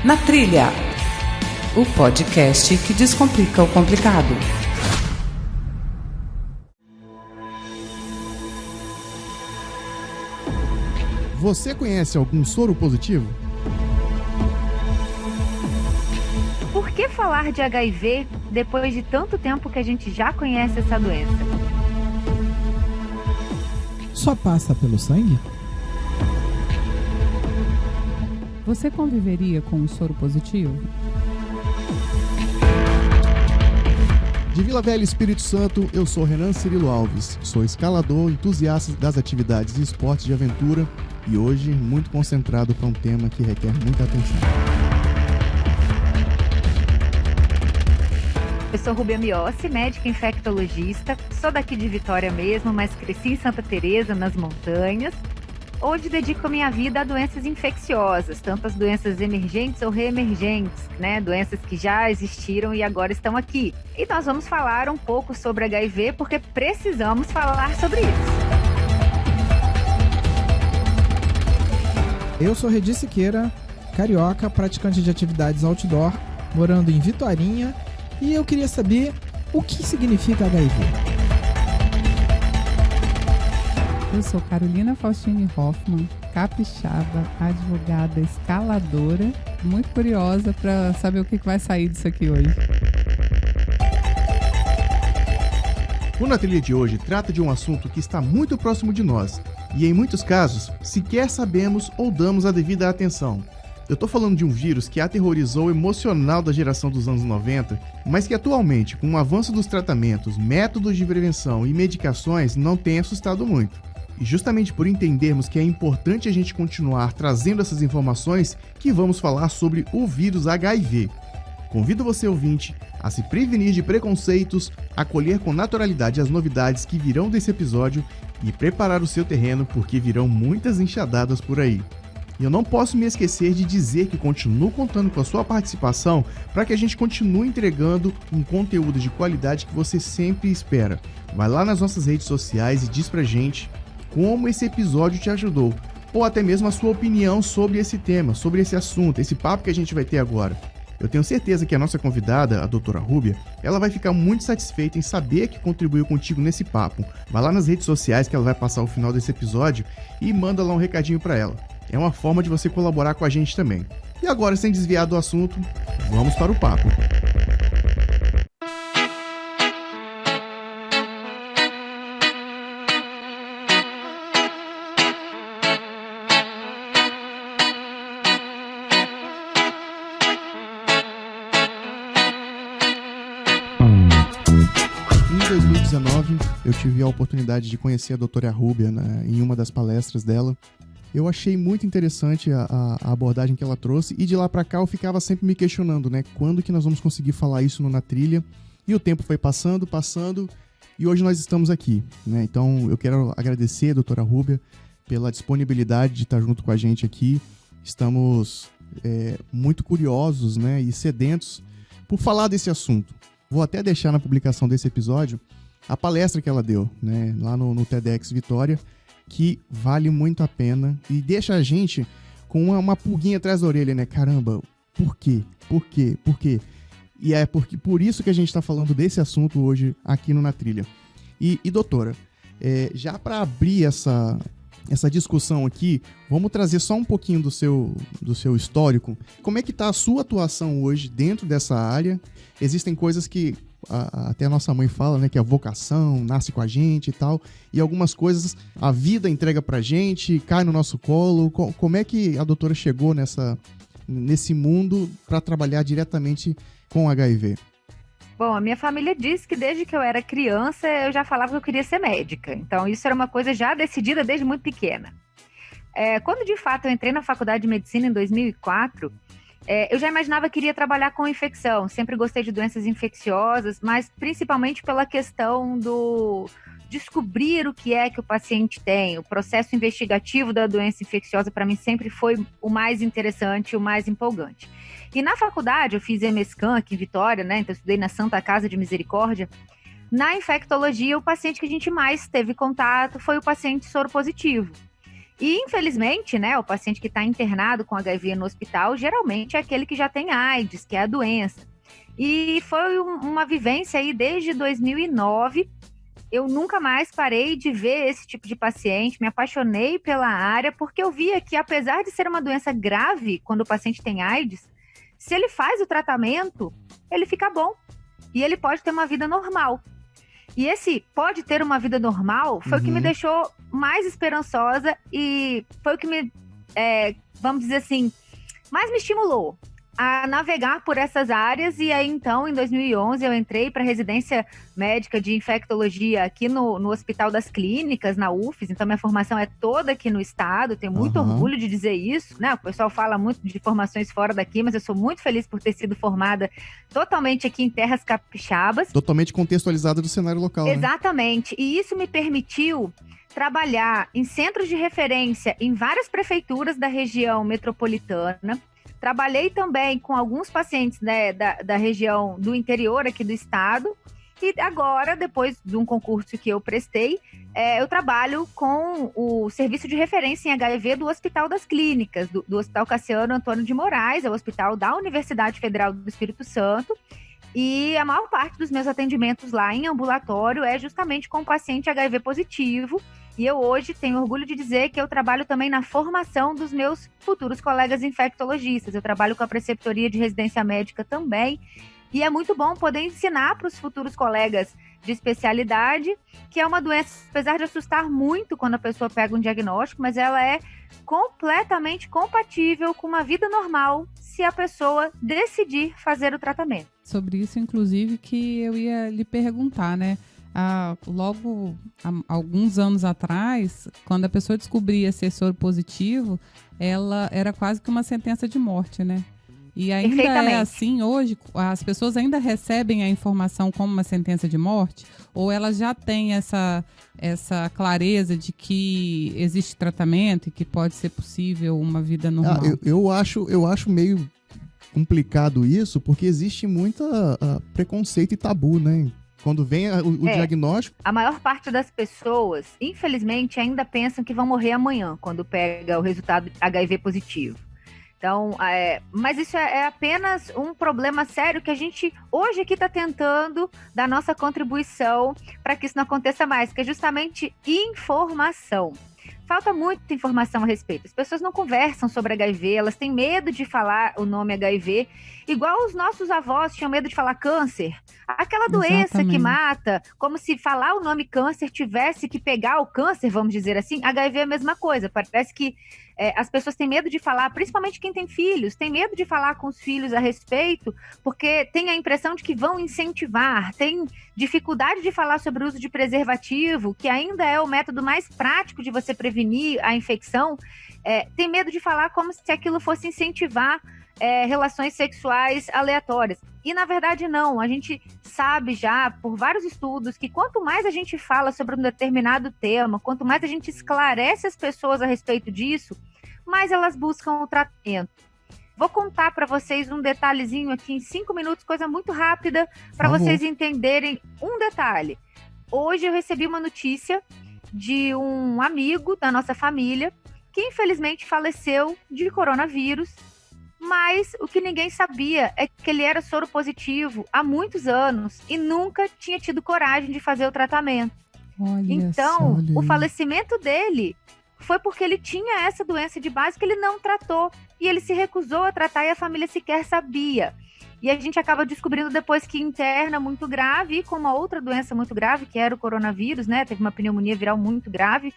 Na Trilha, o podcast que descomplica o complicado. Você conhece algum soro positivo? Por que falar de HIV depois de tanto tempo que a gente já conhece essa doença? Só passa pelo sangue? Você conviveria com um soro positivo? De Vila Velha, Espírito Santo, eu sou Renan Cirilo Alves. Sou escalador, entusiasta das atividades e esportes de aventura e hoje muito concentrado para um tema que requer muita atenção. Eu sou Rúbia Miossi, médica infectologista, sou daqui de Vitória mesmo, mas cresci em Santa Teresa, nas montanhas, onde dedico a minha vida a doenças infecciosas, tanto as doenças emergentes ou reemergentes, né? Doenças que já existiram e agora estão aqui. E nós vamos falar um pouco sobre HIV, porque precisamos falar sobre isso. Eu sou Redi Siqueira, carioca, praticante de atividades outdoor, morando em Vitorinha, e eu queria saber o que significa HIV. Eu sou Carolina Faustine Hoffmann, capixaba, advogada, escaladora, muito curiosa para saber o que vai sair disso aqui hoje. O Na Trilha de hoje trata de um assunto que está muito próximo de nós e, em muitos casos, sequer sabemos ou damos a devida atenção. Eu tô falando de um vírus que aterrorizou o emocional da geração dos anos 90, mas que atualmente, com o avanço dos tratamentos, métodos de prevenção e medicações, não tem assustado muito. E justamente por entendermos que é importante a gente continuar trazendo essas informações, que vamos falar sobre o vírus HIV. Convido você, ouvinte, a se prevenir de preconceitos, acolher com naturalidade as novidades que virão desse episódio e preparar o seu terreno, porque virão muitas enxadadas por aí. E eu não posso me esquecer de dizer que continuo contando com a sua participação para que a gente continue entregando um conteúdo de qualidade que você sempre espera. Vai lá nas nossas redes sociais e diz pra gente como esse episódio te ajudou, ou até mesmo a sua opinião sobre esse tema, sobre esse assunto, esse papo que a gente vai ter agora. Eu tenho certeza que a nossa convidada, a doutora Rúbia, ela vai ficar muito satisfeita em saber que contribuiu contigo nesse papo. Vai lá nas redes sociais que ela vai passar o final desse episódio e manda lá um recadinho pra ela. É uma forma de você colaborar com a gente também. E agora, sem desviar do assunto, vamos para o papo. Em 2019, eu tive a oportunidade de conhecer a doutora Rúbia, né, em uma das palestras dela. Eu achei muito interessante a abordagem que ela trouxe e de lá pra cá eu ficava sempre me questionando, né? Quando que nós vamos conseguir falar isso no Na Trilha? E o tempo foi passando e hoje nós estamos aqui, né? Então eu quero agradecer a doutora Rúbia pela disponibilidade de estar junto com a gente aqui. Estamos muito curiosos, né? E sedentos por falar desse assunto. Vou até deixar na publicação desse episódio a palestra que ela deu, né? Lá no TEDx Vitória, que vale muito a pena e deixa a gente com uma pulguinha atrás da orelha, né? Caramba, por quê? Por quê? Por quê? E é por isso que a gente está falando desse assunto hoje aqui no Na Trilha. E doutora, já para abrir essa discussão aqui, vamos trazer só um pouquinho do seu histórico. Como é que está a sua atuação hoje dentro dessa área? Existem coisas que até a nossa mãe fala, né, que a vocação nasce com a gente e tal, e algumas coisas a vida entrega pra gente, cai no nosso colo. Como é que a doutora chegou nesse mundo para trabalhar diretamente com HIV? Bom, a minha família diz que desde que eu era criança eu já falava que eu queria ser médica, então isso era uma coisa já decidida desde muito pequena. Quando de fato eu entrei na faculdade de medicina em 2004, eu já imaginava que iria trabalhar com infecção. Sempre gostei de doenças infecciosas, mas principalmente pela questão do descobrir o que é que o paciente tem. O processo investigativo da doença infecciosa, para mim, sempre foi o mais interessante, o mais empolgante. E na faculdade, eu fiz MScan aqui em Vitória, né? Então, eu estudei na Santa Casa de Misericórdia. Na infectologia, o paciente que a gente mais teve contato foi o paciente soropositivo. E, infelizmente, né, o paciente que está internado com HIV no hospital, geralmente é aquele que já tem AIDS, que é a doença. E foi uma vivência aí desde 2009. Eu nunca mais parei de ver esse tipo de paciente, me apaixonei pela área, porque eu via que, apesar de ser uma doença grave, quando o paciente tem AIDS, se ele faz o tratamento, ele fica bom. E ele pode ter uma vida normal. E esse pode ter uma vida normal foi o que me deixou mais esperançosa e foi o que me, vamos dizer assim, mais me estimulou a navegar por essas áreas. E aí, então, em 2011, eu entrei para a residência médica de infectologia aqui no Hospital das Clínicas, na UFES. Então, minha formação é toda aqui no estado. Tenho muito orgulho de dizer isso, né? O pessoal fala muito de formações fora daqui, mas eu sou muito feliz por ter sido formada totalmente aqui em terras capixabas. Totalmente contextualizada do cenário local, né? Exatamente. E isso me permitiu trabalhar em centros de referência em várias prefeituras da região metropolitana. Trabalhei também com alguns pacientes, né, da região do interior aqui do estado. E agora, depois de um concurso que eu prestei, eu trabalho com o serviço de referência em HIV do Hospital das Clínicas, do Hospital Cassiano Antônio de Moraes, é o hospital da Universidade Federal do Espírito Santo. E a maior parte dos meus atendimentos lá em ambulatório é justamente com paciente HIV positivo. E eu hoje tenho orgulho de dizer que eu trabalho também na formação dos meus futuros colegas infectologistas. Eu trabalho com a preceptoria de residência médica também. E é muito bom poder ensinar para os futuros colegas de especialidade, que é uma doença, apesar de assustar muito quando a pessoa pega um diagnóstico, mas ela é completamente compatível com uma vida normal se a pessoa decidir fazer o tratamento. Sobre isso, inclusive, que eu ia lhe perguntar, né? Logo, há alguns anos atrás, quando a pessoa descobria ser soro positivo, ela era quase que uma sentença de morte, né? E ainda é assim hoje? As pessoas ainda recebem a informação como uma sentença de morte? Ou elas já têm essa clareza de que existe tratamento e que pode ser possível uma vida normal? Eu acho meio complicado isso, porque existe muito preconceito e tabu, né? Quando vem o diagnóstico... A maior parte das pessoas, infelizmente, ainda pensam que vão morrer amanhã, quando pega o resultado HIV positivo. Então, mas isso é apenas um problema sério que a gente hoje aqui está tentando dar nossa contribuição para que isso não aconteça mais, que é justamente informação. Falta muita informação a respeito. As pessoas não conversam sobre HIV, elas têm medo de falar o nome HIV, igual os nossos avós tinham medo de falar câncer. Aquela doença que mata, como se falar o nome câncer tivesse que pegar o câncer, vamos dizer assim. HIV é a mesma coisa. Parece que as pessoas têm medo de falar, principalmente quem tem filhos, tem medo de falar com os filhos a respeito, porque tem a impressão de que vão incentivar, tem dificuldade de falar sobre o uso de preservativo, que ainda é o método mais prático de você prevenir a infecção, tem medo de falar como se aquilo fosse incentivar relações sexuais aleatórias. E, na verdade, não. A gente sabe já, por vários estudos, que quanto mais a gente fala sobre um determinado tema, quanto mais a gente esclarece as pessoas a respeito disso, mais elas buscam o tratamento. Vou contar para vocês um detalhezinho aqui em 5 minutos, coisa muito rápida, para vocês entenderem um detalhe. Hoje eu recebi uma notícia de um amigo da nossa família que, infelizmente, faleceu de coronavírus. Mas o que ninguém sabia é que ele era soro positivo há muitos anos e nunca tinha tido coragem de fazer o tratamento. Então, o falecimento dele foi porque ele tinha essa doença de base que ele não tratou. E ele se recusou a tratar e a família sequer sabia. E a gente acaba descobrindo depois que interna muito grave e com uma outra doença muito grave, que era o coronavírus, né? Teve uma pneumonia viral muito grave.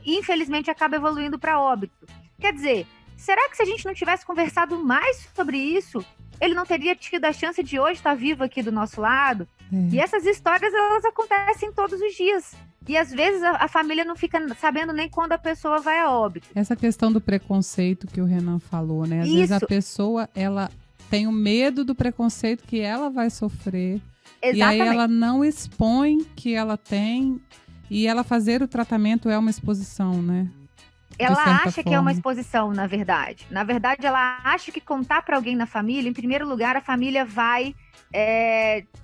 E, infelizmente, acaba evoluindo para óbito. Quer dizer... Será que se a gente não tivesse conversado mais sobre isso, ele não teria tido a chance de hoje estar vivo aqui do nosso lado? E essas histórias, elas acontecem todos os dias. E às vezes a família não fica sabendo nem quando a pessoa vai a óbito. Essa questão do preconceito que o Renan falou, né? Às vezes a pessoa, ela tem o medo do preconceito que ela vai sofrer. Exatamente. E aí ela não expõe que ela tem. E ela fazer o tratamento é uma exposição, né? Ela acha que é uma exposição, na verdade. Na verdade, ela acha que contar para alguém na família, em primeiro lugar, a família vai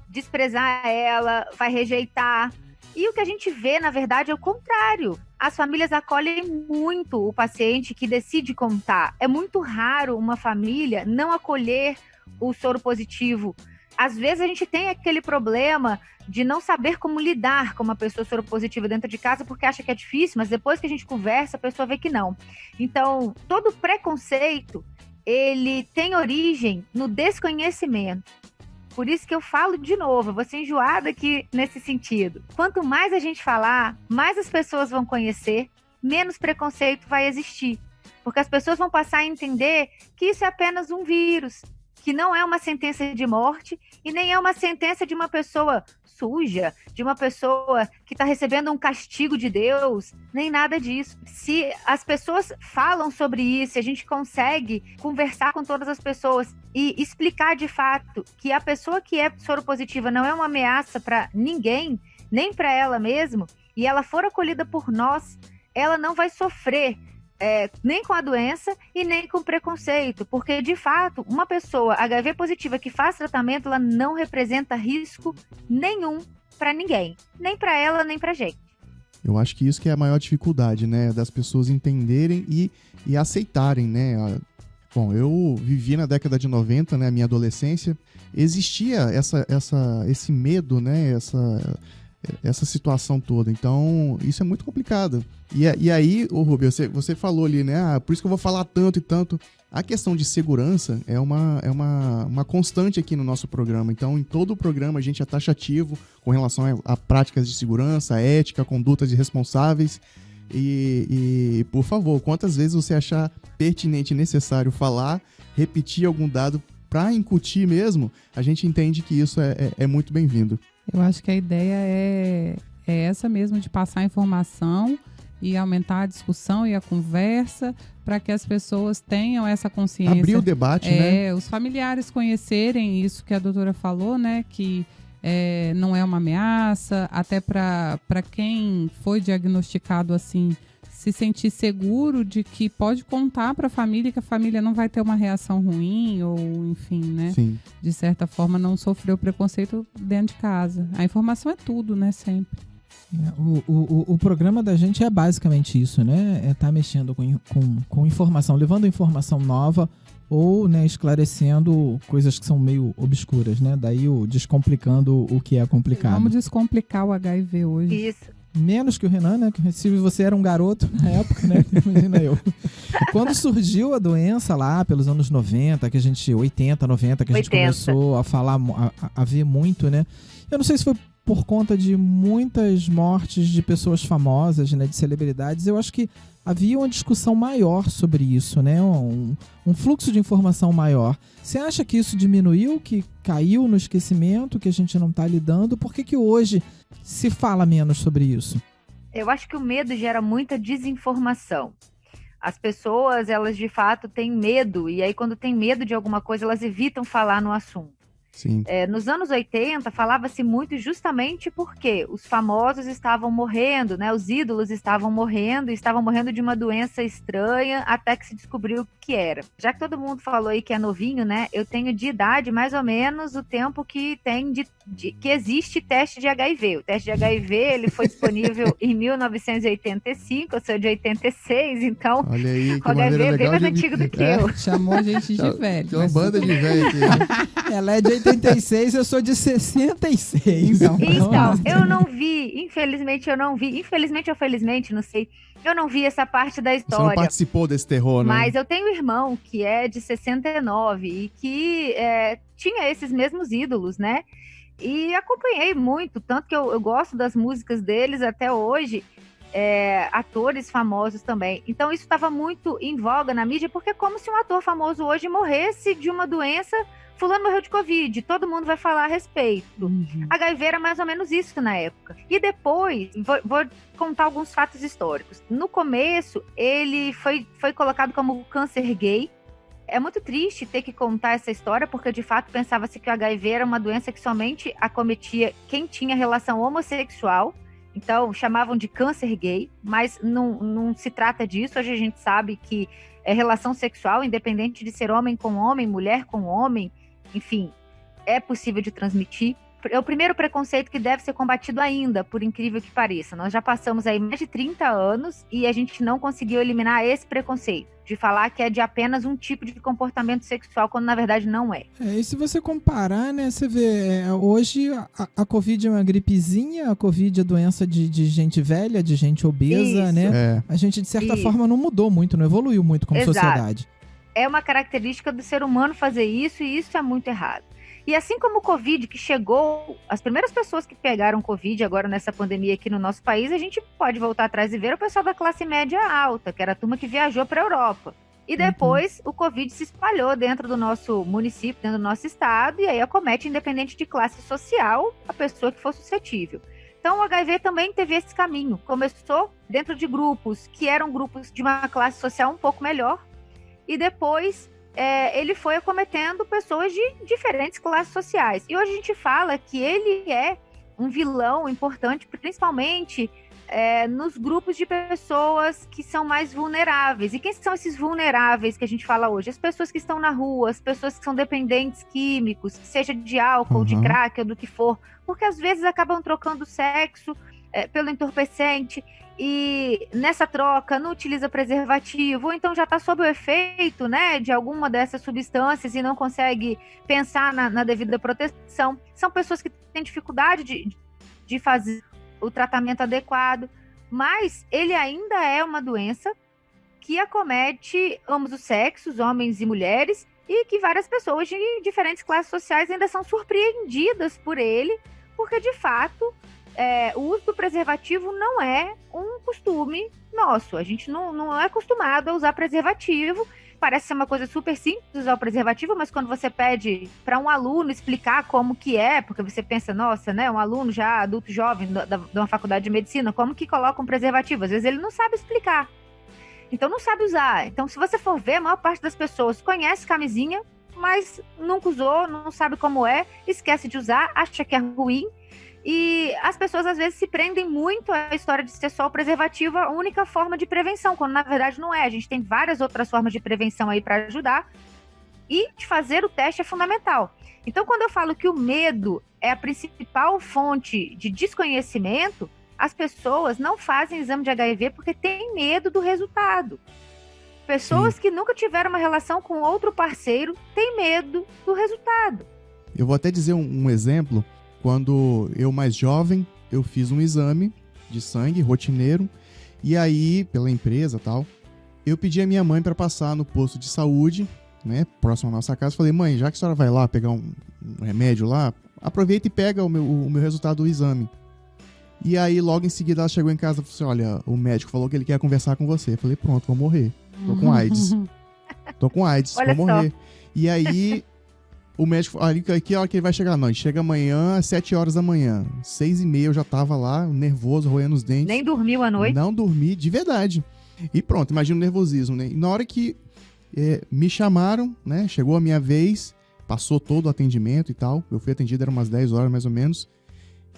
desprezar ela, vai rejeitar. E o que a gente vê, na verdade, é o contrário. as famílias acolhem muito o paciente que decide contar. É muito raro uma família não acolher o soro positivo. Às vezes a gente tem aquele problema de não saber como lidar com uma pessoa soropositiva dentro de casa porque acha que é difícil, mas depois que a gente conversa, a pessoa vê que não. Então, todo preconceito, ele tem origem no desconhecimento. Por isso que eu falo de novo, eu vou ser enjoada aqui nesse sentido. Quanto mais a gente falar, mais as pessoas vão conhecer, menos preconceito vai existir. Porque as pessoas vão passar a entender que isso é apenas um vírus, que não é uma sentença de morte e nem é uma sentença de uma pessoa suja, de uma pessoa que está recebendo um castigo de Deus, nem nada disso. Se as pessoas falam sobre isso, a gente consegue conversar com todas as pessoas e explicar de fato que a pessoa que é soropositiva não é uma ameaça para ninguém, nem para ela mesma, e ela for acolhida por nós, ela não vai sofrer nem com a doença e nem com preconceito, porque de fato uma pessoa HIV positiva que faz tratamento, ela não representa risco nenhum para ninguém, nem para ela, nem para gente. Eu acho que isso que é a maior dificuldade, né, das pessoas entenderem e aceitarem, né. Bom, eu vivi na década de 90, né, minha adolescência, existia esse medo, né, essa situação toda. Então, isso é muito complicado. E aí, Rubio, você falou ali, né? Por isso que eu vou falar tanto e tanto. A questão de segurança é uma constante aqui no nosso programa. Então, em todo o programa, a gente é taxativo com relação a práticas de segurança, ética, condutas irresponsáveis. E, por favor, quantas vezes você achar pertinente e necessário falar, repetir algum dado para incutir mesmo, a gente entende que isso é muito bem-vindo. Eu acho que a ideia é essa mesmo, de passar informação e aumentar a discussão e a conversa para que as pessoas tenham essa consciência. Abrir o debate, né? Os familiares conhecerem isso que a doutora falou, né? Que não é uma ameaça, até para quem foi diagnosticado assim, se sentir seguro de que pode contar para a família, que a família não vai ter uma reação ruim ou, enfim, né? Sim. De certa forma, não sofreu preconceito dentro de casa. A informação é tudo, né? Sempre. O programa da gente é basicamente isso, né? É estar mexendo com informação, levando informação nova ou, né, esclarecendo coisas que são meio obscuras, né? Daí o descomplicando o que é complicado. Vamos descomplicar o HIV hoje. Isso. Menos que o Renan, né? Se você era um garoto na época, né? Imagina eu. Quando surgiu a doença lá pelos anos 90, 80, 90, que a gente começou a falar, a ver muito, né? Eu não sei se foi por conta de muitas mortes de pessoas famosas, né? De celebridades. Eu acho que havia uma discussão maior sobre isso, né? Um fluxo de informação maior. Você acha que isso diminuiu, que caiu no esquecimento, que a gente não está lidando? Por que hoje se fala menos sobre isso? Eu acho que o medo gera muita desinformação. As pessoas, elas de fato têm medo, e aí quando tem medo de alguma coisa, elas evitam falar no assunto. Sim. Nos anos 80, falava-se muito justamente porque os famosos estavam morrendo, né? Os ídolos estavam morrendo de uma doença estranha, até que se descobriu o que era. Já que todo mundo falou aí que é novinho, né? Eu tenho de idade mais ou menos o tempo que tem que existe teste de HIV. O teste de HIV, ele foi disponível em 1985, eu sou de 86, então olha aí, o HIV é bem mais antigo do que eu. Chamou a gente de velho. Tem uma banda de velho aqui, né? Ela é de 86, eu sou de 66. Então, eu não vi, infelizmente ou felizmente, não sei, eu não vi essa parte da história. Você não participou desse terror, né? Mas eu tenho um irmão que é de 69 e que tinha esses mesmos ídolos, né? E acompanhei muito, tanto que eu gosto das músicas deles até hoje, atores famosos também. Então isso estava muito em voga na mídia, porque é como se um ator famoso hoje morresse de uma doença. Fulano morreu de Covid, todo mundo vai falar a respeito. Uhum. HIV era mais ou menos isso na época. E depois, vou contar alguns fatos históricos. No começo, ele foi colocado como câncer gay. É muito triste ter que contar essa história, porque de fato pensava-se que o HIV era uma doença que somente acometia quem tinha relação homossexual. Então, chamavam de câncer gay, mas não se trata disso. Hoje a gente sabe que é relação sexual, independente de ser homem com homem, mulher com homem, enfim, é possível de transmitir. é o primeiro preconceito que deve ser combatido ainda, por incrível que pareça. Nós já passamos aí mais de 30 anos e a gente não conseguiu eliminar esse preconceito, de falar que é de apenas um tipo de comportamento sexual, quando na verdade não é. E se você comparar, né, você vê, hoje a Covid é uma gripezinha, a Covid é doença de gente velha, de gente obesa, né? A gente, de certa forma, não mudou muito, não evoluiu muito como sociedade. É uma característica do ser humano fazer isso, e isso é muito errado. E assim como o Covid, que chegou, as primeiras pessoas que pegaram Covid agora nessa pandemia aqui no nosso país, a gente pode voltar atrás e ver o pessoal da classe média alta, que era a turma que viajou para a Europa. E depois o Covid se espalhou dentro do nosso município, dentro do nosso estado, e aí acomete, independente de classe social, a pessoa que for suscetível. Então o HIV também teve esse caminho. Começou dentro de grupos que eram grupos de uma classe social um pouco melhor, e depois ele foi acometendo pessoas de diferentes classes sociais. E hoje a gente fala que ele é um vilão importante, principalmente nos grupos de pessoas que são mais vulneráveis. E quem são esses vulneráveis que a gente fala hoje? As pessoas que estão na rua, as pessoas que são dependentes químicos, seja de álcool, de crack ou do que for, porque às vezes acabam trocando sexo pelo entorpecente, e nessa troca não utiliza preservativo, ou então já está sob o efeito, né, de alguma dessas substâncias e não consegue pensar na devida proteção. São pessoas que têm dificuldade de fazer o tratamento adequado, mas ele ainda é uma doença que acomete ambos os sexos, homens e mulheres, e que várias pessoas de diferentes classes sociais ainda são surpreendidas por ele, porque de fato o uso do preservativo não é um costume nosso. A gente não é acostumado a usar preservativo. Parece ser uma coisa super simples usar o preservativo, mas quando você pede para um aluno explicar como que é, porque você pensa, nossa, né, um aluno já adulto jovem de uma faculdade de medicina, como que coloca um preservativo? Às vezes ele não sabe explicar. Então não sabe usar. Então se você for ver, a maior parte das pessoas conhece camisinha, mas nunca usou, não sabe como é, esquece de usar, acha que é ruim. E as pessoas às vezes se prendem muito à história de ser só o preservativo a única forma de prevenção, quando na verdade não é. A gente tem várias outras formas de prevenção aí para ajudar, e de fazer o teste é fundamental. Então, quando eu falo que o medo é a principal fonte de desconhecimento, as pessoas não fazem exame de HIV porque têm medo do resultado. Pessoas que nunca tiveram uma relação com outro parceiro têm medo do resultado. Eu vou até dizer um exemplo. Quando eu mais jovem, eu fiz um exame de sangue rotineiro, e aí, pela empresa e tal, eu pedi a minha mãe para passar no posto de saúde, né, próximo à nossa casa. Falei, mãe, já que a senhora vai lá pegar um remédio lá, aproveita e pega o meu resultado do exame. E aí, logo em seguida, ela chegou em casa e falou assim, olha, o médico falou que ele quer conversar com você. Eu falei, pronto, vou morrer. Tô com AIDS. Tô com AIDS, vou morrer. E aí... O médico, que hora que ele vai chegar? Não, ele chega amanhã às 7 horas da manhã. 6h30 eu já tava lá, nervoso, roendo os dentes. Nem dormiu à noite? Não dormi, de verdade. E pronto, imagina o nervosismo, né? E na hora que me chamaram, né? Chegou a minha vez, passou todo o atendimento e tal. Eu fui atendido, eram umas 10 horas mais ou menos.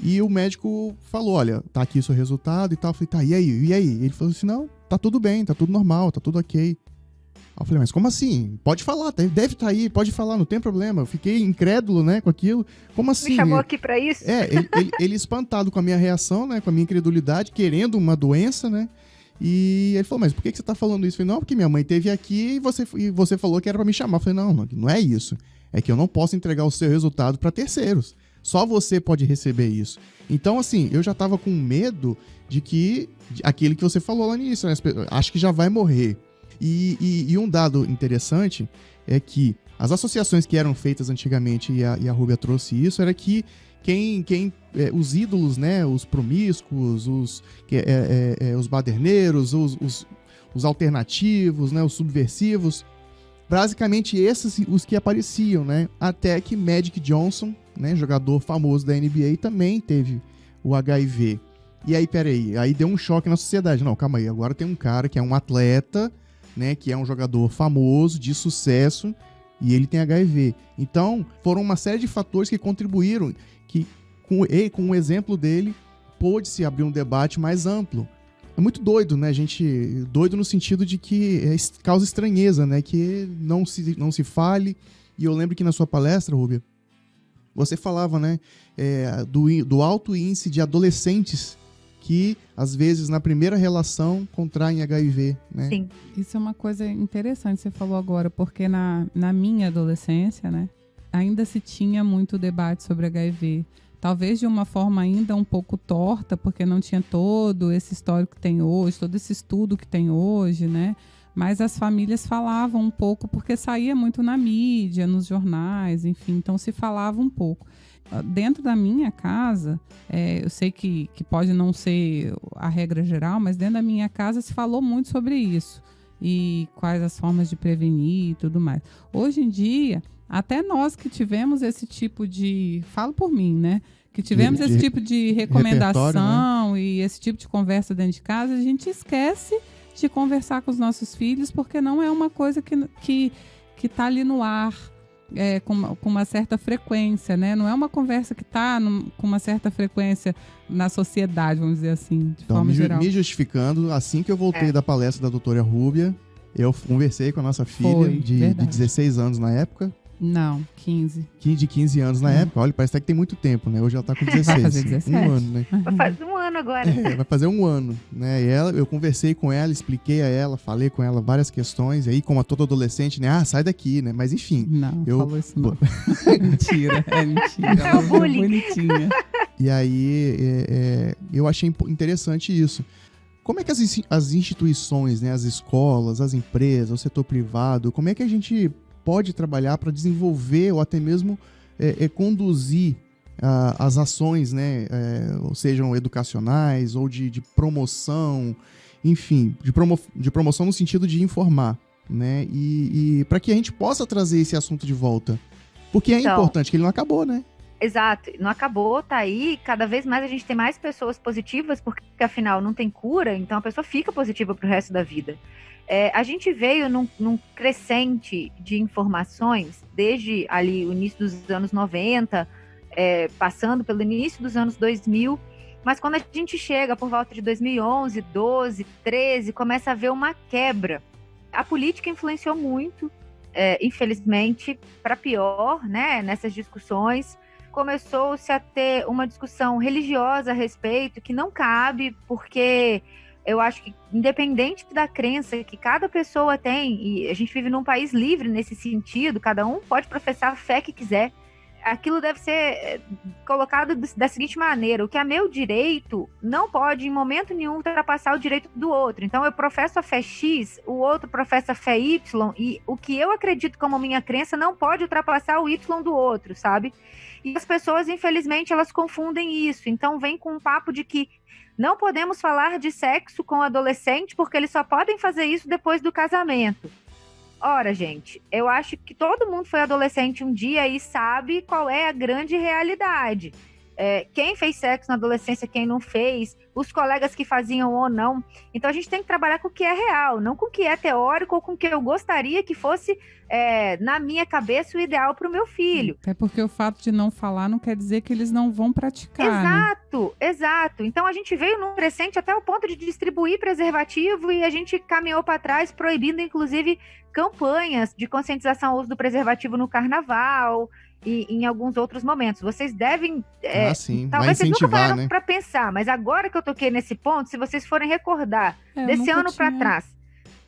E o médico falou, olha, tá aqui o seu resultado e tal. Eu falei, tá, e aí? Ele falou assim, não, tá tudo bem, tá tudo normal, tá tudo ok. Aí eu falei, mas como assim? Pode falar, deve estar aí, pode falar, não tem problema. Eu fiquei incrédulo, né, com aquilo. Como assim? Me chamou aqui pra isso? Ele espantado com a minha reação, né, com a minha incredulidade, querendo uma doença, né. E ele falou, mas por que você tá falando isso? Eu falei, não, porque minha mãe esteve aqui e você falou que era pra me chamar. Eu falei, não é isso. É que eu não posso entregar o seu resultado pra terceiros. Só você pode receber isso. Então, assim, eu já tava com medo de aquilo que você falou lá no início, né? Acho que já vai morrer. E um dado interessante é que as associações que eram feitas antigamente, e a Rúbia trouxe isso, era que os ídolos, né, os promíscuos, os baderneiros, os alternativos, né, os subversivos, basicamente esses os que apareciam, né, até que Magic Johnson, né, jogador famoso da NBA, também teve o HIV. E aí, peraí, aí deu um choque na sociedade. Não, calma aí, agora tem um cara que é um atleta, né, que é um jogador famoso, de sucesso, e ele tem HIV. Então, foram uma série de fatores que contribuíram, que com o exemplo dele, pôde-se abrir um debate mais amplo. É muito doido, né, gente? Doido no sentido de que causa estranheza, né, que não se fale. E eu lembro que na sua palestra, Rúbia, Você falava, né, do alto índice de adolescentes que, às vezes, na primeira relação, contraem HIV, né? Sim. Isso é uma coisa interessante que você falou agora, porque na minha adolescência, né, ainda se tinha muito debate sobre HIV. Talvez de uma forma ainda um pouco torta, porque não tinha todo esse histórico que tem hoje, todo esse estudo que tem hoje, né? Mas as famílias falavam um pouco, porque saía muito na mídia, nos jornais, enfim, então se falava um pouco. Dentro da minha casa, eu sei que pode não ser a regra geral, mas dentro da minha casa se falou muito sobre isso. E quais as formas de prevenir e tudo mais. Hoje em dia, até nós que tivemos esse tipo de... Falo por mim, né? Que tivemos esse tipo de recomendação, né? E esse tipo de conversa dentro de casa, a gente esquece de conversar com os nossos filhos, porque não é uma coisa que tá ali no ar com uma certa frequência, né? Não é uma conversa que tá com uma certa frequência na sociedade, vamos dizer assim, de forma geral. Me justificando, assim que eu voltei da palestra da doutora Rúbia, eu conversei com a nossa filha de 16 anos na época. Não, 15. De 15 anos na época. Olha, parece até que tem muito tempo, né? Hoje ela tá com 16. Vai fazer 17. Um ano, né? Vai fazer um ano agora. Vai fazer um ano, né? E eu conversei com ela, expliquei a ela, falei com ela várias questões. E aí, como a toda adolescente, né? Sai daqui, né? Mas enfim. Não, falou isso não. Mentira. Ela é bonitinha. E aí, eu achei interessante isso. Como é que as instituições, né? As escolas, as empresas, o setor privado, como é que a gente pode trabalhar para desenvolver ou até mesmo conduzir as ações, né, sejam educacionais ou de promoção, enfim, de promoção no sentido de informar, né, e para que a gente possa trazer esse assunto de volta, porque é importante, que ele não acabou, né? Exato, não acabou, tá aí, cada vez mais a gente tem mais pessoas positivas, porque afinal não tem cura, então a pessoa fica positiva pro resto da vida. A gente veio num crescente de informações, desde ali o início dos anos 90, passando pelo início dos anos 2000, mas quando a gente chega por volta de 2011, 12, 13, começa a haver uma quebra. A política influenciou muito, infelizmente, para pior, né, nessas discussões. Começou-se a ter uma discussão religiosa a respeito, que não cabe, porque eu acho que, independente da crença que cada pessoa tem, e a gente vive num país livre nesse sentido, cada um pode professar a fé que quiser, aquilo deve ser colocado da seguinte maneira: o que é meu direito não pode, em momento nenhum, ultrapassar o direito do outro. Então, eu professo a fé X, o outro professa a fé Y, e o que eu acredito como minha crença não pode ultrapassar o Y do outro, sabe? E as pessoas, infelizmente, elas confundem isso. Então, vem com um papo de que não podemos falar de sexo com adolescente porque eles só podem fazer isso depois do casamento. Ora, gente, eu acho que todo mundo foi adolescente um dia e sabe qual é a grande realidade. Quem fez sexo na adolescência, quem não fez, os colegas que faziam ou não. Então a gente tem que trabalhar com o que é real, não com o que é teórico ou com o que eu gostaria que fosse, na minha cabeça, o ideal para o meu filho. É porque o fato de não falar não quer dizer que eles não vão praticar. Exato. Então a gente veio num crescente até o ponto de distribuir preservativo e a gente caminhou para trás, proibindo inclusive campanhas de conscientização ao uso do preservativo no carnaval e em alguns outros momentos. Vocês devem... talvez vocês nunca pararam para pensar, mas agora que eu toquei nesse ponto, se vocês forem recordar desse ano para trás,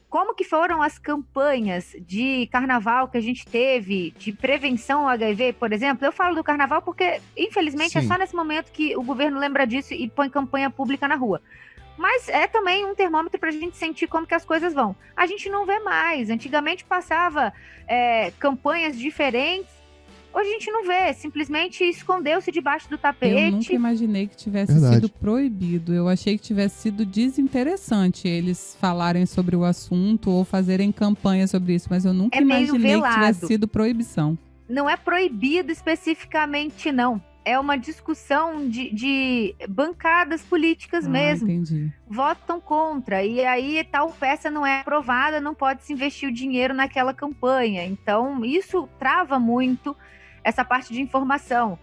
como que foram as campanhas de carnaval que a gente teve, de prevenção ao HIV, por exemplo? Eu falo do carnaval porque, infelizmente, é só nesse momento que o governo lembra disso e põe campanha pública na rua. Mas é também um termômetro para a gente sentir como que as coisas vão. A gente não vê mais. Antigamente passava campanhas diferentes. Hoje a gente não vê, simplesmente escondeu-se debaixo do tapete. Eu nunca imaginei que tivesse sido proibido. Eu achei que tivesse sido desinteressante eles falarem sobre o assunto ou fazerem campanha sobre isso, mas eu nunca imaginei que tivesse sido proibição. Não é proibido especificamente, não. É uma discussão de bancadas políticas mesmo. Entendi. Votam contra. E aí tal peça não é aprovada, não pode se investir o dinheiro naquela campanha. Então, isso trava muito essa parte de informação.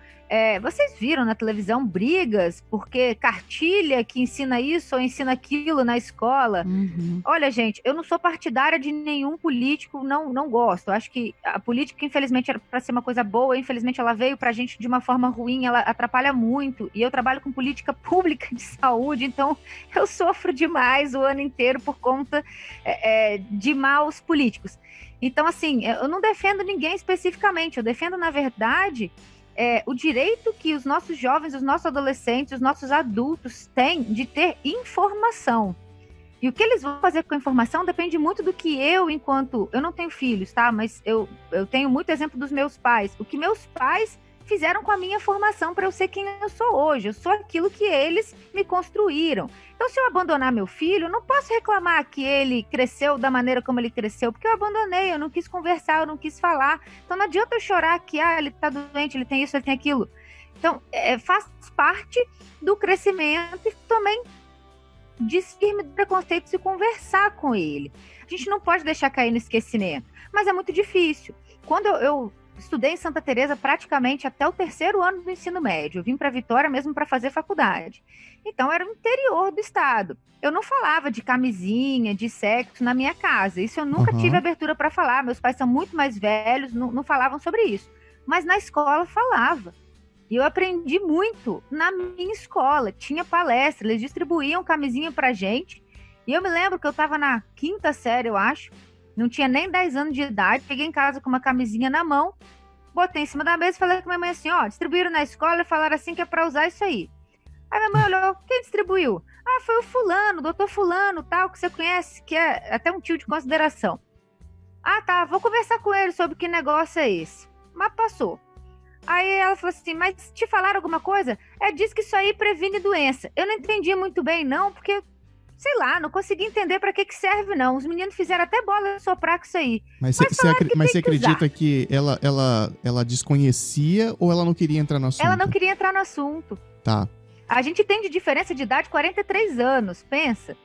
Vocês viram na televisão brigas porque cartilha que ensina isso ou ensina aquilo na escola? Uhum. Olha, gente, eu não sou partidária de nenhum político, não gosto. Eu acho que a política, infelizmente, era para ser uma coisa boa, infelizmente ela veio pra gente de uma forma ruim, ela atrapalha muito. E eu trabalho com política pública de saúde, então eu sofro demais o ano inteiro por conta de maus políticos. Então, assim, eu não defendo ninguém especificamente, eu defendo, na verdade, o direito que os nossos jovens, os nossos adolescentes, os nossos adultos têm de ter informação. E o que eles vão fazer com a informação depende muito do que eu não tenho filhos, tá? Mas eu tenho muito exemplo dos meus pais. O que meus pais fizeram com a minha formação para eu ser quem eu sou hoje. Eu sou aquilo que eles me construíram. Então, se eu abandonar meu filho, eu não posso reclamar que ele cresceu da maneira como ele cresceu, porque eu abandonei, eu não quis conversar, eu não quis falar. Então, não adianta eu chorar que ele tá doente, ele tem isso, ele tem aquilo. Então, faz parte do crescimento e também desfirme do preconceito e conversar com ele. A gente não pode deixar cair no esquecimento, mas é muito difícil. Quando eu estudei em Santa Teresa praticamente até o 3º ano do ensino médio, eu vim para Vitória mesmo para fazer faculdade. Então era no interior do estado. Eu não falava de camisinha, de sexo na minha casa. Isso eu nunca tive abertura para falar. Meus pais são muito mais velhos, não falavam sobre isso. Mas na escola falava. E eu aprendi muito na minha escola. Tinha palestra, eles distribuíam camisinha pra gente. E eu me lembro que eu estava na 5ª série, eu acho. Não tinha nem 10 anos de idade. Peguei em casa com uma camisinha na mão, botei em cima da mesa e falei com minha mãe assim, distribuíram na escola e falaram assim que é pra usar isso aí. Aí minha mãe olhou, quem distribuiu? Foi o fulano, o doutor fulano, tal, que você conhece, que é até um tio de consideração. Tá, vou conversar com ele sobre que negócio é esse. Mas passou. Aí ela falou assim, mas te falaram alguma coisa? Diz que isso aí previne doença. Eu não entendi muito bem não, porque, sei lá, não consegui entender pra que serve não. Os meninos fizeram até bola de soprar com isso aí. Mas você acredita que ela desconhecia ou ela não queria entrar no assunto? Ela não queria entrar no assunto. Tá. A gente tem de diferença de idade 43 anos, pensa.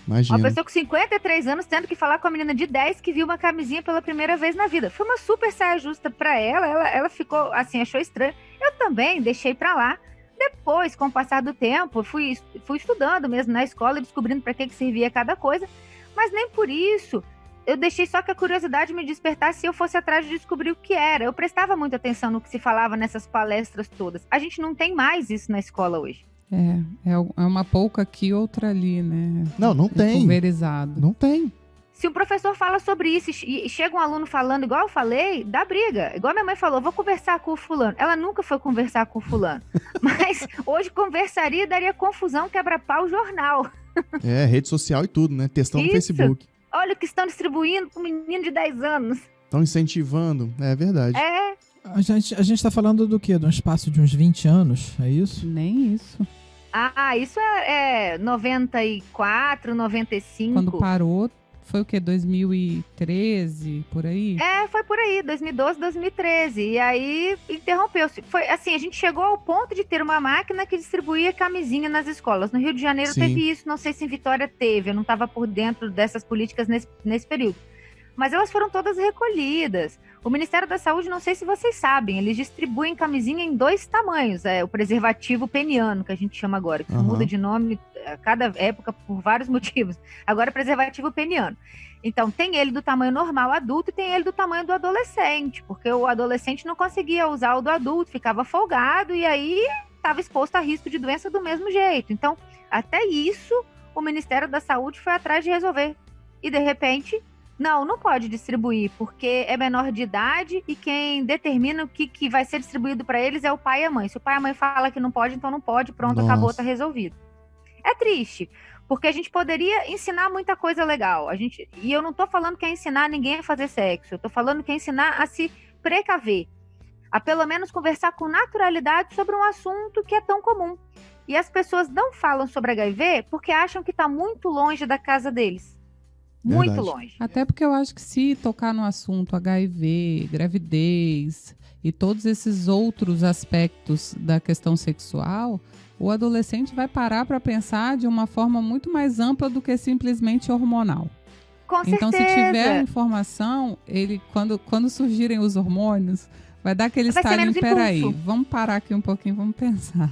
Imagina. Uma pessoa com 53 anos tendo que falar com a menina de 10 que viu uma camisinha pela primeira vez na vida. Foi uma super saia justa pra ela ficou assim, achou estranho. Eu também deixei pra lá. Depois, com o passar do tempo, fui estudando mesmo na escola, descobrindo pra que servia cada coisa. Mas nem por isso eu deixei só que a curiosidade me despertasse e eu fosse atrás de descobrir o que era. Eu prestava muita atenção no que se falava nessas palestras todas. A gente não tem mais isso na escola hoje. É uma pouca aqui, outra ali, né? Não tem. Pulverizado. Não tem. Se um professor fala sobre isso e chega um aluno falando igual eu falei, dá briga. Igual minha mãe falou, vou conversar com o fulano. Ela nunca foi conversar com o fulano. Mas hoje conversaria e daria confusão, quebra-pau, jornal. Rede social e tudo, né? Textão no Facebook. Olha o que estão distribuindo para um menino de 10 anos. Estão incentivando, é verdade. A gente tá falando do quê? De um espaço de uns 20 anos, é isso? Nem isso. Isso é 94, 95. Quando parou, foi o quê? 2013, por aí? Foi por aí, 2012, 2013. E aí, interrompeu-se. Foi assim, a gente chegou ao ponto de ter uma máquina que distribuía camisinha nas escolas. No Rio de Janeiro teve isso, não sei se em Vitória teve. Eu não estava por dentro dessas políticas nesse período. Mas elas foram todas recolhidas. O Ministério da Saúde, não sei se vocês sabem, eles distribuem camisinha em 2 tamanhos. O preservativo peniano, que a gente chama agora, que muda de nome a cada época por vários motivos. Agora é preservativo peniano. Então, tem ele do tamanho normal adulto e tem ele do tamanho do adolescente, porque o adolescente não conseguia usar o do adulto, ficava folgado e aí estava exposto a risco de doença do mesmo jeito. Então, até isso, o Ministério da Saúde foi atrás de resolver. E, de repente... Não pode distribuir, porque é menor de idade e quem determina o que vai ser distribuído para eles é o pai e a mãe. Se o pai e a mãe falam que não pode, então não pode, pronto, acabou, tá resolvido. É triste, porque a gente poderia ensinar muita coisa legal. E eu não tô falando que é ensinar ninguém a fazer sexo, eu tô falando que é ensinar a se precaver, a pelo menos conversar com naturalidade sobre um assunto que é tão comum. E as pessoas não falam sobre HIV porque acham que tá muito longe da casa deles. Muito longe. Até porque eu acho que se tocar no assunto HIV, gravidez e todos esses outros aspectos da questão sexual, o adolescente vai parar para pensar de uma forma muito mais ampla do que simplesmente hormonal. Com certeza. Então, se tiver informação, ele, quando surgirem os hormônios, Vai dar aquele estalinho, peraí, vamos parar aqui um pouquinho, vamos pensar.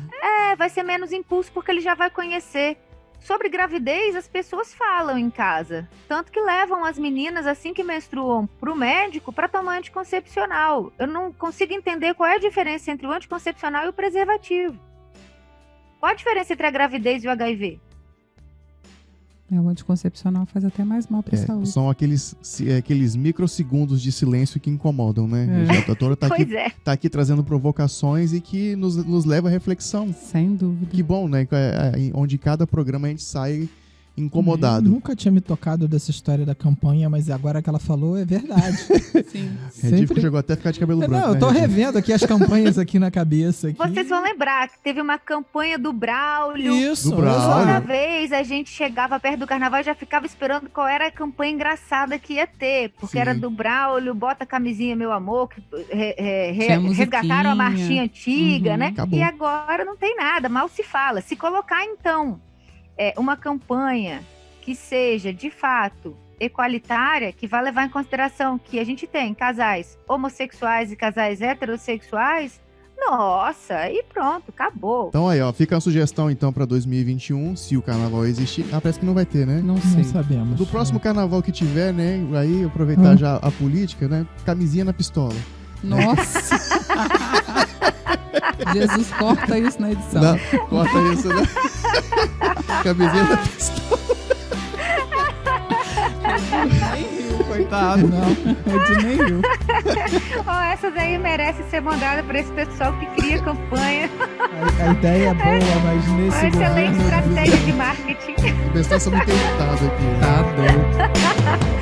Vai ser menos impulso, porque ele já vai conhecer. Sobre gravidez, as pessoas falam em casa. Tanto que levam as meninas, assim que menstruam, para o médico para tomar anticoncepcional. Eu não consigo entender qual é a diferença entre o anticoncepcional e o preservativo. Qual a diferença entre a gravidez e o HIV? O anticoncepcional faz até mais mal para a saúde. São aqueles microsegundos de silêncio que incomodam, né? A doutora tá aqui trazendo provocações e que nos leva à reflexão. Sem dúvida. Que bom, né? Onde cada programa a gente sai incomodado. Eu nunca tinha me tocado dessa história da campanha, mas agora que ela falou é verdade. Sim. Redífico chegou até a ficar de cabelo branco. Não, eu tô revendo aqui as campanhas aqui na cabeça. Aqui. Vocês vão lembrar que teve uma campanha do Braulio. Isso. Do Braulio. Toda vez a gente chegava perto do carnaval e já ficava esperando qual era a campanha engraçada que ia ter. Porque era do Braulio, bota a camisinha, meu amor, que resgataram a marchinha antiga, né? Acabou. E agora não tem nada, mal se fala. Se colocar, então, uma campanha que seja, de fato, equalitária, que vai levar em consideração que a gente tem casais homossexuais e casais heterossexuais, nossa, aí pronto, acabou. Então aí, ó, fica a sugestão então pra 2021, se o carnaval existir. Parece que não vai ter, né? Não sei. Não sabemos. Do próximo carnaval que tiver, né? Aí aproveitar já a política, né? Camisinha na pistola. Nossa! Jesus, corta isso na edição. Não, corta isso, né? Camisinha na pistola. Coitado, não. Eu nem riu. Essa daí merece ser mandada para esse pessoal que cria campanha. A ideia é boa, mas nesse Uma excelente governo... estratégia de marketing. O pessoal só muito irritado aqui. Tá doido.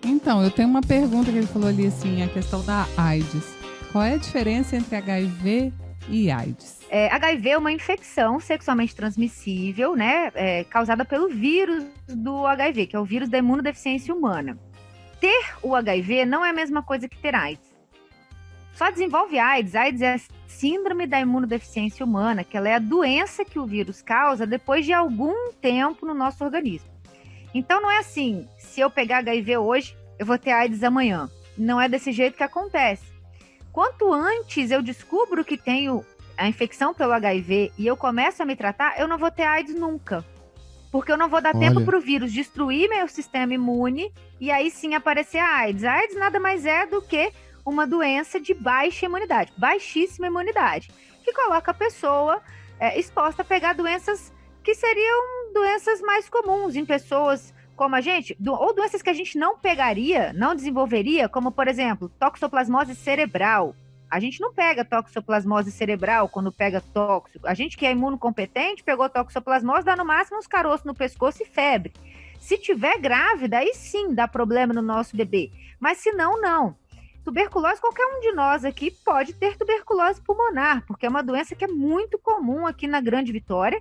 Então, eu tenho uma pergunta que ele falou ali, assim, a questão da AIDS. Qual é a diferença entre HIV e AIDS? HIV é uma infecção sexualmente transmissível, né, causada pelo vírus do HIV, que é o vírus da imunodeficiência humana. Ter o HIV não é a mesma coisa que ter AIDS. Só desenvolve AIDS. AIDS é a síndrome da imunodeficiência humana, que ela é a doença que o vírus causa depois de algum tempo no nosso organismo. Então não é assim, se eu pegar HIV hoje, eu vou ter AIDS amanhã. Não é desse jeito que acontece. Quanto antes eu descubro que tenho a infecção pelo HIV e eu começo a me tratar, eu não vou ter AIDS nunca. Porque eu não vou dar tempo para o vírus destruir meu sistema imune e aí sim aparecer a AIDS. A AIDS nada mais é do que uma doença de baixa imunidade, baixíssima imunidade, que coloca a pessoa exposta a pegar doenças que seriam doenças mais comuns em pessoas como a gente, ou doenças que a gente não pegaria, não desenvolveria, como, por exemplo, toxoplasmose cerebral. A gente não pega toxoplasmose cerebral quando pega tóxico. A gente que é imunocompetente pegou toxoplasmose, dá no máximo uns caroços no pescoço e febre. Se tiver grávida, aí sim dá problema no nosso bebê. Mas se não, não. Tuberculose, qualquer um de nós aqui pode ter tuberculose pulmonar, porque é uma doença que é muito comum aqui na Grande Vitória.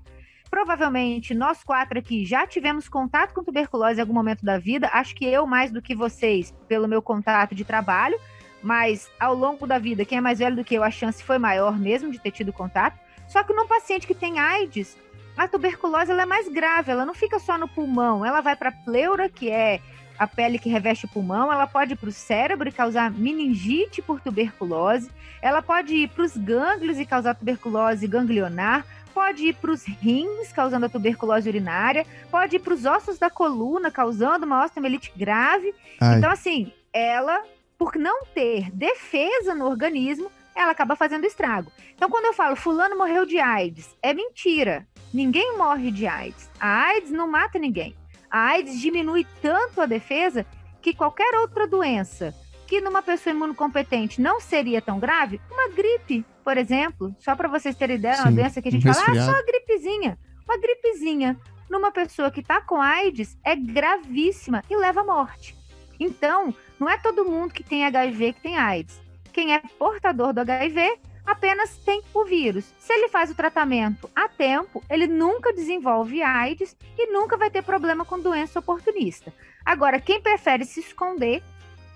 Provavelmente nós 4 aqui já tivemos contato com tuberculose em algum momento da vida. Acho que eu mais do que vocês, pelo meu contato de trabalho. Mas ao longo da vida, quem é mais velho do que eu, a chance foi maior mesmo de ter tido contato. Só que num paciente que tem AIDS, a tuberculose ela é mais grave. Ela não fica só no pulmão. Ela vai para a pleura, que é a pele que reveste o pulmão. Ela pode ir para o cérebro e causar meningite por tuberculose. Ela pode ir para os gânglios e causar tuberculose ganglionar. Pode ir para os rins, causando a tuberculose urinária. Pode ir para os ossos da coluna, causando uma osteomielite grave. Ai. Então, assim, ela, por não ter defesa no organismo, ela acaba fazendo estrago. Então, quando eu falo fulano morreu de AIDS, é mentira. Ninguém morre de AIDS. A AIDS não mata ninguém. A AIDS diminui tanto a defesa que qualquer outra doença que numa pessoa imunocompetente não seria tão grave, uma gripe, por exemplo, só para vocês terem ideia, uma doença que a gente fala, só uma gripezinha, numa pessoa que está com AIDS é gravíssima e leva à morte. Então, não é todo mundo que tem HIV que tem AIDS. Quem é portador do HIV apenas tem o vírus. Se ele faz o tratamento a tempo, ele nunca desenvolve AIDS e nunca vai ter problema com doença oportunista. Agora, quem prefere se esconder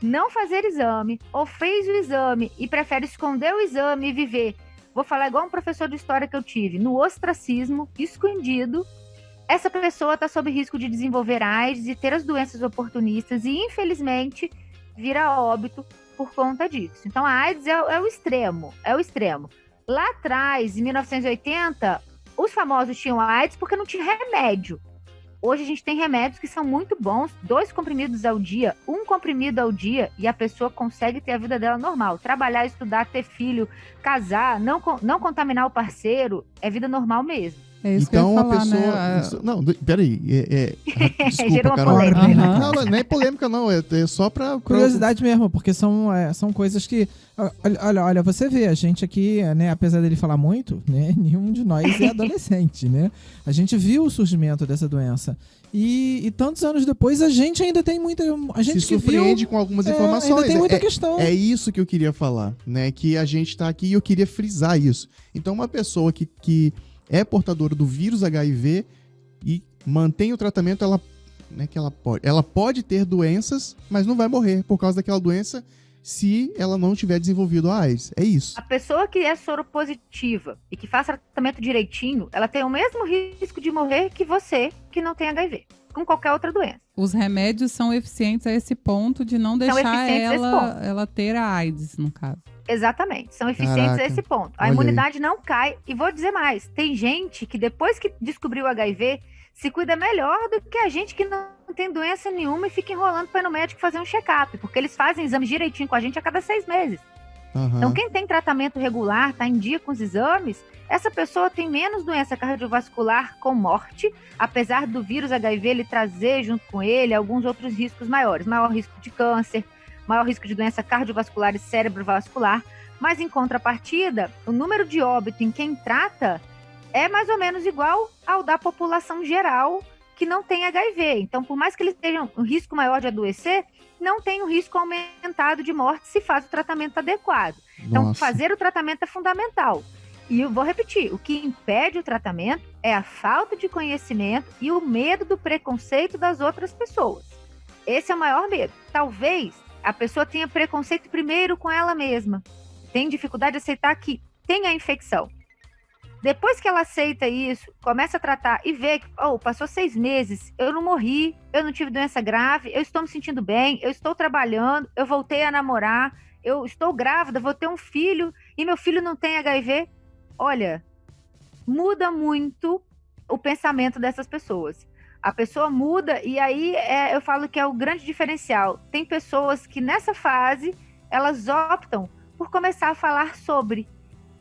não fazer exame, ou fez o exame e prefere esconder o exame e viver, vou falar igual um professor de história que eu tive, no ostracismo, escondido, essa pessoa está sob risco de desenvolver AIDS e ter as doenças oportunistas e, infelizmente, vir a óbito por conta disso. Então, a AIDS é o extremo, Lá atrás, em 1980, os famosos tinham AIDS porque não tinha remédio. Hoje a gente tem remédios que são muito bons, 2 comprimidos ao dia, 1 comprimido ao dia, e a pessoa consegue ter a vida dela normal. Trabalhar, estudar, ter filho, casar, não contaminar o parceiro, é vida normal mesmo. É isso então que eu ia a falar, pessoa. né? Não, peraí. Desculpa, Gerou uma Carol. polêmica. Não é polêmica, não. É só pra. Curiosidade mesmo, porque são coisas que. Olha, você vê, a gente aqui, né, apesar dele falar muito, né, nenhum de nós é adolescente, né? A gente viu o surgimento dessa doença. E tantos anos depois, a gente ainda tem muita. A gente se surpreende com algumas informações. Ainda tem muita questão. É isso que eu queria falar, né? Que a gente tá aqui e eu queria frisar isso. Então, uma pessoa que é portadora do vírus HIV e mantém o tratamento, ela pode ter doenças, mas não vai morrer por causa daquela doença se ela não tiver desenvolvido a AIDS. É isso. A pessoa que é soropositiva e que faz tratamento direitinho, ela tem o mesmo risco de morrer que você que não tem HIV, com qualquer outra doença. Os remédios são eficientes a esse ponto de não deixar ela ter a AIDS, no caso. Exatamente, são eficientes a esse ponto. A imunidade não cai. E vou dizer mais, tem gente que depois que descobriu o HIV, se cuida melhor do que a gente que não tem doença nenhuma e fica enrolando para ir no médico fazer um check-up, porque eles fazem exames direitinho com a gente a cada 6 meses. Uhum. Então, quem tem tratamento regular, tá em dia com os exames, essa pessoa tem menos doença cardiovascular com morte, apesar do vírus HIV ele trazer junto com ele alguns outros riscos maiores. Maior risco de câncer, maior risco de doença cardiovascular e cerebrovascular, mas em contrapartida, o número de óbito em quem trata é mais ou menos igual ao da população geral que não tem HIV. Então, por mais que eles tenham um risco maior de adoecer, não tem um risco aumentado de morte se faz o tratamento adequado. Então, fazer o tratamento é fundamental. E eu vou repetir, o que impede o tratamento é a falta de conhecimento e o medo do preconceito das outras pessoas. Esse é o maior medo. Talvez a pessoa tenha preconceito primeiro com ela mesma. Tem dificuldade de aceitar que tem a infecção. Depois que ela aceita isso, começa a tratar e vê que passou 6 meses, eu não morri, eu não tive doença grave, eu estou me sentindo bem, eu estou trabalhando, eu voltei a namorar, eu estou grávida, vou ter um filho e meu filho não tem HIV. Olha, muda muito o pensamento dessas pessoas. A pessoa muda e aí eu falo que é o grande diferencial. Tem pessoas que nessa fase, elas optam por começar a falar sobre,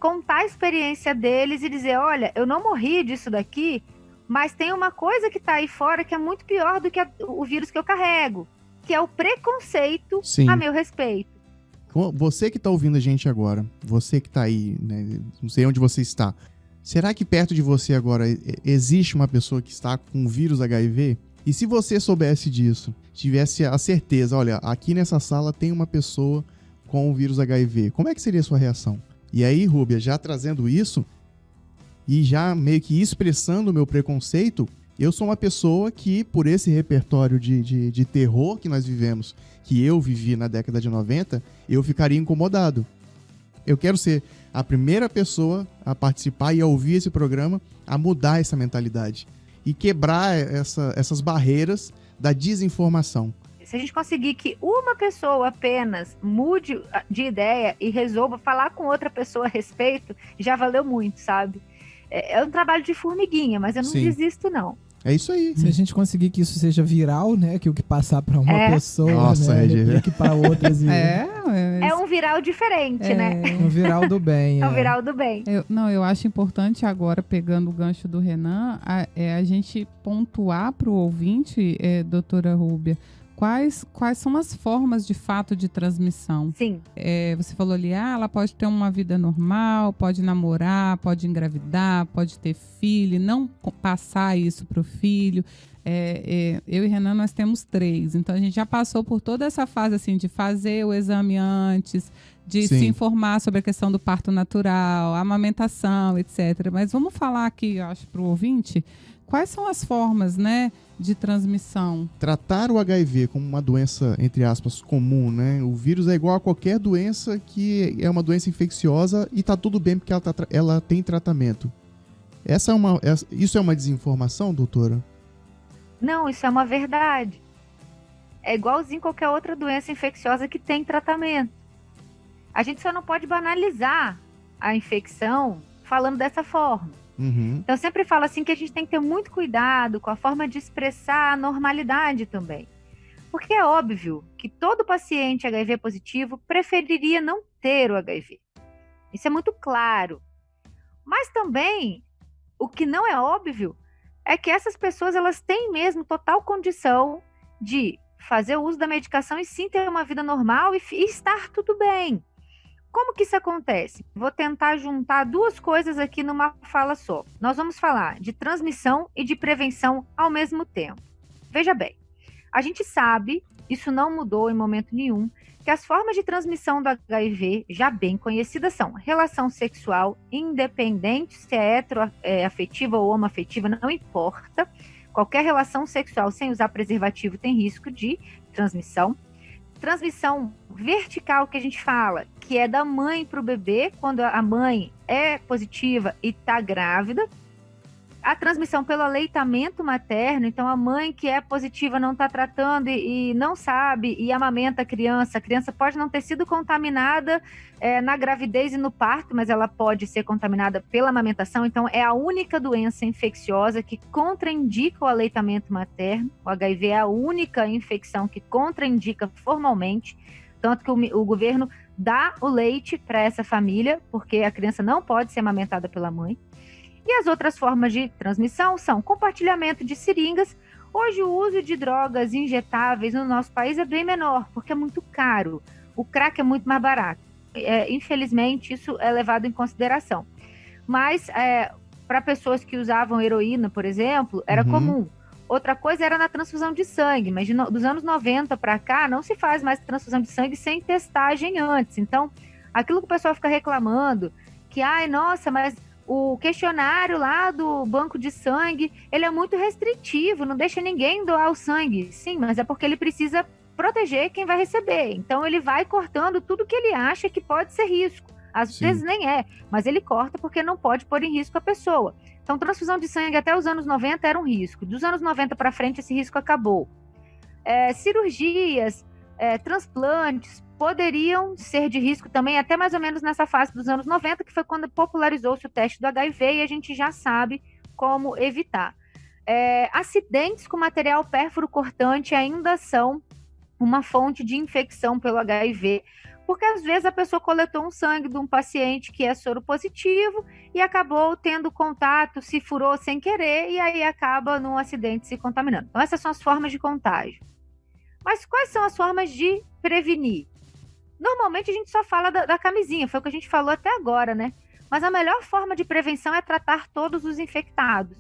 contar a experiência deles e dizer, olha, eu não morri disso daqui, mas tem uma coisa que tá aí fora que é muito pior do que o vírus que eu carrego, que é o preconceito a meu respeito. Você que tá ouvindo a gente agora, você que tá aí, né, não sei onde você está, será que perto de você agora existe uma pessoa que está com o vírus HIV? E se você soubesse disso, tivesse a certeza, olha, aqui nessa sala tem uma pessoa com o vírus HIV, como é que seria a sua reação? E aí, Rúbia, já trazendo isso e já meio que expressando o meu preconceito, eu sou uma pessoa que, por esse repertório de terror que nós vivemos, que eu vivi na década de 90, eu ficaria incomodado. Eu quero ser a primeira pessoa a participar e a ouvir esse programa, a mudar essa mentalidade e quebrar essas barreiras da desinformação. Se a gente conseguir que uma pessoa apenas mude de ideia e resolva falar com outra pessoa a respeito, já valeu muito, sabe? É um trabalho de formiguinha, mas eu não desisto, não. É isso aí. Se a gente conseguir que isso seja viral, né? Que o que passar para uma pessoa, nossa, né? Que para outras. É um viral diferente, né? Um viral do bem. É um viral do bem. Eu acho importante agora, pegando o gancho do Renan, a gente pontuar para o ouvinte, doutora Rúbia, quais são as formas de fato de transmissão. Sim. Você falou ali, ela pode ter uma vida normal, pode namorar, pode engravidar, pode ter filho, não passar isso para o filho. Eu e Renan, nós temos 3. Então, a gente já passou por toda essa fase assim, de fazer o exame antes, de se informar sobre a questão do parto natural, a amamentação, etc. Mas vamos falar aqui, eu acho, para o ouvinte, Quais são as formas, né, de transmissão? Tratar o HIV como uma doença, entre aspas, comum, né? O vírus é igual a qualquer doença que é uma doença infecciosa e tá tudo bem porque ela tem tratamento. Isso é uma desinformação, doutora? Não, isso é uma verdade. É igualzinho qualquer outra doença infecciosa que tem tratamento. A gente só não pode banalizar a infecção falando dessa forma. Uhum. Então, eu sempre falo assim que a gente tem que ter muito cuidado com a forma de expressar a normalidade também. Porque é óbvio que todo paciente HIV positivo preferiria não ter o HIV. Isso é muito claro. Mas também, o que não é óbvio é que essas pessoas elas têm mesmo total condição de fazer o uso da medicação e sim ter uma vida normal e estar tudo bem. Como que isso acontece? Vou tentar juntar duas coisas aqui numa fala só. Nós vamos falar de transmissão e de prevenção ao mesmo tempo. Veja bem, a gente sabe, isso não mudou em momento nenhum, que as formas de transmissão do HIV já bem conhecidas são relação sexual, independente se é heteroafetiva ou homoafetiva, não importa. Qualquer relação sexual sem usar preservativo tem risco de transmissão. Transmissão vertical que a gente fala, que é da mãe para o bebê, quando a mãe é positiva e está grávida. A transmissão pelo aleitamento materno, então a mãe que é positiva não está tratando e não sabe e amamenta a criança pode não ter sido contaminada na gravidez e no parto, mas ela pode ser contaminada pela amamentação, então é a única doença infecciosa que contraindica o aleitamento materno. O HIV é a única infecção que contraindica formalmente, tanto que o governo dá o leite para essa família, porque a criança não pode ser amamentada pela mãe. E as outras formas de transmissão são compartilhamento de seringas. Hoje o uso de drogas injetáveis no nosso país é bem menor, porque é muito caro. O crack é muito mais barato. Infelizmente, isso é levado em consideração. Mas para pessoas que usavam heroína, por exemplo, era comum. Outra coisa era na transfusão de sangue, mas dos anos 90 para cá não se faz mais transfusão de sangue sem testagem antes. Então, aquilo que o pessoal fica reclamando, que, nossa, mas o questionário lá do banco de sangue, ele é muito restritivo, não deixa ninguém doar o sangue. Sim, mas é porque ele precisa proteger quem vai receber. Então, ele vai cortando tudo que ele acha que pode ser risco. Às vezes nem é, mas ele corta porque não pode pôr em risco a pessoa. Então, transfusão de sangue até os anos 90 era um risco. Dos anos 90 para frente, esse risco acabou. Cirurgias, transplantes, poderiam ser de risco também até mais ou menos nessa fase dos anos 90, que foi quando popularizou-se o teste do HIV e a gente já sabe como evitar. Acidentes com material pérfuro cortante ainda são uma fonte de infecção pelo HIV, porque às vezes a pessoa coletou um sangue de um paciente que é soropositivo e acabou tendo contato, se furou sem querer e aí acaba num acidente se contaminando. Então essas são as formas de contágio. Mas quais são as formas de prevenir? Normalmente a gente só fala da camisinha, foi o que a gente falou até agora, né? Mas a melhor forma de prevenção é tratar todos os infectados.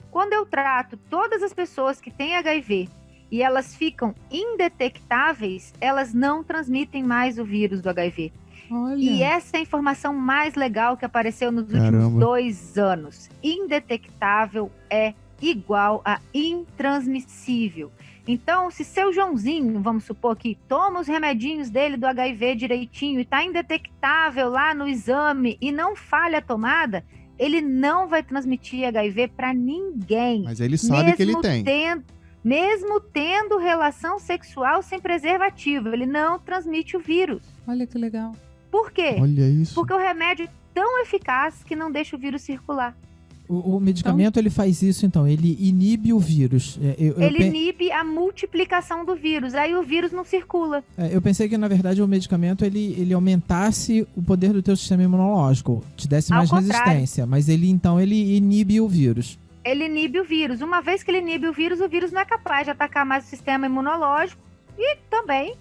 Quando eu trato todas as pessoas que têm HIV e elas ficam indetectáveis, elas não transmitem mais o vírus do HIV. Olha. E essa é a informação mais legal que apareceu nos últimos 2 anos. Indetectável é igual a intransmissível. Então, se seu Joãozinho, vamos supor que toma os remedinhos dele do HIV direitinho e está indetectável lá no exame e não falha a tomada, ele não vai transmitir HIV para ninguém. Mas ele sabe que ele tem. Mesmo tendo relação sexual sem preservativo, ele não transmite o vírus. Olha que legal. Por quê? Olha isso. Porque o remédio é tão eficaz que não deixa o vírus circular. O medicamento, ele faz isso, então, ele inibe o vírus. Ele inibe a multiplicação do vírus, aí o vírus não circula. Eu pensei que, na verdade, o medicamento, ele aumentasse o poder do teu sistema imunológico, te desse mais resistência, mas ele inibe o vírus. Ele inibe o vírus. Uma vez que ele inibe o vírus não é capaz de atacar mais o sistema imunológico e também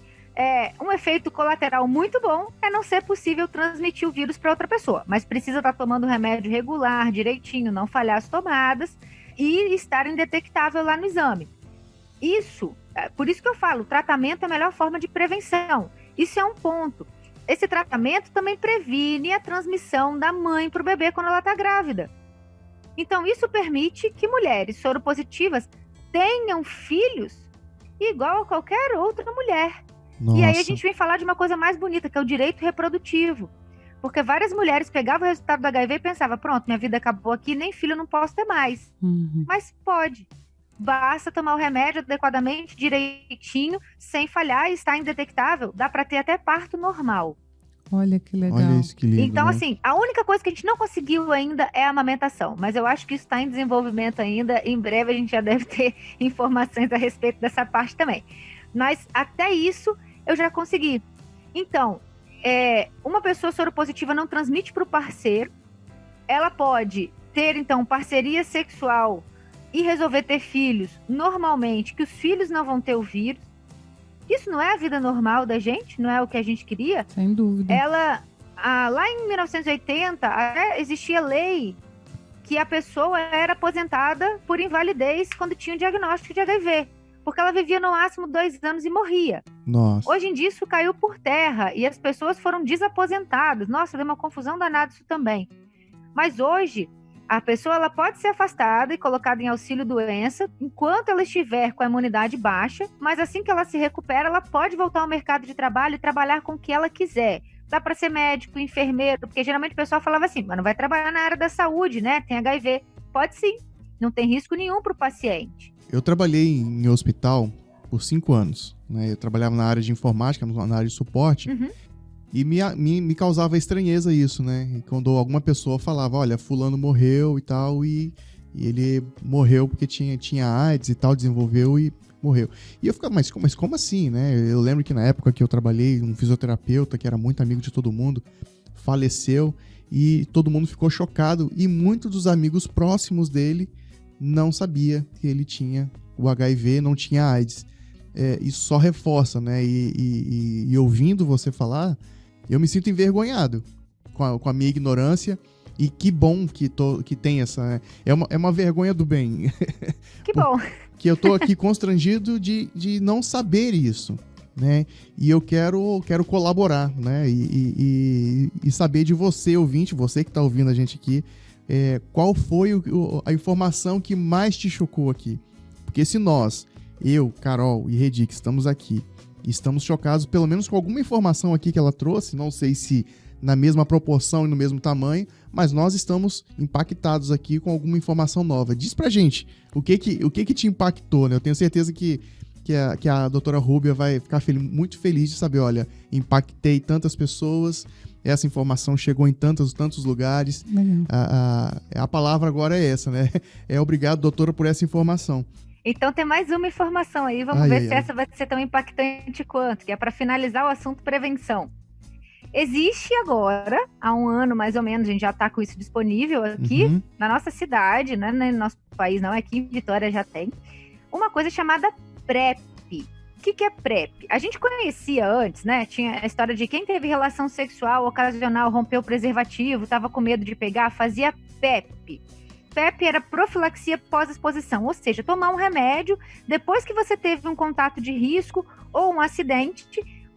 um efeito colateral muito bom é não ser possível transmitir o vírus para outra pessoa, mas precisa estar tomando o remédio regular, direitinho, não falhar as tomadas e estar indetectável lá no exame. Por isso que eu falo, o tratamento é a melhor forma de prevenção. Isso é um ponto. Esse tratamento também previne a transmissão da mãe para o bebê quando ela está grávida. Então, isso permite que mulheres soropositivas tenham filhos igual a qualquer outra mulher. Nossa. E aí a gente vem falar de uma coisa mais bonita, que é o direito reprodutivo. Porque várias mulheres pegavam o resultado do HIV e pensavam, pronto, minha vida acabou aqui, nem filho eu não posso ter mais. Mas pode. Basta tomar o remédio adequadamente, direitinho, sem falhar e estar indetectável. Dá para ter até parto normal. Olha que legal. Olha isso, que lindo, Então, né? assim, a única coisa que a gente não conseguiu ainda é a amamentação. Mas eu acho que isso está em desenvolvimento ainda. Em breve a gente já deve ter informações a respeito dessa parte também. Mas até isso eu já consegui. Então, uma pessoa soropositiva não transmite para o parceiro. Ela pode ter, então, parceria sexual e resolver ter filhos normalmente, que os filhos não vão ter o vírus. Isso não é a vida normal da gente? Não é o que a gente queria? Sem dúvida. Lá em 1980, existia lei que a pessoa era aposentada por invalidez quando tinha o diagnóstico de HIV. Porque ela vivia no máximo 2 anos e morria. Nossa. Hoje em dia isso caiu por terra e as pessoas foram desaposentadas. Nossa, deu uma confusão danada isso também. Mas hoje, a pessoa ela pode ser afastada e colocada em auxílio-doença enquanto ela estiver com a imunidade baixa, mas assim que ela se recupera, ela pode voltar ao mercado de trabalho e trabalhar com o que ela quiser. Dá para ser médico, enfermeiro, porque geralmente o pessoal falava assim, mas não vai trabalhar na área da saúde, né? Tem HIV. Pode sim, não tem risco nenhum para o paciente. Eu trabalhei em hospital por 5 anos, né? Eu trabalhava na área de informática, na área de suporte, e me causava estranheza isso, né? E quando alguma pessoa falava, olha, fulano morreu e tal, e ele morreu porque tinha AIDS e tal, desenvolveu e morreu. E eu ficava, mas como assim, né? Eu lembro que na época que eu trabalhei, um fisioterapeuta que era muito amigo de todo mundo, faleceu e todo mundo ficou chocado, e muitos dos amigos próximos dele não sabia que ele tinha o HIV, não tinha AIDS. Isso só reforça, né? E ouvindo você falar, eu me sinto envergonhado com a minha ignorância. E que bom que tem essa... Né? É uma vergonha do bem. Que bom. Que eu tô aqui constrangido de não saber isso, né? E eu quero colaborar, né? E saber de você, ouvinte, você que tá ouvindo a gente aqui, qual foi a informação que mais te chocou aqui? Porque se nós, eu, Carol e Redi, que estamos aqui, estamos chocados pelo menos com alguma informação aqui que ela trouxe, não sei se na mesma proporção e no mesmo tamanho, mas nós estamos impactados aqui com alguma informação nova. Diz pra gente, o que te impactou, né? Eu tenho certeza que a doutora Rúbia vai ficar muito feliz de saber, olha, impactei tantas pessoas, essa informação chegou em tantos lugares. A palavra agora é essa, né? Obrigado, doutora, por essa informação. Então tem mais uma informação aí, vamos ver se essa vai ser tão impactante quanto, que é para finalizar o assunto prevenção. Existe agora, há 1 ano mais ou menos, a gente já está com isso disponível aqui na nossa cidade, né? No nosso país não, aqui em Vitória já tem, uma coisa chamada PrEP. O que é PrEP? A gente conhecia antes, né? Tinha a história de quem teve relação sexual ocasional, rompeu o preservativo, estava com medo de pegar, fazia PEP. PEP era profilaxia pós-exposição, ou seja, tomar um remédio depois que você teve um contato de risco ou um acidente,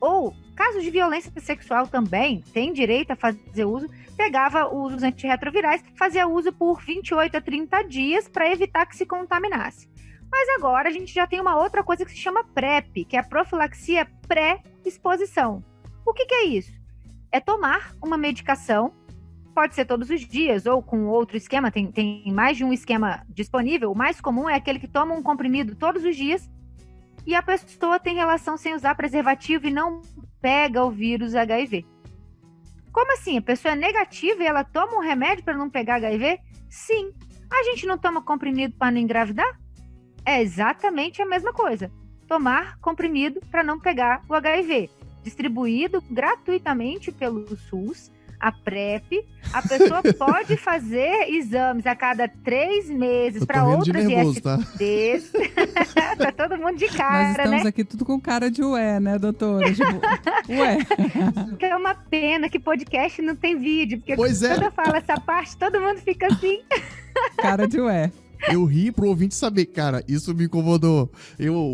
ou casos de violência sexual também, tem direito a fazer uso, pegava os antirretrovirais, fazia uso por 28 a 30 dias para evitar que se contaminasse. Mas agora a gente já tem uma outra coisa que se chama PrEP, que é a profilaxia pré-exposição. O que é isso? É tomar uma medicação, pode ser todos os dias ou com outro esquema, tem mais de um esquema disponível. O mais comum é aquele que toma um comprimido todos os dias e a pessoa tem relação sem usar preservativo e não pega o vírus HIV. Como assim? A pessoa é negativa e ela toma um remédio para não pegar HIV? Sim. A gente não toma comprimido para não engravidar? É exatamente a mesma coisa. Tomar comprimido para não pegar o HIV. Distribuído gratuitamente pelo SUS, a PrEP. A pessoa pode fazer exames a cada 3 meses para outras nervoso, ISTs. Tá todo mundo de cara, Nós estamos né? aqui tudo com cara de ué, né, doutora? Tipo, ué. É uma pena que podcast não tem vídeo, porque Pois é. quando eu falo essa parte, todo mundo fica assim. Cara de ué. Eu ri pro ouvinte saber, cara, isso me incomodou.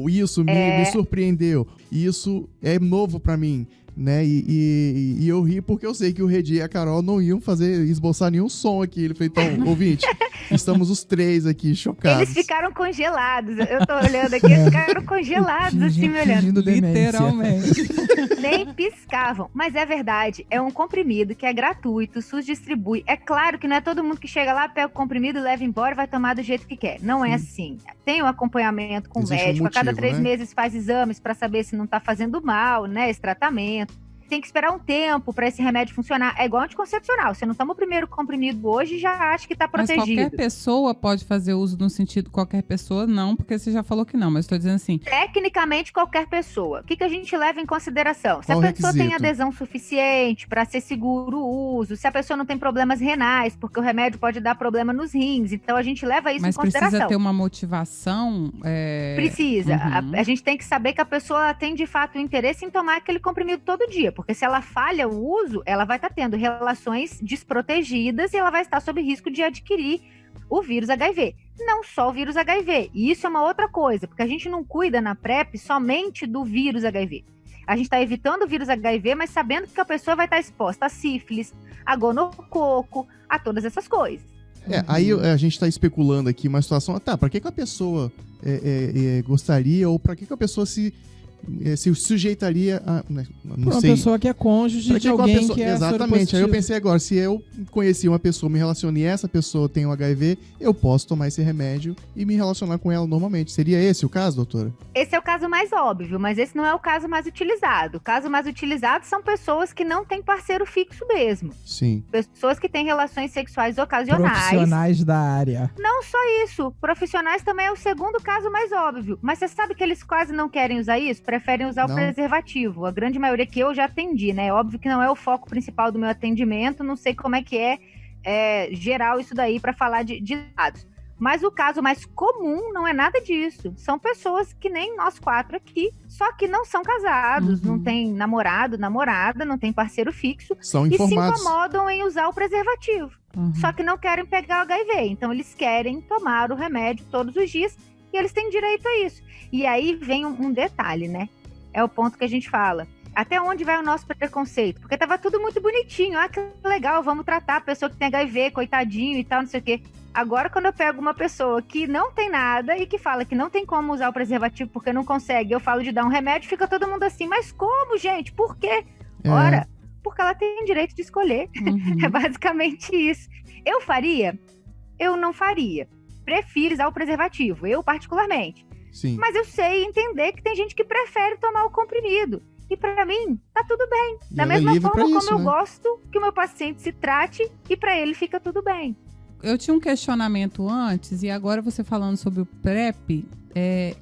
Isso me surpreendeu. Isso é novo pra mim. né? E eu ri porque eu sei que o Redi e a Carol não iam esboçar nenhum som aqui. Ele falou, então, ouvinte, estamos os três aqui chocados. Eles ficaram congelados. Eu tô olhando aqui, eles ficaram congelados, assim, me olhando. Literalmente. Nem piscavam. Mas é verdade, é um comprimido que é gratuito, o SUS distribui. É claro que não é todo mundo que chega lá, pega o comprimido, leva embora e vai tomar do jeito que quer. Não é assim. Tem um acompanhamento com o médico, a cada 3 meses faz exames para saber se não tá fazendo mal, né, esse tratamento. Tem que esperar um tempo para esse remédio funcionar. É igual anticoncepcional. Você não toma o primeiro comprimido hoje e já acha que tá protegido. Mas qualquer pessoa pode fazer uso no sentido qualquer pessoa, não, porque você já falou que não, mas estou dizendo assim. Tecnicamente, qualquer pessoa. O que a gente leva em consideração? Se Qual a pessoa requisito? tem adesão suficiente para ser seguro o uso, se a pessoa não tem problemas renais, porque o remédio pode dar problema nos rins, então a gente leva isso em consideração. Mas precisa ter uma motivação? Precisa. Uhum. A gente tem que saber que a pessoa tem, de fato, interesse em tomar aquele comprimido todo dia. Porque se ela falha o uso, ela vai estar tendo relações desprotegidas e ela vai estar sob risco de adquirir o vírus HIV. Não só o vírus HIV. E isso é uma outra coisa, porque a gente não cuida na PrEP somente do vírus HIV. A gente está evitando o vírus HIV, mas sabendo que a pessoa vai estar exposta a sífilis, a gonococo, a todas essas coisas. Aí a gente tá especulando aqui uma situação, pra que a pessoa gostaria, ou pra que a pessoa se sujeitaria a... Não uma sei. Pessoa que é cônjuge de alguém pessoa, que é exatamente. Aí eu pensei agora, se eu conheci uma pessoa, me relacionei e essa pessoa tem o HIV, eu posso tomar esse remédio e me relacionar com ela normalmente. Seria esse o caso, doutora? Esse é o caso mais óbvio, mas esse não é o caso mais utilizado. O caso mais utilizado são pessoas que não têm parceiro fixo mesmo. Sim. Pessoas que têm relações sexuais ocasionais. Profissionais da área. Não só isso. Profissionais também é o segundo caso mais óbvio. Mas você sabe que eles quase não querem usar isso? Preferem usar o preservativo. A grande maioria que eu já atendi, né? Óbvio que não é o foco principal do meu atendimento. Não sei como é que é geral isso daí para falar de dados. Mas o caso mais comum não é nada disso. São pessoas que nem nós 4 aqui, só que não são casados, não tem namorado, namorada, não tem parceiro fixo. São informados. E se incomodam em usar o preservativo. Só que não querem pegar o HIV. Então eles querem tomar o remédio todos os dias e eles têm direito a isso. E aí vem um detalhe, né? É o ponto que a gente fala. Até onde vai o nosso preconceito? Porque tava tudo muito bonitinho. Ah, que legal, vamos tratar a pessoa que tem HIV, coitadinho e tal, não sei o quê. Agora, quando eu pego uma pessoa que não tem nada e que fala que não tem como usar o preservativo porque não consegue, eu falo de dar um remédio, fica todo mundo assim, mas como, gente? Por quê? Ora, porque ela tem direito de escolher. É basicamente isso. Eu faria? Eu não faria. Prefiro usar o preservativo, eu particularmente. Sim. Mas eu sei entender que tem gente que prefere tomar o comprimido. E pra mim, tá tudo bem. Da mesma forma como eu gosto que o meu paciente se trate e pra ele fica tudo bem. Eu tinha um questionamento antes e agora você falando sobre o PrEP,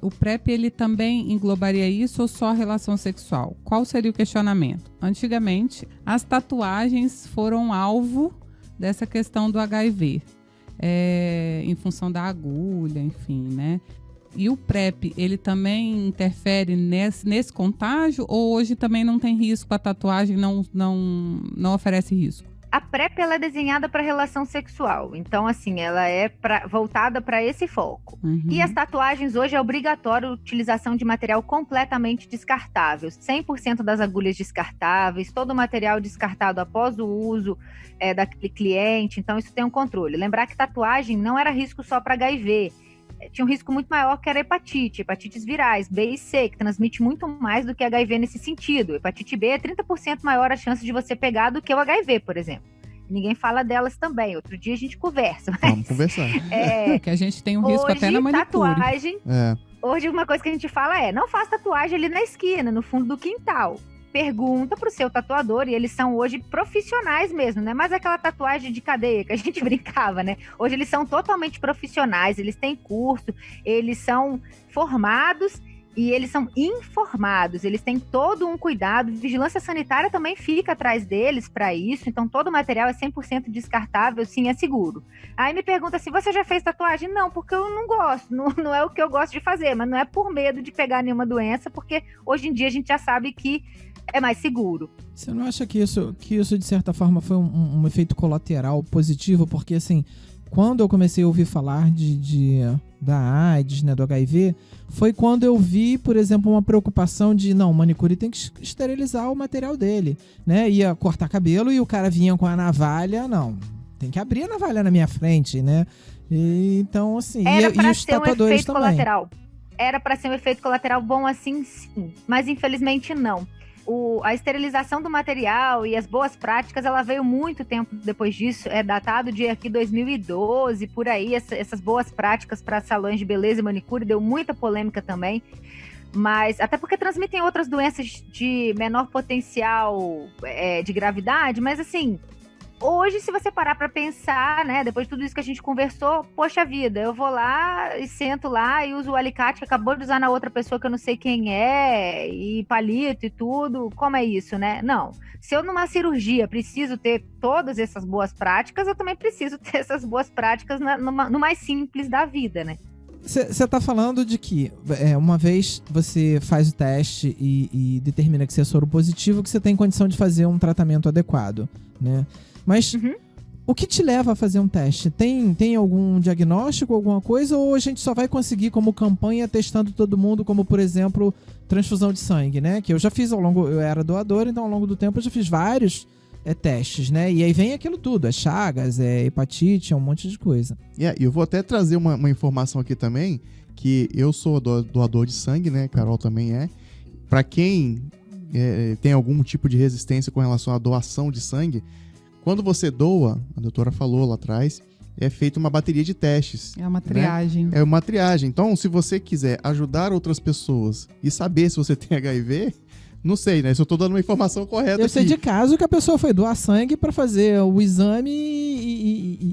o PrEP ele também englobaria isso ou só a relação sexual? Qual seria o questionamento? Antigamente, as tatuagens foram alvo dessa questão do HIV, em função da agulha, enfim, né? E o PrEP, ele também interfere nesse contágio ou hoje também não tem risco, a tatuagem não oferece risco? A PrEP ela é desenhada para relação sexual, então assim, ela é voltada para esse foco. E as tatuagens hoje é obrigatório a utilização de material completamente descartável, 100% das agulhas descartáveis, todo o material descartado após o uso daquele cliente, então isso tem um controle. Lembrar que tatuagem não era risco só para HIV, tinha um risco muito maior que era hepatites virais, B e C, que transmite muito mais do que HIV nesse sentido. Hepatite B é 30% maior a chance de você pegar do que o HIV, por exemplo. Ninguém fala delas também. Outro dia a gente conversa. Mas, vamos conversar. Que a gente tem um risco até na manicure. Tatuagem, hoje uma coisa que a gente fala não faça tatuagem ali na esquina, no fundo do quintal. Pergunta pro seu tatuador, e eles são hoje profissionais mesmo, não é mais aquela tatuagem de cadeia que a gente brincava, né? Hoje eles são totalmente profissionais, eles têm curso, eles são formados e eles são informados, eles têm todo um cuidado, vigilância sanitária também fica atrás deles para isso, então todo o material é 100% descartável, sim, é seguro. Aí me pergunta assim, você já fez tatuagem? Não, porque eu não gosto, não é o que eu gosto de fazer, mas não é por medo de pegar nenhuma doença, porque hoje em dia a gente já sabe que é mais seguro. Você não acha que isso de certa forma foi um efeito colateral positivo? Porque assim, quando eu comecei a ouvir falar da AIDS, né, do HIV, foi quando eu vi, por exemplo, uma preocupação de, não, o manicure tem que esterilizar o material dele, né? Ia cortar cabelo e o cara vinha com a navalha, não, tem que abrir a navalha na minha frente, né? E, então, assim, era e os tatuadores também. Colateral. Era para ser um efeito colateral bom assim, sim, mas infelizmente não. A esterilização do material e as boas práticas, ela veio muito tempo depois disso, é datado de aqui 2012, por aí, essas boas práticas para salões de beleza e manicure, deu muita polêmica também, mas até porque transmitem outras doenças de menor potencial de gravidade, mas assim, hoje, se você parar para pensar, né, depois de tudo isso que a gente conversou, poxa vida, eu vou lá e sento lá e uso o alicate que acabou de usar na outra pessoa que eu não sei quem é, e palito e tudo, como é isso, né? Não. Se eu numa cirurgia preciso ter todas essas boas práticas, eu também preciso ter essas boas práticas no mais simples da vida, né? Você tá falando de que uma vez você faz o teste e determina que você é soro positivo, que você tem condição de fazer um tratamento adequado, né? Mas o que te leva a fazer um teste? Tem algum diagnóstico, alguma coisa? Ou a gente só vai conseguir como campanha testando todo mundo, como por exemplo, transfusão de sangue, né? Que eu já fiz eu era doador, então ao longo do tempo eu já fiz vários testes, né? E aí vem aquilo tudo, chagas, hepatite, um monte de coisa. E eu vou até trazer uma informação aqui também, que eu sou doador de sangue, né? Carol também é. Para quem tem algum tipo de resistência com relação à doação de sangue, quando você doa, a doutora falou lá atrás, é feita uma bateria de testes. É uma triagem. Né? É uma triagem. Então, se você quiser ajudar outras pessoas e saber se você tem HIV, não sei, né? Se eu tô dando uma informação correta eu sei aqui. de caso que a pessoa foi doar sangue para fazer o exame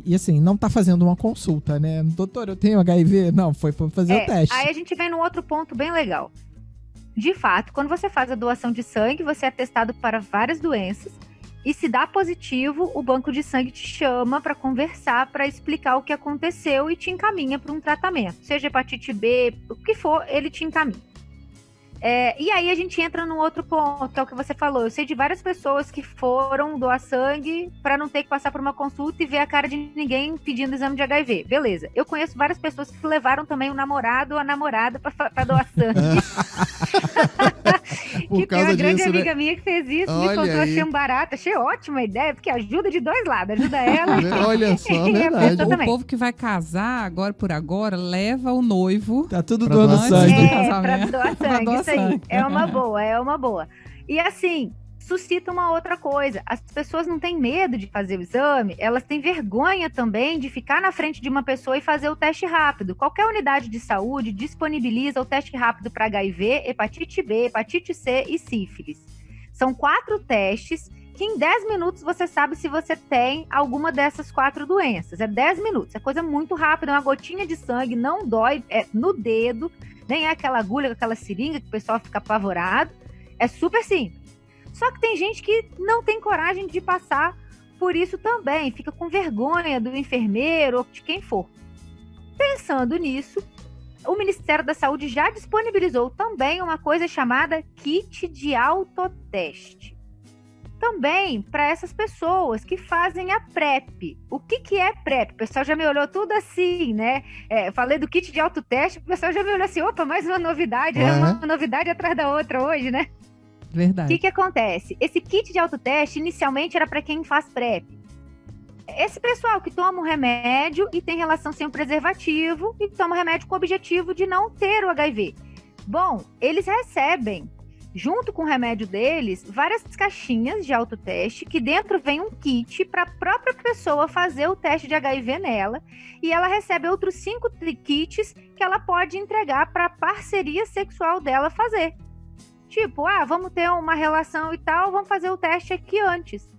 e assim, não tá fazendo uma consulta, né? Doutor, eu tenho HIV? Não, foi para fazer o teste. Aí a gente vem num outro ponto bem legal. De fato, quando você faz a doação de sangue, você é testado para várias doenças. E se dá positivo, o banco de sangue te chama para conversar, para explicar o que aconteceu e te encaminha para um tratamento. Seja hepatite B, o que for, ele te encaminha. E aí a gente entra num outro ponto, que é o que você falou. Eu sei de várias pessoas que foram doar sangue para não ter que passar por uma consulta e ver a cara de ninguém pedindo exame de HIV. Beleza. Eu conheço várias pessoas que levaram também o namorado ou a namorada para doar sangue. Por causa uma grande disso, amiga né? minha que fez isso, Olha me contou, aí. achei um barato, achei ótima a ideia, porque ajuda de dois lados, ajuda ela. Olha só, e a verdade. pessoa O também. povo que vai casar agora por agora leva o noivo. Tá tudo Pra doando doar sangue. do Pra casamento. doar Pra sangue, doar isso aí. sangue. É uma boa. E assim, suscita uma outra coisa. As pessoas não têm medo de fazer o exame, elas têm vergonha também de ficar na frente de uma pessoa e fazer o teste rápido. Qualquer unidade de saúde disponibiliza o teste rápido para HIV, hepatite B, hepatite C e sífilis. São 4 testes que em 10 minutos você sabe se você tem alguma dessas 4 doenças. É 10 minutos, é coisa muito rápida, uma gotinha de sangue, não dói, é no dedo, nem é aquela agulha com aquela seringa que o pessoal fica apavorado. É super simples. Só que tem gente que não tem coragem de passar por isso também, fica com vergonha do enfermeiro ou de quem for. Pensando nisso, o Ministério da Saúde já disponibilizou também uma coisa chamada kit de autoteste. Também para essas pessoas que fazem a PrEP. O que é PrEP? O pessoal já me olhou tudo assim, né? Falei do kit de autoteste, o pessoal já me olhou assim, opa, mais uma novidade, é uma novidade atrás da outra hoje, né? O Verdade. que acontece? Esse kit de autoteste inicialmente era para quem faz PrEP. Esse pessoal que toma um remédio e tem relação sem o preservativo e toma remédio com o objetivo de não ter o HIV. Bom, eles recebem, junto com o remédio deles, várias caixinhas de autoteste, que dentro vem um kit para a própria pessoa fazer o teste de HIV nela, e ela recebe outros 5 kits que ela pode entregar para a parceria sexual dela fazer. Tipo, vamos ter uma relação e tal, vamos fazer o teste aqui antes.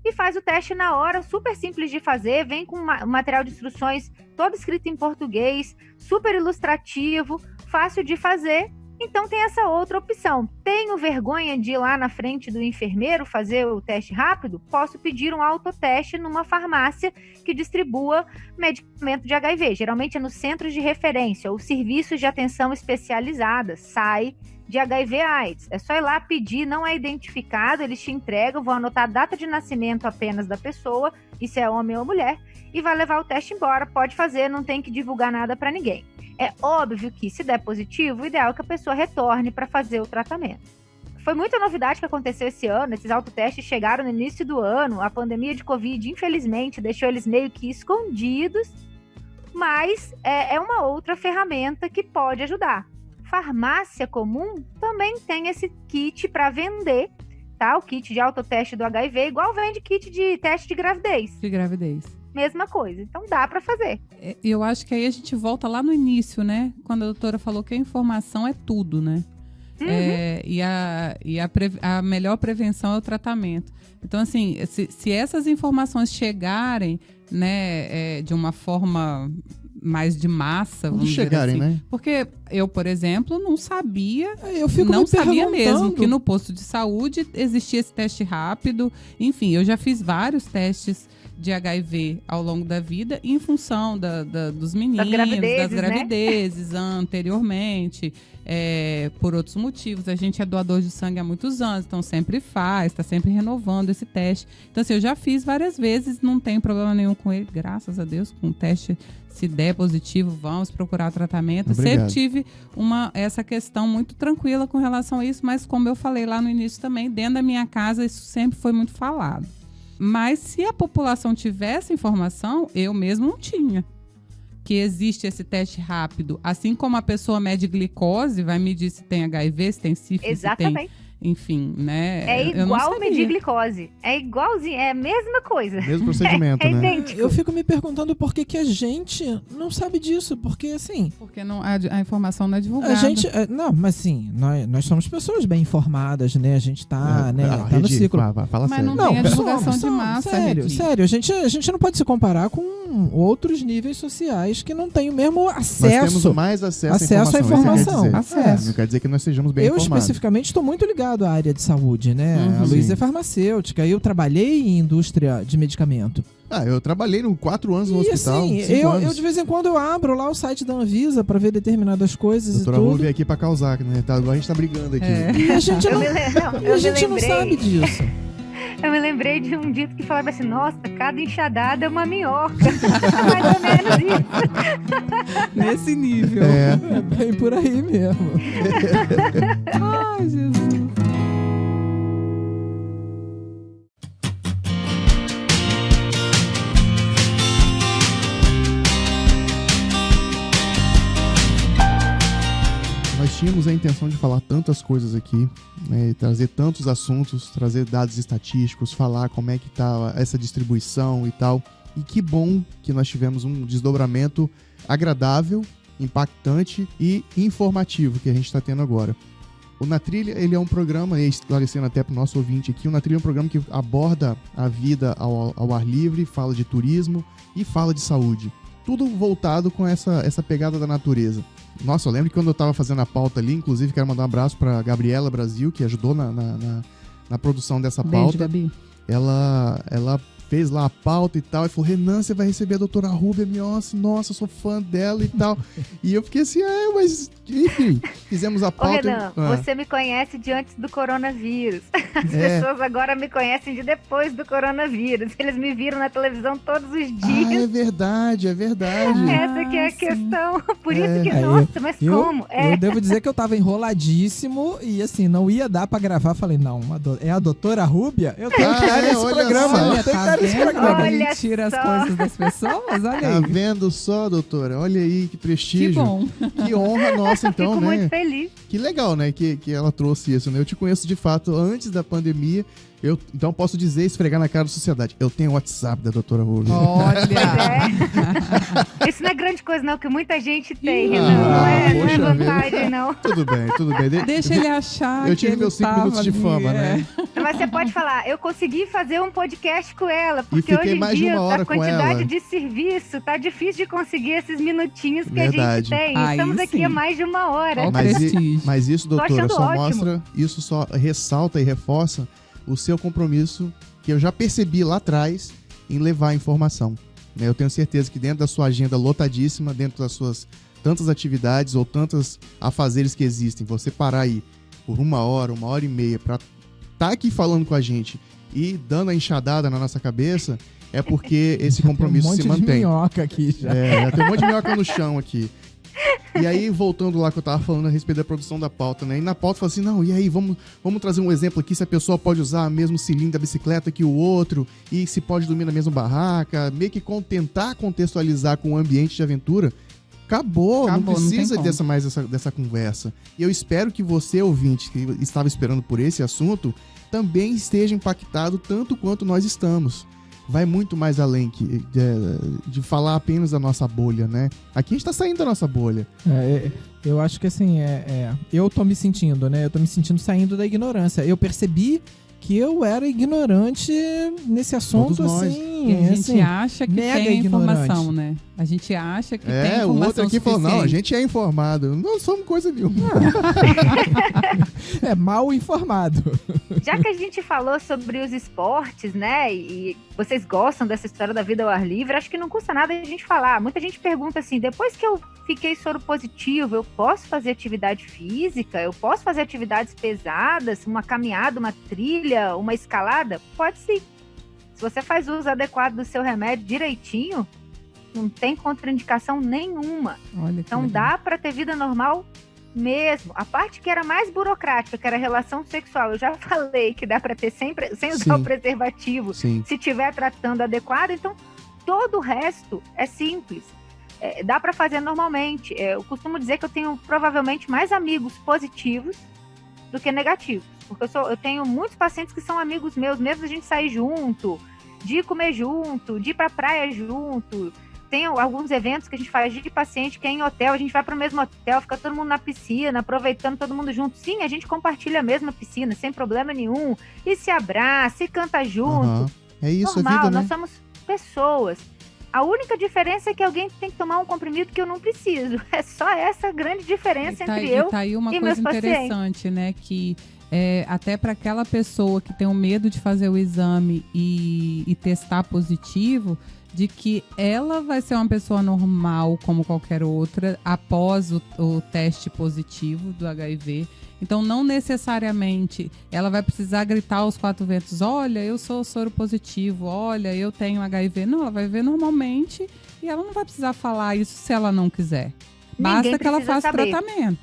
E faz o teste na hora, super simples de fazer, vem com material de instruções todo escrito em português, super ilustrativo, fácil de fazer, Então tem essa outra opção. Tenho vergonha de ir lá na frente do enfermeiro fazer o teste rápido? Posso pedir um autoteste numa farmácia que distribua medicamento de HIV. Geralmente é nos centros de referência ou serviços de atenção especializada, SAI, de HIV/AIDS. É só ir lá pedir, não é identificado, eles te entregam, vão anotar a data de nascimento apenas da pessoa, e se é homem ou mulher, e vai levar o teste embora. Pode fazer, não tem que divulgar nada para ninguém. É óbvio que, se der positivo, o ideal é que a pessoa retorne para fazer o tratamento. Foi muita novidade que aconteceu esse ano, esses autotestes chegaram no início do ano, a pandemia de Covid, infelizmente, deixou eles meio que escondidos, mas é uma outra ferramenta que pode ajudar. Farmácia comum também tem esse kit para vender, tá? O kit de autoteste do HIV, igual vende kit de teste de gravidez. De gravidez. Mesma coisa, então dá para fazer. Eu acho que aí a gente volta lá no início, né? Quando a doutora falou que a informação é tudo, né? Uhum. A melhor prevenção é o tratamento. Então, assim, se essas informações chegarem, né, de uma forma mais de massa, vamos chegarem, dizer assim. né? Porque eu, por exemplo, não sabia, não sabia mesmo que no posto de saúde existia esse teste rápido. Enfim, eu já fiz vários testes de HIV ao longo da vida em função dos meninos, das gravidezes, né? Anteriormente, por outros motivos. A gente é doador de sangue há muitos anos, então sempre faz, está sempre renovando esse teste. Então, assim, eu já fiz várias vezes, não tem problema nenhum com ele, graças a Deus, com o teste, se der positivo, vamos procurar tratamento. Obrigado. Sempre tive essa questão muito tranquila com relação a isso, mas como eu falei lá no início também, dentro da minha casa isso sempre foi muito falado. Mas se a população tivesse informação, eu mesmo não tinha. Que existe esse teste rápido. Assim como a pessoa mede glicose, vai medir se tem HIV, se tem sífilis, Exatamente. se tem... Enfim, né? É igual medir glicose. É igualzinho, é a mesma coisa. Mesmo procedimento, é né? idêntico. Eu fico me perguntando por que a gente não sabe disso. Porque, assim... Porque a informação não é divulgada. A gente... Não, mas assim, nós somos pessoas bem informadas, né? A gente tá, tá no ciclo. Fala mas sério. não tem a divulgação de massa, Sério. A gente não pode se comparar com outros níveis sociais que não têm o mesmo acesso. Nós temos mais acesso à informação. Não quer dizer que nós sejamos bem informados. Eu, especificamente, estou muito ligado à área de saúde, né? Uhum. A Luísa é farmacêutica. Eu trabalhei em indústria de medicamento. Eu trabalhei 4 anos no hospital. Assim, eu de vez em quando eu abro lá o site da Anvisa para ver determinadas coisas doutora e tudo. Ruby veio aqui para causar, né? A gente tá brigando aqui. E a gente não sabe disso. Eu me lembrei de um dito que falava assim, nossa, cada enxadada é uma minhoca. Mais ou menos isso. Nesse nível. É bem por aí mesmo. Ai, Jesus. Nós tínhamos a intenção de falar tantas coisas aqui, né, trazer tantos assuntos, trazer dados estatísticos, falar como é que tá essa distribuição e tal. E que bom que nós tivemos um desdobramento agradável, impactante e informativo que a gente está tendo agora. O Na Trilha, ele é um programa, esclarecendo até para o nosso ouvinte aqui, o Na Trilha é um programa que aborda a vida ao ar livre, fala de turismo e fala de saúde. Tudo voltado com essa pegada da natureza. Nossa, eu lembro que quando eu tava fazendo a pauta ali, inclusive quero mandar um abraço pra Gabriela Brasil, que ajudou na produção dessa pauta. Beijo, Gabi. Ela fez lá a pauta e tal, e falou, Renan, você vai receber a doutora Rúbia, nossa, eu sou fã dela e tal. E eu fiquei assim, mas enfim, fizemos a pauta. Ô, Renan, você me conhece de antes do coronavírus. As pessoas agora me conhecem de depois do coronavírus. Eles me viram na televisão todos os dias. É verdade. Essa que é a questão. Por isso que, nossa, mas como? Eu devo dizer que eu tava enroladíssimo e assim, não ia dar pra gravar. Falei, não, é a doutora Rúbia? Eu tenho que estar nesse programa. Olha, tira as coisas das pessoas, olha aí. Tá vendo só, doutora? Olha aí, que prestígio. Que bom. Que honra nossa, então, Fico né? muito feliz. Que legal, né, que ela trouxe isso, né? Eu te conheço de fato antes da pandemia. Então posso dizer, esfregar na cara da sociedade. Eu tenho o WhatsApp da doutora Rúbia. Olha! Isso não é grande coisa, não, que muita gente tem, Renan. Não é vantagem, não. Tudo bem. Deixa ele achar. Eu tive meus 5 minutos de fama, né? Mas você pode falar, eu consegui fazer um podcast com ela. ela, porque fiquei hoje em mais de dia uma hora a com quantidade ela. de serviço tá difícil de conseguir esses minutinhos que Verdade. a gente tem. Aí Estamos aqui sim. há mais de uma hora. Ó o Mas, prestígio. mas isso, doutora, achando só ótimo. mostra, isso só ressalta e reforça o seu compromisso, que eu já percebi lá atrás, em levar a informação. Eu tenho certeza que dentro da sua agenda lotadíssima, dentro das suas tantas atividades ou tantos afazeres que existem, você parar aí por uma hora e meia para estar aqui falando com a gente e dando a enxadada na nossa cabeça, é porque esse compromisso se Tem um monte de mantém. minhoca aqui já. Já tem um monte de minhoca no chão aqui. E aí, voltando lá que eu tava falando a respeito da produção da pauta, né? E na pauta eu falei assim, não, e aí, vamos trazer um exemplo aqui, se a pessoa pode usar o mesmo cilindro da bicicleta que o outro, e se pode dormir na mesma barraca, meio que tentar contextualizar com o ambiente de aventura. Acabou, não precisa dessa conversa. E eu espero que você, ouvinte, que estava esperando por esse assunto, também esteja impactado tanto quanto nós estamos. Vai muito mais além de falar apenas da nossa bolha, né? Aqui a gente tá saindo da nossa bolha. Eu acho que assim, eu tô me sentindo, né? Eu tô me sentindo saindo da ignorância. Eu percebi que eu era ignorante nesse assunto, Todos nós. assim. E a gente assim, acha que mega tem informação, ignorante. né? A gente acha que tem informação o outro aqui falou, não, a suficiente. gente é informado. Não somos coisa nenhuma. É mal informado. Já que a gente falou sobre os esportes, né, e vocês gostam dessa história da vida ao ar livre, acho que não custa nada a gente falar. Muita gente pergunta assim, depois que eu fiquei soro positivo, eu posso fazer atividade física? Eu posso fazer atividades pesadas? Uma caminhada, uma trilha, uma escalada? Pode sim. Se você faz uso adequado do seu remédio direitinho, não tem contraindicação nenhuma. Olha que Então legal. dá para ter vida normal mesmo. A parte que era mais burocrática, que era a relação sexual, eu já falei que dá para ter sem usar o preservativo, Sim. se estiver tratando adequado. Então todo o resto é simples. Dá para fazer normalmente. Eu costumo dizer que eu tenho provavelmente mais amigos positivos do que negativos. Porque eu tenho muitos pacientes que são amigos meus, mesmo a gente sair junto, de comer junto, de ir pra praia junto. Tem alguns eventos que a gente faz de paciente que é em hotel, a gente vai pro mesmo hotel, fica todo mundo na piscina, aproveitando todo mundo junto. Sim, a gente compartilha a mesma piscina, sem problema nenhum. E se abraça, e canta junto. Uhum. É isso, Normal, a vida, né? nós somos pessoas. A única diferença é que alguém tem que tomar um comprimido que eu não preciso. É só essa grande diferença entre eu tá aí uma e coisa meus pacientes. interessante, né? Que até para aquela pessoa que tem o medo de fazer o exame e testar positivo, de que ela vai ser uma pessoa normal como qualquer outra após o teste positivo do HIV. Então, não necessariamente ela vai precisar gritar aos quatro ventos, olha, eu sou soro positivo, olha, eu tenho HIV. Não, ela vai ver normalmente e ela não vai precisar falar isso se ela não quiser. Basta que ela faça o tratamento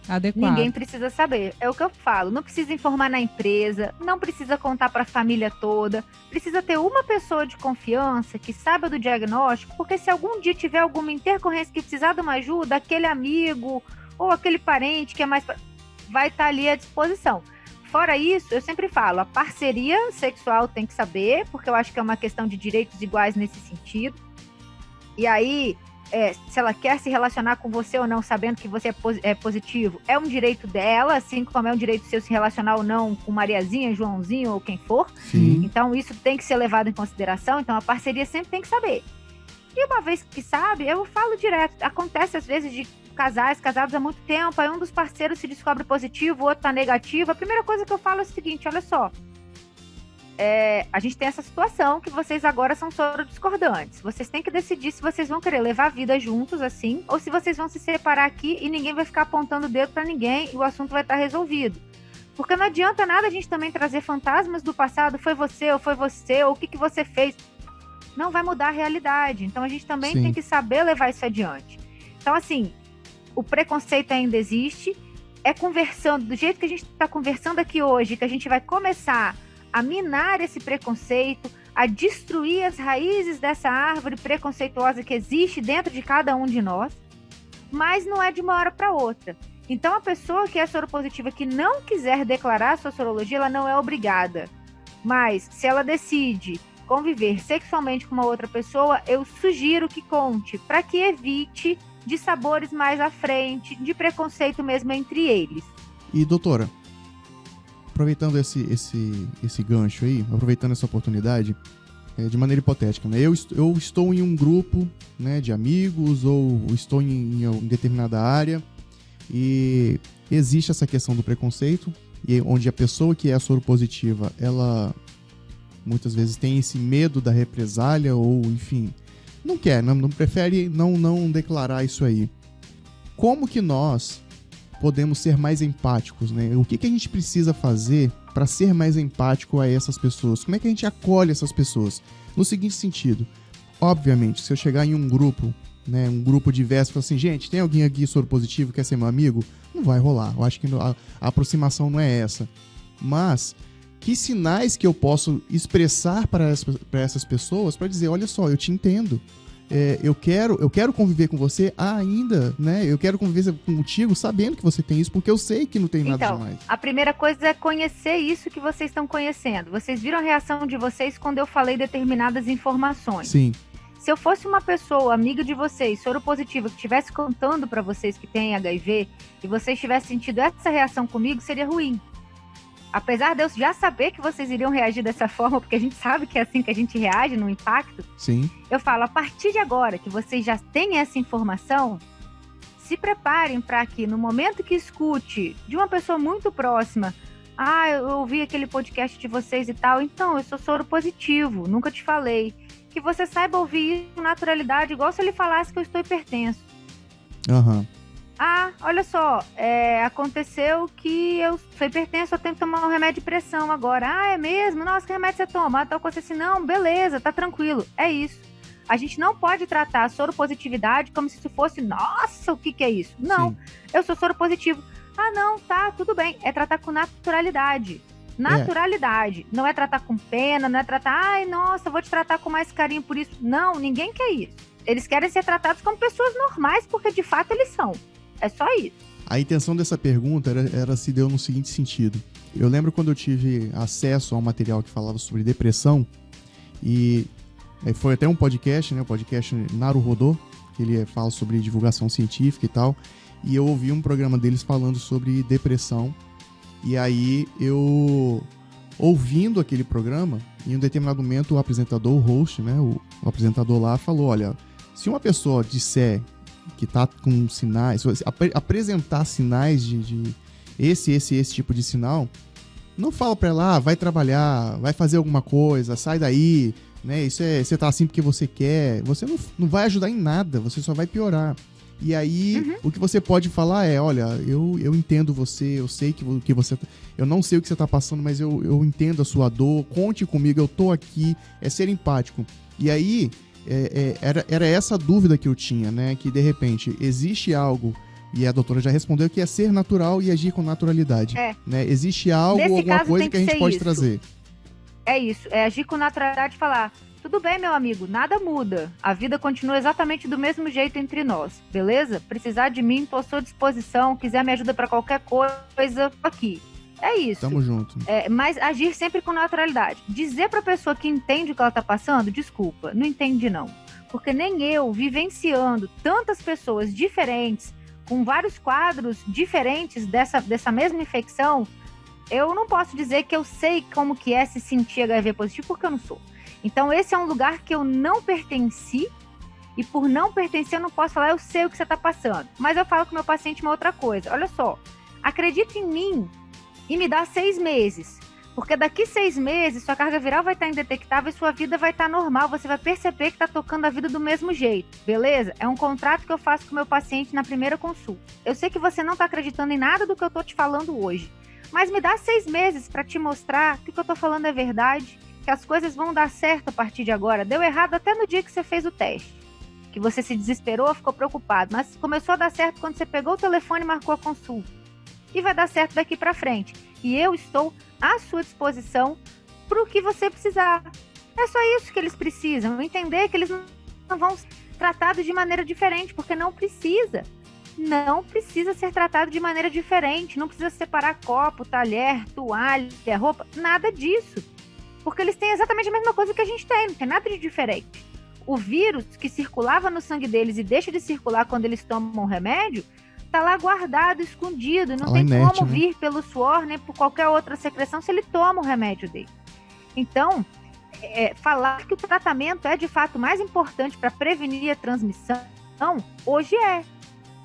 adequado. Ninguém precisa saber. É o que eu falo. Não precisa informar na empresa, não precisa contar para a família toda. Precisa ter uma pessoa de confiança que saiba do diagnóstico, porque se algum dia tiver alguma intercorrência que precisar de uma ajuda, aquele amigo ou aquele parente que é mais... vai estar ali à disposição. Fora isso, eu sempre falo, a parceria sexual tem que saber, porque eu acho que é uma questão de direitos iguais nesse sentido. E aí, se ela quer se relacionar com você ou não, sabendo que você é positivo, é um direito dela, assim como é um direito seu se relacionar ou não com Mariazinha, Joãozinho ou quem for. Sim. Então, isso tem que ser levado em consideração. Então, a parceria sempre tem que saber. E uma vez que sabe, eu falo direto. Acontece, às vezes, de casais casados há muito tempo, aí um dos parceiros se descobre positivo, o outro tá negativo. A primeira coisa que eu falo é o seguinte, olha só. A gente tem essa situação que vocês agora são soro-discordantes. Vocês têm que decidir se vocês vão querer levar a vida juntos, assim, ou se vocês vão se separar aqui e ninguém vai ficar apontando o dedo pra ninguém e o assunto vai estar resolvido. Porque não adianta nada a gente também trazer fantasmas do passado, foi você, ou o que você fez. Não vai mudar a realidade. Então a gente também Sim. tem que saber levar isso adiante. Então, assim, o preconceito ainda existe. É conversando, do jeito que a gente está conversando aqui hoje, que a gente vai começar a minar esse preconceito, a destruir as raízes dessa árvore preconceituosa que existe dentro de cada um de nós, mas não é de uma hora para outra. Então, a pessoa que é soropositiva, que não quiser declarar a sua sorologia, ela não é obrigada. Mas, se ela decide conviver sexualmente com uma outra pessoa, eu sugiro que conte, para que evite de sabores mais à frente, de preconceito mesmo entre eles. E, doutora, aproveitando esse gancho aí, aproveitando essa oportunidade, de maneira hipotética, né? Eu estou em um grupo, né, de amigos ou estou em determinada área e existe essa questão do preconceito, e onde a pessoa que é soropositiva, ela muitas vezes tem esse medo da represália ou, enfim, não prefere não declarar isso aí. Como que nós podemos ser mais empáticos, né? O que a gente precisa fazer para ser mais empático a essas pessoas? Como é que a gente acolhe essas pessoas? No seguinte sentido, obviamente, se eu chegar em um grupo, né, um grupo diverso, e falar assim, gente, tem alguém aqui soropositivo que quer ser meu amigo? Não vai rolar. Eu acho que a aproximação não é essa. Mas que sinais que eu posso expressar para essas pessoas para dizer, olha só, eu te entendo. Eu quero conviver com você ainda, né? Eu quero conviver contigo sabendo que você tem isso, porque eu sei que não tem nada demais. A primeira coisa é conhecer isso que vocês estão conhecendo. Vocês viram a reação de vocês quando eu falei determinadas informações. Sim. Se eu fosse uma pessoa, amiga de vocês, soropositiva, que estivesse contando para vocês que tem HIV, e vocês tivessem sentido essa reação comigo, seria ruim. Apesar de eu já saber que vocês iriam reagir dessa forma, porque a gente sabe que é assim que a gente reage no impacto, sim, eu falo, a partir de agora que vocês já têm essa informação, se preparem para que no momento que escute de uma pessoa muito próxima, eu ouvi aquele podcast de vocês e tal, então eu sou soropositivo, nunca te falei, que você saiba ouvir isso com naturalidade, igual se ele falasse que eu estou hipertenso. Aham. Olha só, aconteceu que eu sou hipertenso, eu tenho que tomar um remédio de pressão agora. É mesmo? Nossa, que remédio você toma? Tal coisa assim, não, beleza, tá tranquilo. É isso. A gente não pode tratar a soropositividade como se isso fosse, nossa, o que é isso? Não, eu sou soropositivo. Não, tá, tudo bem. É tratar com naturalidade. Naturalidade. Não é tratar com pena, não é tratar, nossa, vou te tratar com mais carinho por isso. Não, ninguém quer isso. Eles querem ser tratados como pessoas normais, porque de fato eles são. É só isso. A intenção dessa pergunta se deu no seguinte sentido. Eu lembro quando eu tive acesso a um material que falava sobre depressão, e foi até um podcast, né? O podcast Naruhodô, que ele fala sobre divulgação científica e tal, e eu ouvi um programa deles falando sobre depressão, e aí eu, ouvindo aquele programa, em um determinado momento o apresentador, o host, né? O apresentador lá falou, olha, se uma pessoa disser que tá com sinais, apresentar sinais de esse tipo de sinal, não fala pra ela, vai trabalhar, vai fazer alguma coisa, sai daí, né? Você tá assim porque você quer, você não vai ajudar em nada, você só vai piorar. E aí, o que você pode falar é, olha, eu entendo você, eu sei que você, eu não sei o que você tá passando, mas eu entendo a sua dor, conte comigo, eu tô aqui, é ser empático. E aí, era essa dúvida que eu tinha, né? Que de repente existe algo, e a doutora já respondeu, que é ser natural e agir com naturalidade. Né? Existe algo, alguma coisa que a gente pode trazer. É isso, é agir com naturalidade e falar, tudo bem, meu amigo, nada muda. A vida continua exatamente do mesmo jeito entre nós, beleza? Precisar de mim, tô à sua disposição, quiser me ajuda pra qualquer coisa, aqui. É isso. Tamo junto. Mas agir sempre com naturalidade. Dizer pra pessoa que entende o que ela tá passando, desculpa, não entende não. Porque nem eu, vivenciando tantas pessoas diferentes, com vários quadros diferentes dessa mesma infecção, eu não posso dizer que eu sei como que é se sentir HIV positivo, porque eu não sou. Então esse é um lugar que eu não pertenci, e por não pertencer eu não posso falar, eu sei o que você tá passando. Mas eu falo com o meu paciente uma outra coisa. Olha só, acredita em mim, e me dá 6 meses, porque daqui 6 meses sua carga viral vai estar indetectável e sua vida vai estar normal, você vai perceber que está tocando a vida do mesmo jeito, beleza? É um contrato que eu faço com o meu paciente na primeira consulta. Eu sei que você não está acreditando em nada do que eu estou te falando hoje, mas me dá 6 meses para te mostrar que o que eu estou falando é verdade, que as coisas vão dar certo a partir de agora. Deu errado até no dia que você fez o teste, que você se desesperou, ficou preocupado, mas começou a dar certo quando você pegou o telefone e marcou a consulta. E vai dar certo daqui para frente. E eu estou à sua disposição para o que você precisar. É só isso que eles precisam. Entender que eles não vão ser tratados de maneira diferente, porque não precisa. Não precisa ser tratado de maneira diferente. Não precisa separar copo, talher, toalha, roupa, nada disso. Porque eles têm exatamente a mesma coisa que a gente tem, não tem nada de diferente. O vírus que circulava no sangue deles e deixa de circular quando eles tomam remédio, tá lá guardado, escondido, não tem inerte, como né? vir pelo suor, nem por qualquer outra secreção se ele toma o remédio dele. Então, falar que o tratamento é de fato mais importante para prevenir a transmissão, hoje é.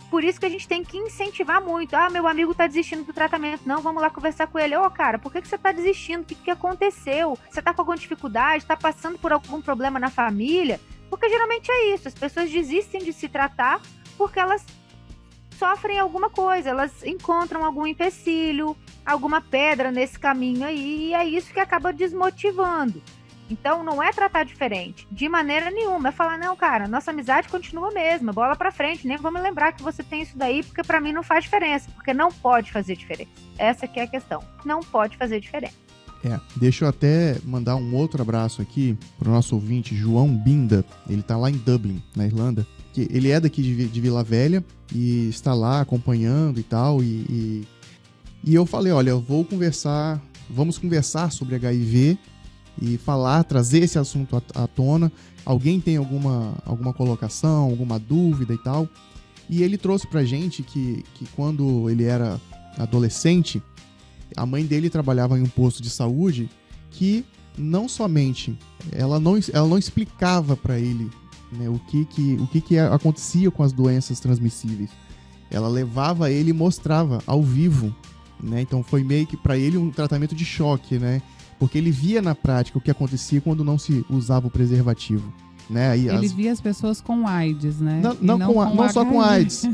Por isso que a gente tem que incentivar muito. Meu amigo está desistindo do tratamento. Não, vamos lá conversar com ele. Cara, por que você está desistindo? O que aconteceu? Você está com alguma dificuldade? Está passando por algum problema na família? Porque geralmente é isso. As pessoas desistem de se tratar porque elas sofrem alguma coisa. Elas encontram algum empecilho, alguma pedra nesse caminho aí. E é isso que acaba desmotivando. Então, não é tratar diferente, de maneira nenhuma. É falar, não, cara, nossa amizade continua a mesma, bola pra frente, nem vamos lembrar que você tem isso daí, porque pra mim não faz diferença, porque não pode fazer diferença. Essa que é a questão, não pode fazer diferença. Deixa eu até mandar um outro abraço aqui pro nosso ouvinte, João Binda. Ele tá lá em Dublin, na Irlanda. Ele é daqui de Vila Velha e está lá acompanhando e tal. E eu falei, olha, vamos conversar sobre HIV e trazer esse assunto à tona. Alguém tem alguma colocação, alguma dúvida e tal? E ele trouxe pra gente que quando ele era adolescente, a mãe dele trabalhava em um posto de saúde que não somente ela não explicava pra ele, né, o que acontecia com as doenças transmissíveis. Ela levava ele e mostrava ao vivo, né? Então foi meio que pra ele um tratamento de choque, né? Porque ele via na prática o que acontecia quando não se usava o preservativo, né? Aí ele via as pessoas com AIDS, né? Não só com AIDS.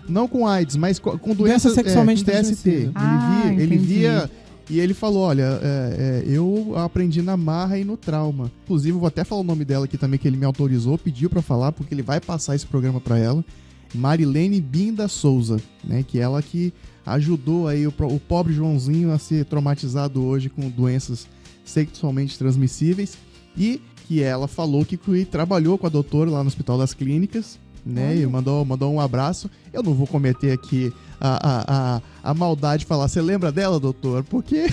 Não com AIDS, mas com doença sexualmente DST. Ele via e ele falou, olha, eu aprendi na marra e no trauma. Inclusive, eu vou até falar o nome dela aqui também, que ele me autorizou, pediu pra falar, porque ele vai passar esse programa pra ela. Marilene Binda Souza, né? Que ela que ajudou aí o pobre Joãozinho a ser traumatizado hoje com doenças sexualmente transmissíveis, e que ela falou que trabalhou com a doutora lá no Hospital das Clínicas, né? E mandou um abraço. Eu não vou cometer aqui a maldade de falar, você lembra dela, doutor? Porque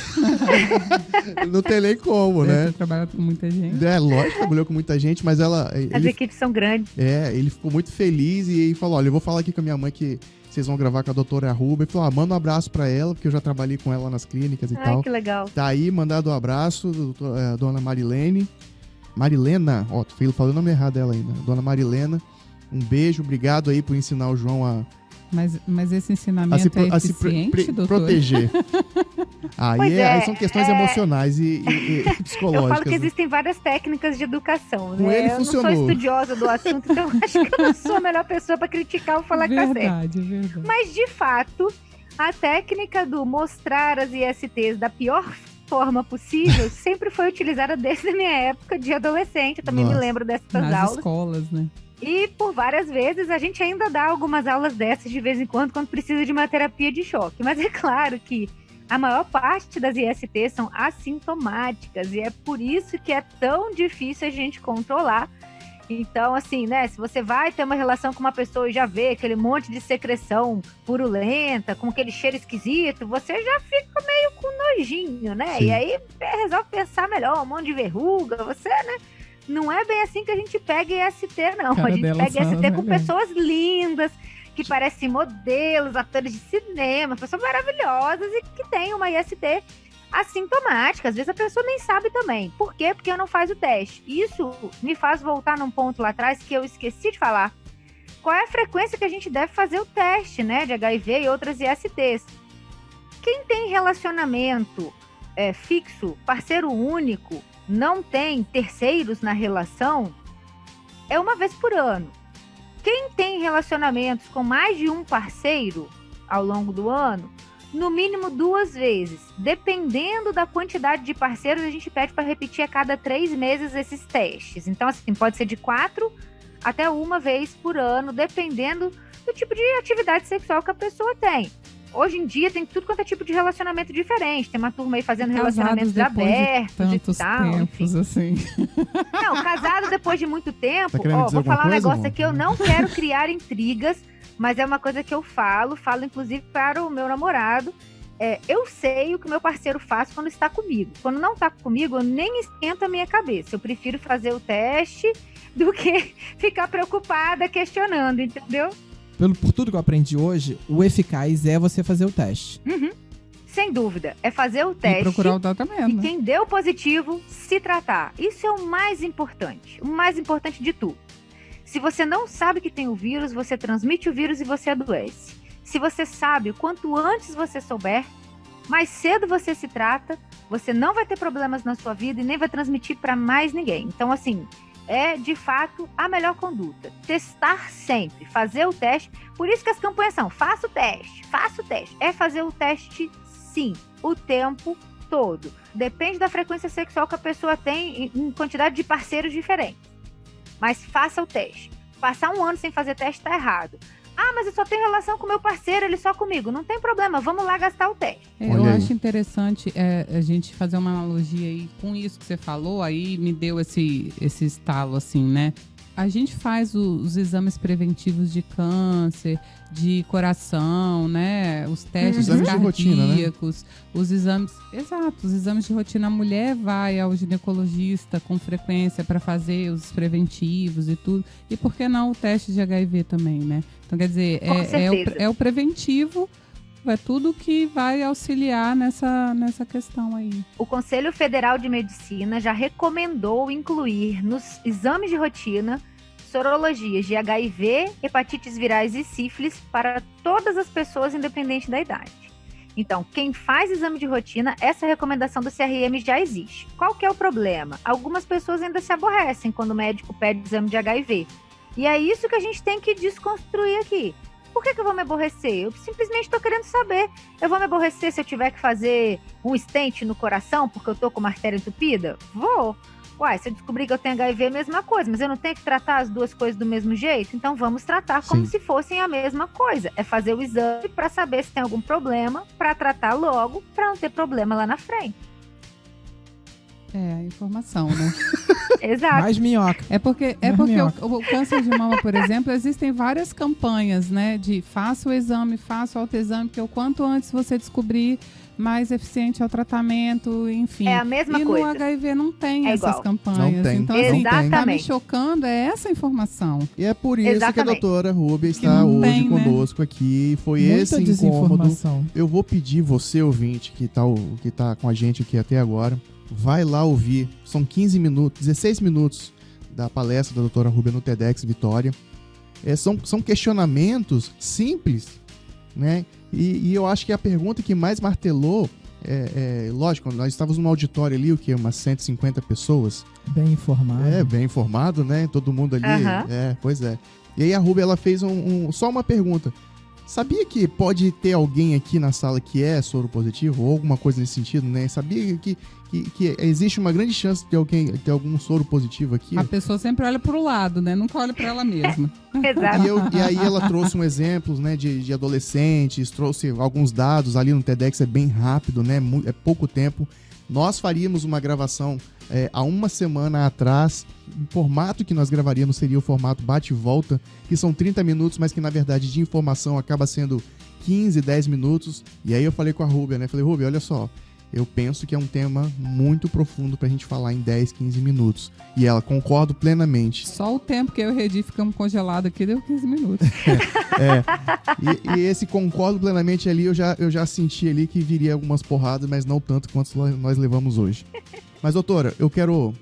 não tem nem como, né? Trabalhou com muita gente. Lógico, trabalhou com muita gente, mas as equipes são grandes. Ele ficou muito feliz e falou, olha, eu vou falar aqui com a minha mãe que vocês vão gravar com a doutora Rubia. Ele falou, manda um abraço pra ela, porque eu já trabalhei com ela nas clínicas e tal. Que legal. Tá aí, mandado um abraço, dona Marilene. Marilena, tô falando o nome errado dela ainda. Dona Marilena, um beijo, obrigado aí por ensinar o João a... Mas esse ensinamento é eficiente, doutor? Proteger. Aí são questões emocionais e psicológicas. Eu falo que né? Existem várias técnicas de educação, né? Com ele funcionou. Eu não sou estudiosa do assunto, então acho que eu não sou a melhor pessoa para criticar ou falar que tá certo. Verdade. Mas, de fato, a técnica do mostrar as ISTs da pior forma possível sempre foi utilizada desde a minha época de adolescente. Eu também me lembro dessas aulas. Nas escolas, né? E por várias vezes a gente ainda dá algumas aulas dessas de vez em quando precisa de uma terapia de choque. Mas é claro que a maior parte das ISTs são assintomáticas e é por isso que é tão difícil a gente controlar. Então, assim, né, se você vai ter uma relação com uma pessoa e já vê aquele monte de secreção purulenta, com aquele cheiro esquisito, você já fica meio com nojinho, né? Sim. E aí resolve pensar melhor, um monte de verruga, você, né? Não é bem assim que a gente pega IST, não. A gente pega IST com pessoas lindas, que parecem modelos, atores de cinema, pessoas maravilhosas e que têm uma IST assintomática. Às vezes a pessoa nem sabe também. Por quê? Porque não faz o teste. Isso me faz voltar num ponto lá atrás que eu esqueci de falar. Qual é a frequência que a gente deve fazer o teste, né, de HIV e outras ISTs? Quem tem relacionamento fixo, parceiro único, não tem terceiros na relação, é uma vez por ano. Quem tem relacionamentos com mais de um parceiro ao longo do ano, no mínimo 2 vezes. Dependendo da quantidade de parceiros, a gente pede para repetir a cada 3 meses esses testes. Então, assim, pode ser de 4 até 1 vez por ano, dependendo do tipo de atividade sexual que a pessoa tem. Hoje em dia tem tudo quanto é tipo de relacionamento diferente. Tem uma turma aí fazendo relacionamentos abertos e tal. Tempos, assim. Não, casado depois de muito tempo. Vou falar um negócio aqui, eu não quero criar intrigas, mas é uma coisa que eu falo inclusive para o meu namorado. Eu sei o que meu parceiro faz quando está comigo. Quando não está comigo, eu nem esquento a minha cabeça. Eu prefiro fazer o teste do que ficar preocupada questionando, entendeu? Por tudo que eu aprendi hoje, o eficaz é você fazer o teste. Uhum. sem dúvida, é fazer o teste e procurar o tratamento. e quem deu positivo, se tratar. Isso é o mais importante de tudo. Se você não sabe que tem o vírus, você transmite o vírus e você adoece. Se você sabe, o quanto antes você souber, mais cedo você se trata, você não vai ter problemas na sua vida e nem vai transmitir para mais ninguém. Então, assim, é de fato a melhor conduta. Testar sempre, fazer o teste. Por isso que as campanhas são, faça o teste. É fazer o teste, sim, o tempo todo. Depende da frequência sexual que a pessoa tem em quantidade de parceiros diferentes. Mas faça o teste. Passar 1 ano sem fazer teste está errado. Ah, mas eu só tenho relação com meu parceiro, ele só comigo. Não tem problema, vamos lá gastar o teste. Eu acho interessante a gente fazer uma analogia aí com isso que você falou, aí me deu esse estalo assim, né? A gente faz os exames preventivos de câncer, de coração, né? Os testes exames cardíacos, de rotina, né? os exames... Exato, os exames de rotina. A mulher vai ao ginecologista com frequência para fazer os preventivos e tudo. E por que não o teste de HIV também, né? Então, quer dizer, é o preventivo, é tudo que vai auxiliar nessa questão aí. O Conselho Federal de Medicina já recomendou incluir nos exames de rotina sorologias de HIV, hepatites virais e sífilis para todas as pessoas, independente da idade. Então, quem faz exame de rotina, essa recomendação do CRM já existe. Qual que é o problema? Algumas pessoas ainda se aborrecem quando o médico pede exame de HIV. E é isso que a gente tem que desconstruir aqui. Por que eu vou me aborrecer? Eu simplesmente estou querendo saber. Eu vou me aborrecer se eu tiver que fazer um stent no coração porque eu estou com uma artéria entupida? Vou. Uai, se eu descobrir que eu tenho HIV, é a mesma coisa. Mas eu não tenho que tratar as duas coisas do mesmo jeito? Então vamos tratar como se fossem a mesma coisa. É fazer o exame para saber se tem algum problema, para tratar logo, para não ter problema lá na frente. É, a informação, né? Exato. Mais minhoca. É porque o câncer de mama, por exemplo, existem várias campanhas, né? De faça o exame, faça o autoexame, porque o quanto antes você descobrir, mais eficiente é o tratamento, enfim. É a mesma coisa. E no HIV não tem essas igual. campanhas. Não tem. Então, assim, Exatamente. tá me chocando é essa informação. E é por isso que a doutora Rúbia está não hoje tem, né? conosco aqui. Foi Muita esse incômodo. desinformação. Eu vou pedir você, ouvinte, que tá com a gente aqui até agora, vai lá ouvir. São 15 minutos, 16 minutos da palestra da doutora Rúbia no TEDx Vitória. São questionamentos simples, né? E eu acho que a pergunta que mais martelou, lógico, nós estávamos num auditório ali, umas 150 pessoas. Bem informado. Bem informado, né? Todo mundo ali. Uhum. Pois é. E aí a Rúbia, ela fez só uma pergunta. Sabia que pode ter alguém aqui na sala que é soro positivo? Ou alguma coisa nesse sentido, né? Sabia que existe uma grande chance de ter algum soro positivo aqui? A pessoa sempre olha pro lado, né? Nunca olha pra ela mesma. Exato. E aí ela trouxe um exemplo, né, de adolescentes, trouxe alguns dados ali no TEDx, é bem rápido, né? É pouco tempo. Nós faríamos uma gravação há uma semana atrás. O formato que nós gravaríamos seria o formato bate e volta, que são 30 minutos, mas que na verdade de informação acaba sendo 15, 10 minutos. E aí eu falei com a Rúbia, né? Falei, Rúbia, olha só, eu penso que é um tema muito profundo pra gente falar em 10, 15 minutos. E ela, concordo plenamente. Só o tempo que eu e o Redi ficamos congelados aqui deu 15 minutos. E esse concordo plenamente ali, eu já senti ali que viria algumas porradas, mas não tanto quanto nós levamos hoje. Mas, doutora, eu quero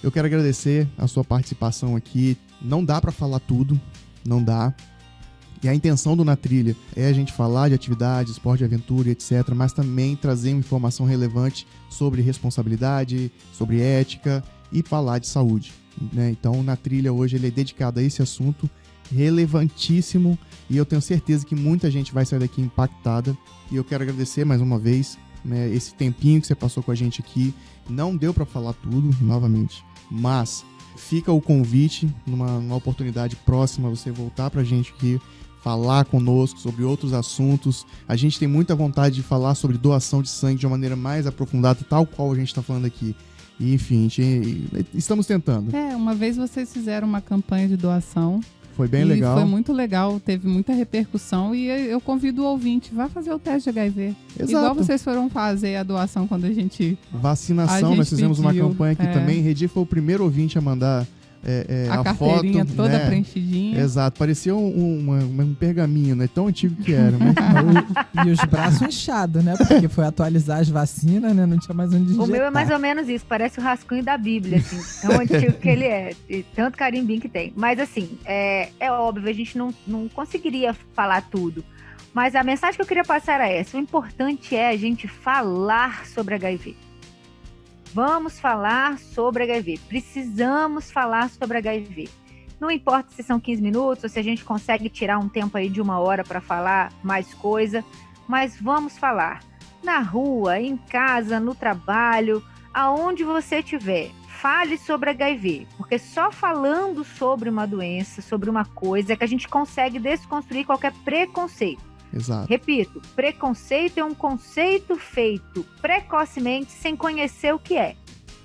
agradecer a sua participação aqui. Não dá pra falar tudo, não dá. E a intenção do Na Trilha é a gente falar de atividade, esporte de aventura, etc., mas também trazer uma informação relevante sobre responsabilidade, sobre ética e falar de saúde, né? Então, o Na Trilha hoje ele é dedicado a esse assunto relevantíssimo e eu tenho certeza que muita gente vai sair daqui impactada. E eu quero agradecer mais uma vez, né, esse tempinho que você passou com a gente aqui. Não deu para falar tudo, novamente, mas fica o convite, numa oportunidade próxima, você voltar pra gente aqui, falar conosco sobre outros assuntos. A gente tem muita vontade de falar sobre doação de sangue de uma maneira mais aprofundada, tal qual a gente está falando aqui. E, enfim, estamos tentando. Uma vez vocês fizeram uma campanha de doação. Foi bem legal. Foi muito legal, teve muita repercussão e eu convido o ouvinte, vá fazer o teste de HIV. Exato. Igual vocês foram fazer a doação quando a gente Vacinação, nós fizemos pediu, uma campanha aqui também. Redi foi o primeiro ouvinte a mandar a carteirinha foto, toda né? preenchidinha. Exato, parecia um pergaminho, né? Tão antigo que era. E os braços inchados, né? Porque foi atualizar as vacinas, né? Não tinha mais onde digitar. O meu é mais ou menos isso, parece o rascunho da Bíblia, assim, tão antigo que ele é, e tanto carimbinho que tem. Mas assim, é óbvio, a gente não conseguiria falar tudo. Mas a mensagem que eu queria passar era essa: o importante é a gente falar sobre HIV. Vamos falar sobre HIV. Precisamos falar sobre HIV. Não importa se são 15 minutos ou se a gente consegue tirar um tempo aí de 1 hora para falar mais coisa, mas vamos falar. Na rua, em casa, no trabalho, aonde você estiver, fale sobre HIV, porque só falando sobre uma doença, sobre uma coisa, é que a gente consegue desconstruir qualquer preconceito. Exato. Repito, preconceito é um conceito feito precocemente sem conhecer o que é.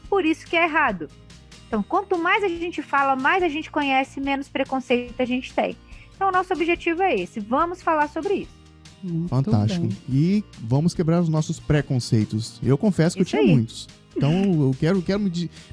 Por isso que é errado. Então, quanto mais a gente fala, mais a gente conhece, menos preconceito a gente tem. Então, o nosso objetivo é esse. Vamos falar sobre isso. Muito Fantástico. bem. E vamos quebrar os nossos preconceitos. Eu confesso que Isso eu tinha aí. muitos. Então, eu quero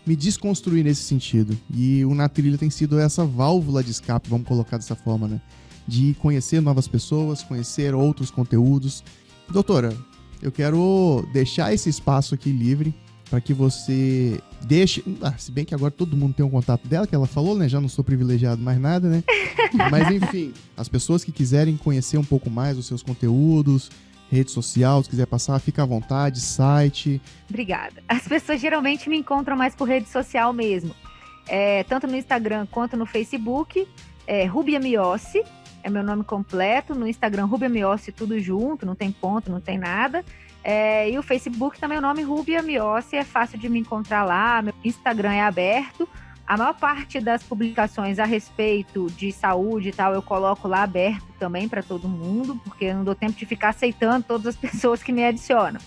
me desconstruir nesse sentido. E o Na Trilha tem sido essa válvula de escape, vamos colocar dessa forma, né? De conhecer novas pessoas, conhecer outros conteúdos. Doutora, eu quero deixar esse espaço aqui livre para que você deixe... se bem que agora todo mundo tem um contato dela, que ela falou, né? Já não sou privilegiado mais nada, né? Mas, enfim, as pessoas que quiserem conhecer um pouco mais os seus conteúdos, rede social, se quiser passar, fica à vontade, site... Obrigada. As pessoas geralmente me encontram mais por rede social mesmo. Tanto no Instagram quanto no Facebook. Rúbia Miossi é meu nome completo. No Instagram, Rúbia Miossi, tudo junto, não tem ponto, não tem nada. E o Facebook também, o nome Rúbia Miossi, é fácil de me encontrar lá. Meu Instagram é aberto. A maior parte das publicações a respeito de saúde e tal, eu coloco lá aberto também para todo mundo, porque eu não dou tempo de ficar aceitando todas as pessoas que me adicionam.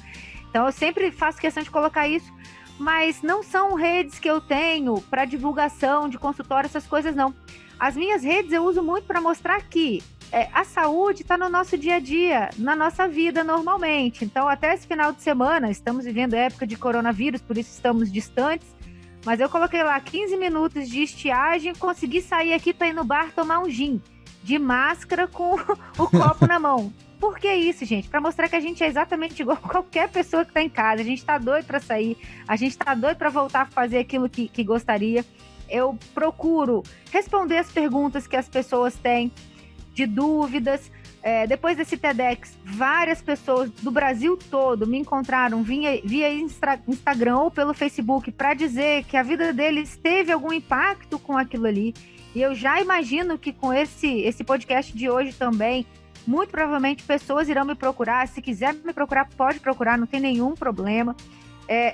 Então, eu sempre faço questão de colocar isso, mas não são redes que eu tenho para divulgação de consultório, essas coisas não. As minhas redes eu uso muito para mostrar que a saúde está no nosso dia a dia, na nossa vida normalmente. Então, até esse final de semana, estamos vivendo época de coronavírus, por isso estamos distantes, mas eu coloquei lá 15 minutos de estiagem, consegui sair aqui para ir no bar tomar um gin, de máscara com o copo na mão. Por que isso, gente? Para mostrar que a gente é exatamente igual a qualquer pessoa que está em casa. A gente está doido para sair, a gente está doido para voltar a fazer aquilo que gostaria. Eu procuro responder as perguntas que as pessoas têm, de dúvidas. Depois desse TEDx, várias pessoas do Brasil todo me encontraram via Instagram ou pelo Facebook para dizer que a vida deles teve algum impacto com aquilo ali. E eu já imagino que com esse podcast de hoje também, muito provavelmente pessoas irão me procurar. Se quiser me procurar, pode procurar, não tem nenhum problema.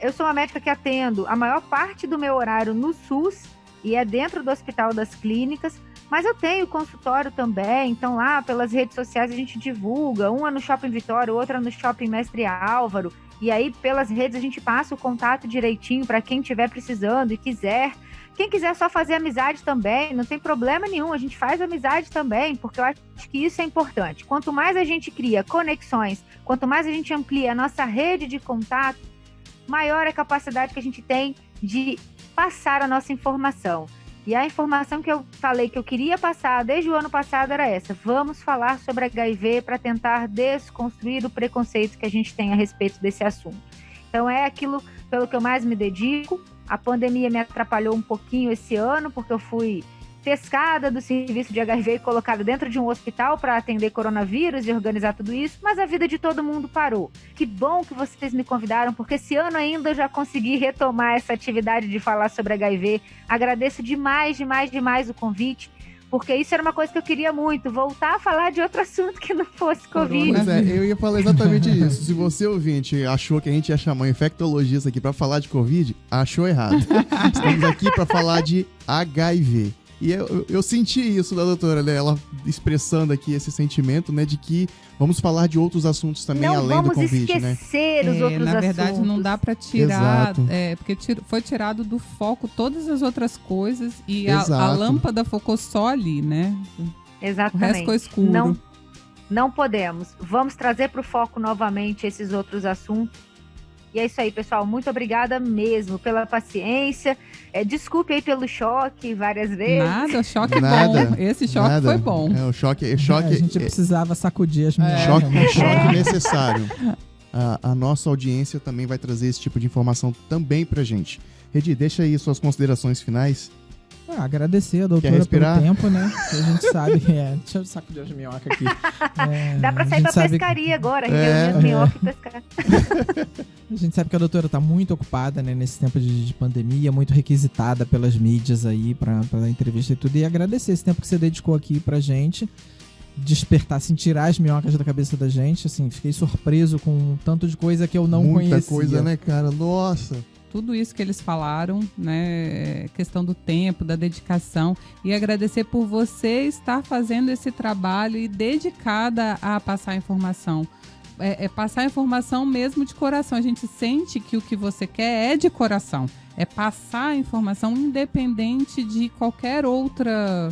Eu sou uma médica que atendo a maior parte do meu horário no SUS e é dentro do Hospital das Clínicas, mas eu tenho consultório também, então lá pelas redes sociais a gente divulga, uma no Shopping Vitória, outra no Shopping Mestre Álvaro, e aí pelas redes a gente passa o contato direitinho para quem estiver precisando e quiser. Quem quiser só fazer amizade também, não tem problema nenhum, a gente faz amizade também, porque eu acho que isso é importante. Quanto mais a gente cria conexões, quanto mais a gente amplia a nossa rede de contato, maior é a capacidade que a gente tem de passar a nossa informação. E a informação que eu falei que eu queria passar desde o ano passado era essa: vamos falar sobre HIV para tentar desconstruir o preconceito que a gente tem a respeito desse assunto. Então é aquilo pelo que eu mais me dedico. A pandemia me atrapalhou um pouquinho esse ano, porque eu fui pescada do serviço de HIV e colocada dentro de um hospital para atender coronavírus e organizar tudo isso, mas a vida de todo mundo parou. Que bom que vocês me convidaram, porque esse ano ainda eu já consegui retomar essa atividade de falar sobre HIV. Agradeço demais o convite, porque isso era uma coisa que eu queria muito, voltar a falar de outro assunto que não fosse Covid. Pois eu ia falar exatamente isso. Se você, ouvinte, achou que a gente ia chamar um infectologista aqui para falar de Covid, achou errado. Estamos aqui para falar de HIV. E eu senti isso da doutora, né? Ela expressando aqui esse sentimento, né? De que vamos falar de outros assuntos também, além do Covid, né? Não vamos esquecer os outros assuntos. Na verdade, não dá para tirar, Exato. Porque foi tirado do foco todas as outras coisas e a Exato. lâmpada focou só ali, né? Exatamente. O resto ficou escuro. Não podemos. Vamos trazer para o foco novamente esses outros assuntos. E é isso aí, pessoal. Muito obrigada mesmo pela paciência. Desculpe aí pelo choque várias vezes. Nada, o choque é bom. Esse choque foi bom. O choque a gente precisava sacudir as minhas choque necessário. A nossa audiência também vai trazer esse tipo de informação também pra gente. Redi, deixa aí suas considerações finais. Agradecer a doutora pelo tempo, né? Que a gente sabe que deixa eu sacudir as minhocas aqui. Dá pra sair pra pescaria agora, reunir as minhocas e pescar. A gente sabe que a doutora tá muito ocupada, né, nesse tempo de pandemia, muito requisitada pelas mídias aí pra dar entrevista e tudo. E agradecer esse tempo que você dedicou aqui pra gente. Despertar, assim, tirar as minhocas da cabeça da gente. Assim, fiquei surpreso com um tanto de coisa que eu não conhecia. Muita coisa, né, cara? Nossa! Tudo isso que eles falaram, né, questão do tempo, da dedicação, e agradecer por você estar fazendo esse trabalho e dedicada a passar informação. Passar informação mesmo de coração. A gente sente que o que você quer é de coração. É passar a informação independente de qualquer outra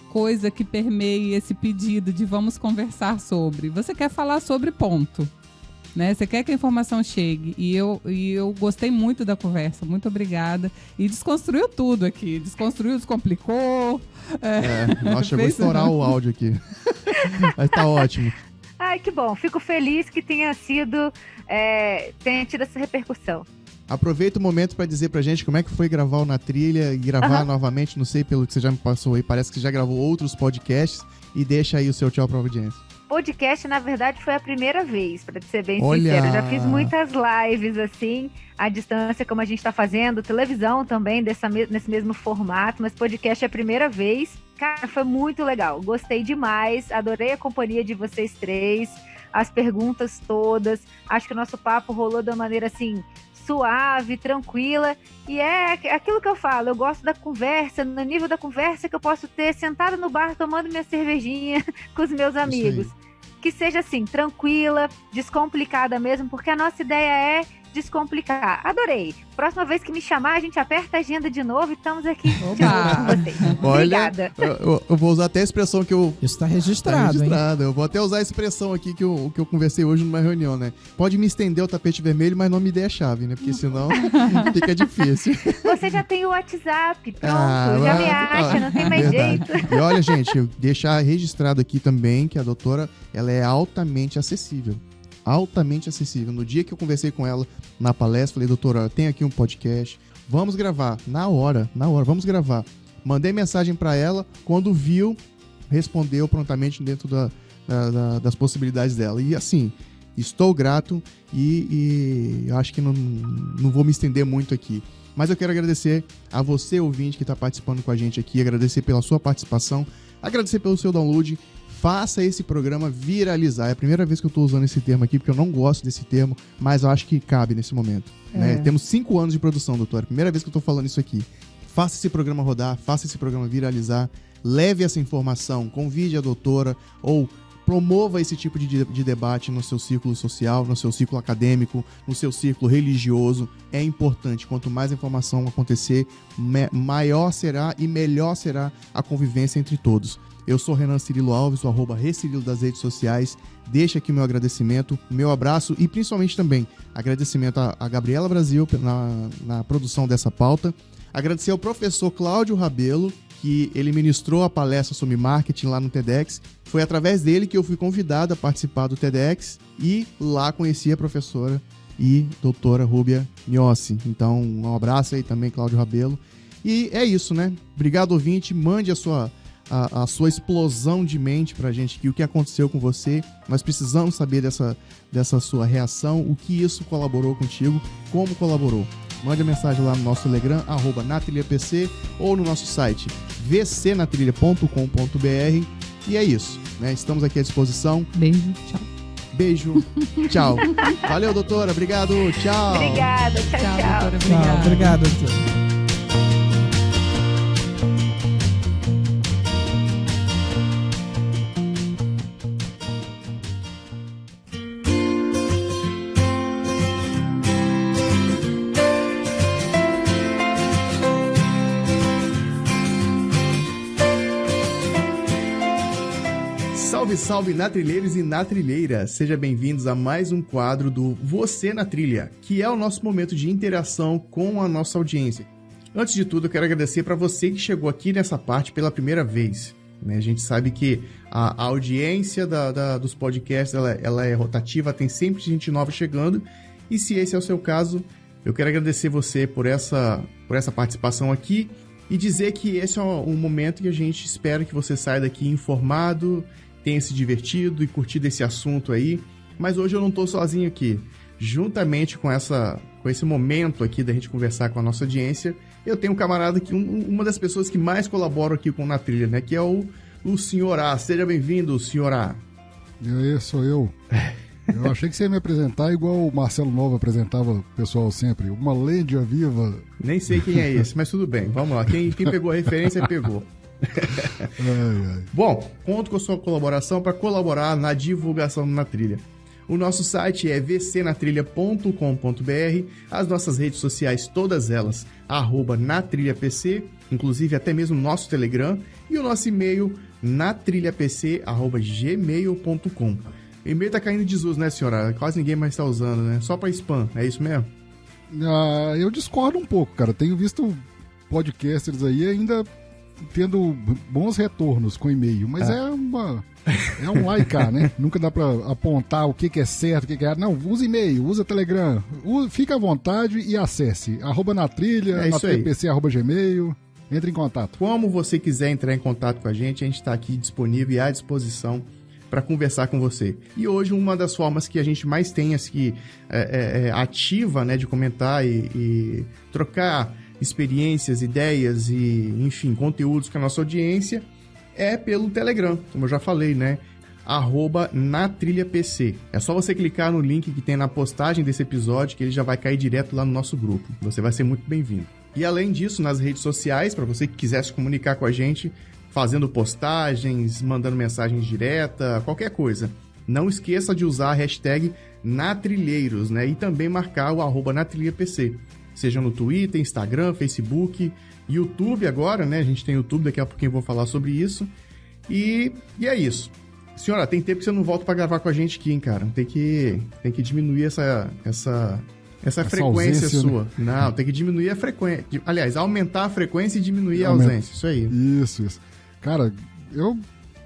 coisa que permeie esse pedido de vamos conversar sobre. Você quer falar sobre, ponto. Né? Você quer que a informação chegue. E eu gostei muito da conversa. Muito obrigada. E desconstruiu tudo aqui. Desconstruiu, descomplicou. Nossa, chegou a estourar o áudio aqui. Mas tá ótimo. Ai, que bom. Fico feliz que tenha tido essa repercussão. Aproveita o momento para dizer pra gente como é que foi gravar o Na Trilha e gravar novamente. Não sei, pelo que você já me passou aí, parece que você já gravou outros podcasts. E deixa aí o seu tchau pra audiência. Podcast, na verdade, foi a primeira vez, para ser bem sincero. Eu já fiz muitas lives, assim, à distância, como a gente está fazendo, televisão também, nesse mesmo formato, mas podcast é a primeira vez. Cara, foi muito legal, gostei demais, adorei a companhia de vocês três, as perguntas todas, acho que o nosso papo rolou de uma maneira, assim, suave, tranquila, e é aquilo que eu falo, eu gosto da conversa, no nível da conversa que eu posso ter sentado no bar tomando minha cervejinha com os meus amigos. Que seja assim, tranquila, descomplicada mesmo, porque a nossa ideia é descomplicar. Adorei. Próxima vez que me chamar, a gente aperta a agenda de novo e estamos aqui de novo com vocês. Obrigada. Eu vou usar até a expressão que eu... Isso tá registrado, hein? Eu vou até usar a expressão aqui que eu conversei hoje numa reunião, né? Pode me estender o tapete vermelho, mas não me dê a chave, né? Porque senão fica difícil. Você já tem o WhatsApp, pronto. Já me acha, não tem mais jeito. E olha, gente, eu deixar registrado aqui também que a doutora, ela é altamente acessível. Altamente acessível. No dia que eu conversei com ela na palestra, falei, doutora, tem aqui um podcast, vamos gravar. Na hora, vamos gravar. Mandei mensagem para ela, quando viu, respondeu prontamente dentro das possibilidades dela. E assim, estou grato e acho que não vou me estender muito aqui. Mas eu quero agradecer a você, ouvinte, que está participando com a gente aqui, agradecer pela sua participação, agradecer pelo seu download. Faça esse programa viralizar. É a primeira vez que eu estou usando esse termo aqui, porque eu não gosto desse termo, mas eu acho que cabe nesse momento. Né? Temos 5 anos de produção, doutora. Primeira vez que eu estou falando isso aqui. Faça esse programa rodar, faça esse programa viralizar, leve essa informação, convide a doutora ou promova esse tipo de debate no seu círculo social, no seu círculo acadêmico, no seu círculo religioso. É importante. Quanto mais informação acontecer, maior será e melhor será a convivência entre todos. Eu sou Renan Cirilo Alves, o @Recirilo das redes sociais. Deixa aqui o meu agradecimento, meu abraço e principalmente também agradecimento a Gabriela Brasil na produção dessa pauta. Agradecer ao professor Cláudio Rabelo, que ele ministrou a palestra sobre marketing lá no TEDx. Foi através dele que eu fui convidado a participar do TEDx e lá conheci a professora e doutora Rúbia Miossi. Então, um abraço aí também, Cláudio Rabelo. E é isso, né? Obrigado, ouvinte. Mande a sua explosão de mente pra gente aqui, o que aconteceu com você. Nós precisamos saber dessa sua reação, o que isso colaborou contigo, como colaborou. Mande a mensagem lá no nosso Telegram, @natrilhapc, ou no nosso site vcnatrilha.com.br. E é isso, né? Estamos aqui à disposição. Beijo, tchau. Beijo, tchau. Valeu, doutora, obrigado, tchau. Obrigada, tchau. Doutora, Tchau, obrigado, doutora. Salve Salve, salve natrilheiros e natrilheiras! Sejam bem-vindos a mais um quadro do Você na Trilha, que é o nosso momento de interação com a nossa audiência. Antes de tudo, eu quero agradecer para você que chegou aqui nessa parte pela primeira vez. A gente sabe que a audiência dos podcasts ela é rotativa, tem sempre gente nova chegando. E se esse é o seu caso, eu quero agradecer você por essa participação aqui e dizer que esse é um momento que a gente espera que você saia daqui informado, tenha se divertido e curtido esse assunto aí. Mas hoje eu não estou sozinho aqui. Juntamente com esse momento aqui da gente conversar com a nossa audiência, eu tenho um camarada aqui, uma das pessoas que mais colaboram aqui com Na Trilha, né? Que é o Sr. A. Seja bem-vindo, Sr. A. E aí, sou eu. Eu achei que você ia me apresentar igual o Marcelo Nova apresentava o pessoal sempre. Uma lenda viva. Nem sei quem é esse, mas tudo bem. Vamos lá. Quem pegou a referência, pegou. Ai. Bom, conto com a sua colaboração para colaborar na divulgação Na Trilha. O nosso site é vcnatrilha.com.br, as nossas redes sociais, todas elas, @natrilhapc, inclusive até mesmo o nosso Telegram, e o nosso e-mail, natrilhapc@gmail.com. O e-mail tá caindo de desuso, né, senhora? Quase ninguém mais tá usando, né? Só para spam, é isso mesmo? Eu discordo um pouco, cara. Tenho visto podcasters aí ainda tendo bons retornos com e-mail, mas é um laicar, né? Nunca dá pra apontar o que é certo, o que é errado. Não, usa e-mail, usa Telegram, fica à vontade e acesse @natrilha, natrilhapc@gmail, entre em contato. Como você quiser entrar em contato com a gente está aqui disponível e à disposição para conversar com você. E hoje uma das formas que a gente mais tem assim, ativa, né, de comentar e trocar experiências, ideias e, enfim, conteúdos com a nossa audiência é pelo Telegram, como eu já falei, né? @natrilhapc. É só você clicar no link que tem na postagem desse episódio que ele já vai cair direto lá no nosso grupo. Você vai ser muito bem-vindo. E além disso, nas redes sociais, para você que quiser se comunicar com a gente, fazendo postagens, mandando mensagens direta, qualquer coisa, não esqueça de usar a hashtag natrilheiros, né? E também marcar o @natrilhapc. Seja no Twitter, Instagram, Facebook, YouTube agora, né? A gente tem YouTube, daqui a pouquinho eu vou falar sobre isso. E é isso. Senhora, tem tempo que você não volta pra gravar com a gente aqui, hein, cara? Tem que diminuir essa frequência ausência, sua. né? Não, tem que diminuir a frequência. Aliás, aumentar a frequência e diminuir a ausência. Isso aí. Isso. Cara,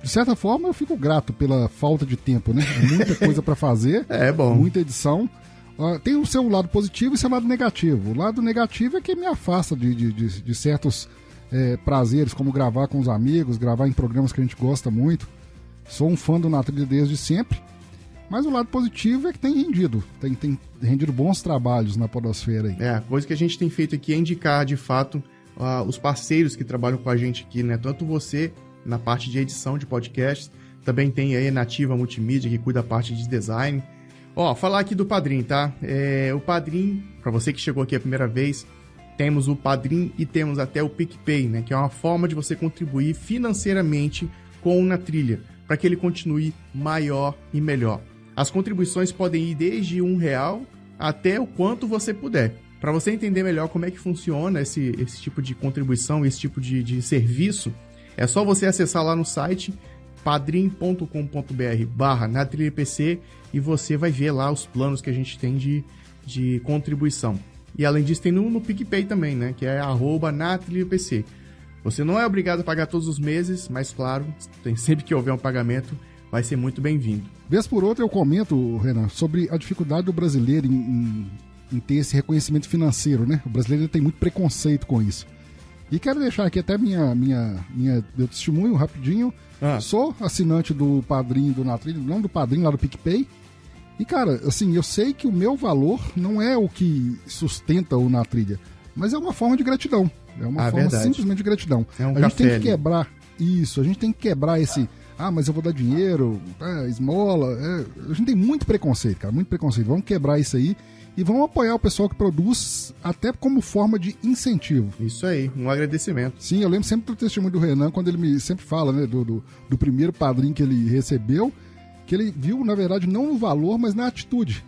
de certa forma, eu fico grato pela falta de tempo, né? Muita coisa pra fazer. É bom. Muita edição. Tem o seu lado positivo e o seu lado negativo. O lado negativo é que me afasta de certos prazeres, como gravar com os amigos, gravar em programas que a gente gosta muito. Sou um fã do Na Trilha desde sempre. Mas o lado positivo é que tem rendido. Tem rendido bons trabalhos na podosfera aí. A coisa que a gente tem feito aqui é indicar, de fato, os parceiros que trabalham com a gente aqui, né? Tanto você, na parte de edição de podcasts, também tem aí a Nativa Multimídia, que cuida da parte de design. Falar aqui do Padrim, tá? O Padrim, para você que chegou aqui a primeira vez, temos o Padrim e temos até o PicPay, né? Que é uma forma de você contribuir financeiramente com o Na Trilha, para que ele continue maior e melhor. As contribuições podem ir desde R$1 até o quanto você puder. Para você entender melhor como é que funciona esse tipo de contribuição, esse tipo de serviço, é só você acessar lá no site padrim.com.br/natrilhapc e você vai ver lá os planos que a gente tem de contribuição. E além disso tem no PicPay também, né? Que é @natrilhapc. Você não é obrigado a pagar todos os meses, mas claro, sempre que houver um pagamento, vai ser muito bem-vindo. Vez por outra eu comento, Renan, sobre a dificuldade do brasileiro em ter esse reconhecimento financeiro, né? O brasileiro tem muito preconceito com isso. E quero deixar aqui até meu testemunho rapidinho. Sou assinante do Padrim do Na Trilha, não do Padrim, lá do PicPay. E, cara, assim, eu sei que o meu valor não é o que sustenta o Na Trilha, mas é uma forma de gratidão. É uma forma simplesmente de gratidão. É um a gente tem que ali. quebrar isso, a gente tem que quebrar esse... mas eu vou dar dinheiro, esmola. A gente tem muito preconceito, cara, muito preconceito. Vamos quebrar isso aí e vamos apoiar o pessoal que produz até como forma de incentivo. Isso aí, um agradecimento. Sim, eu lembro sempre do testemunho do Renan, quando ele me sempre fala, né, do primeiro padrinho que ele recebeu, que ele viu, na verdade, não no valor, mas na atitude.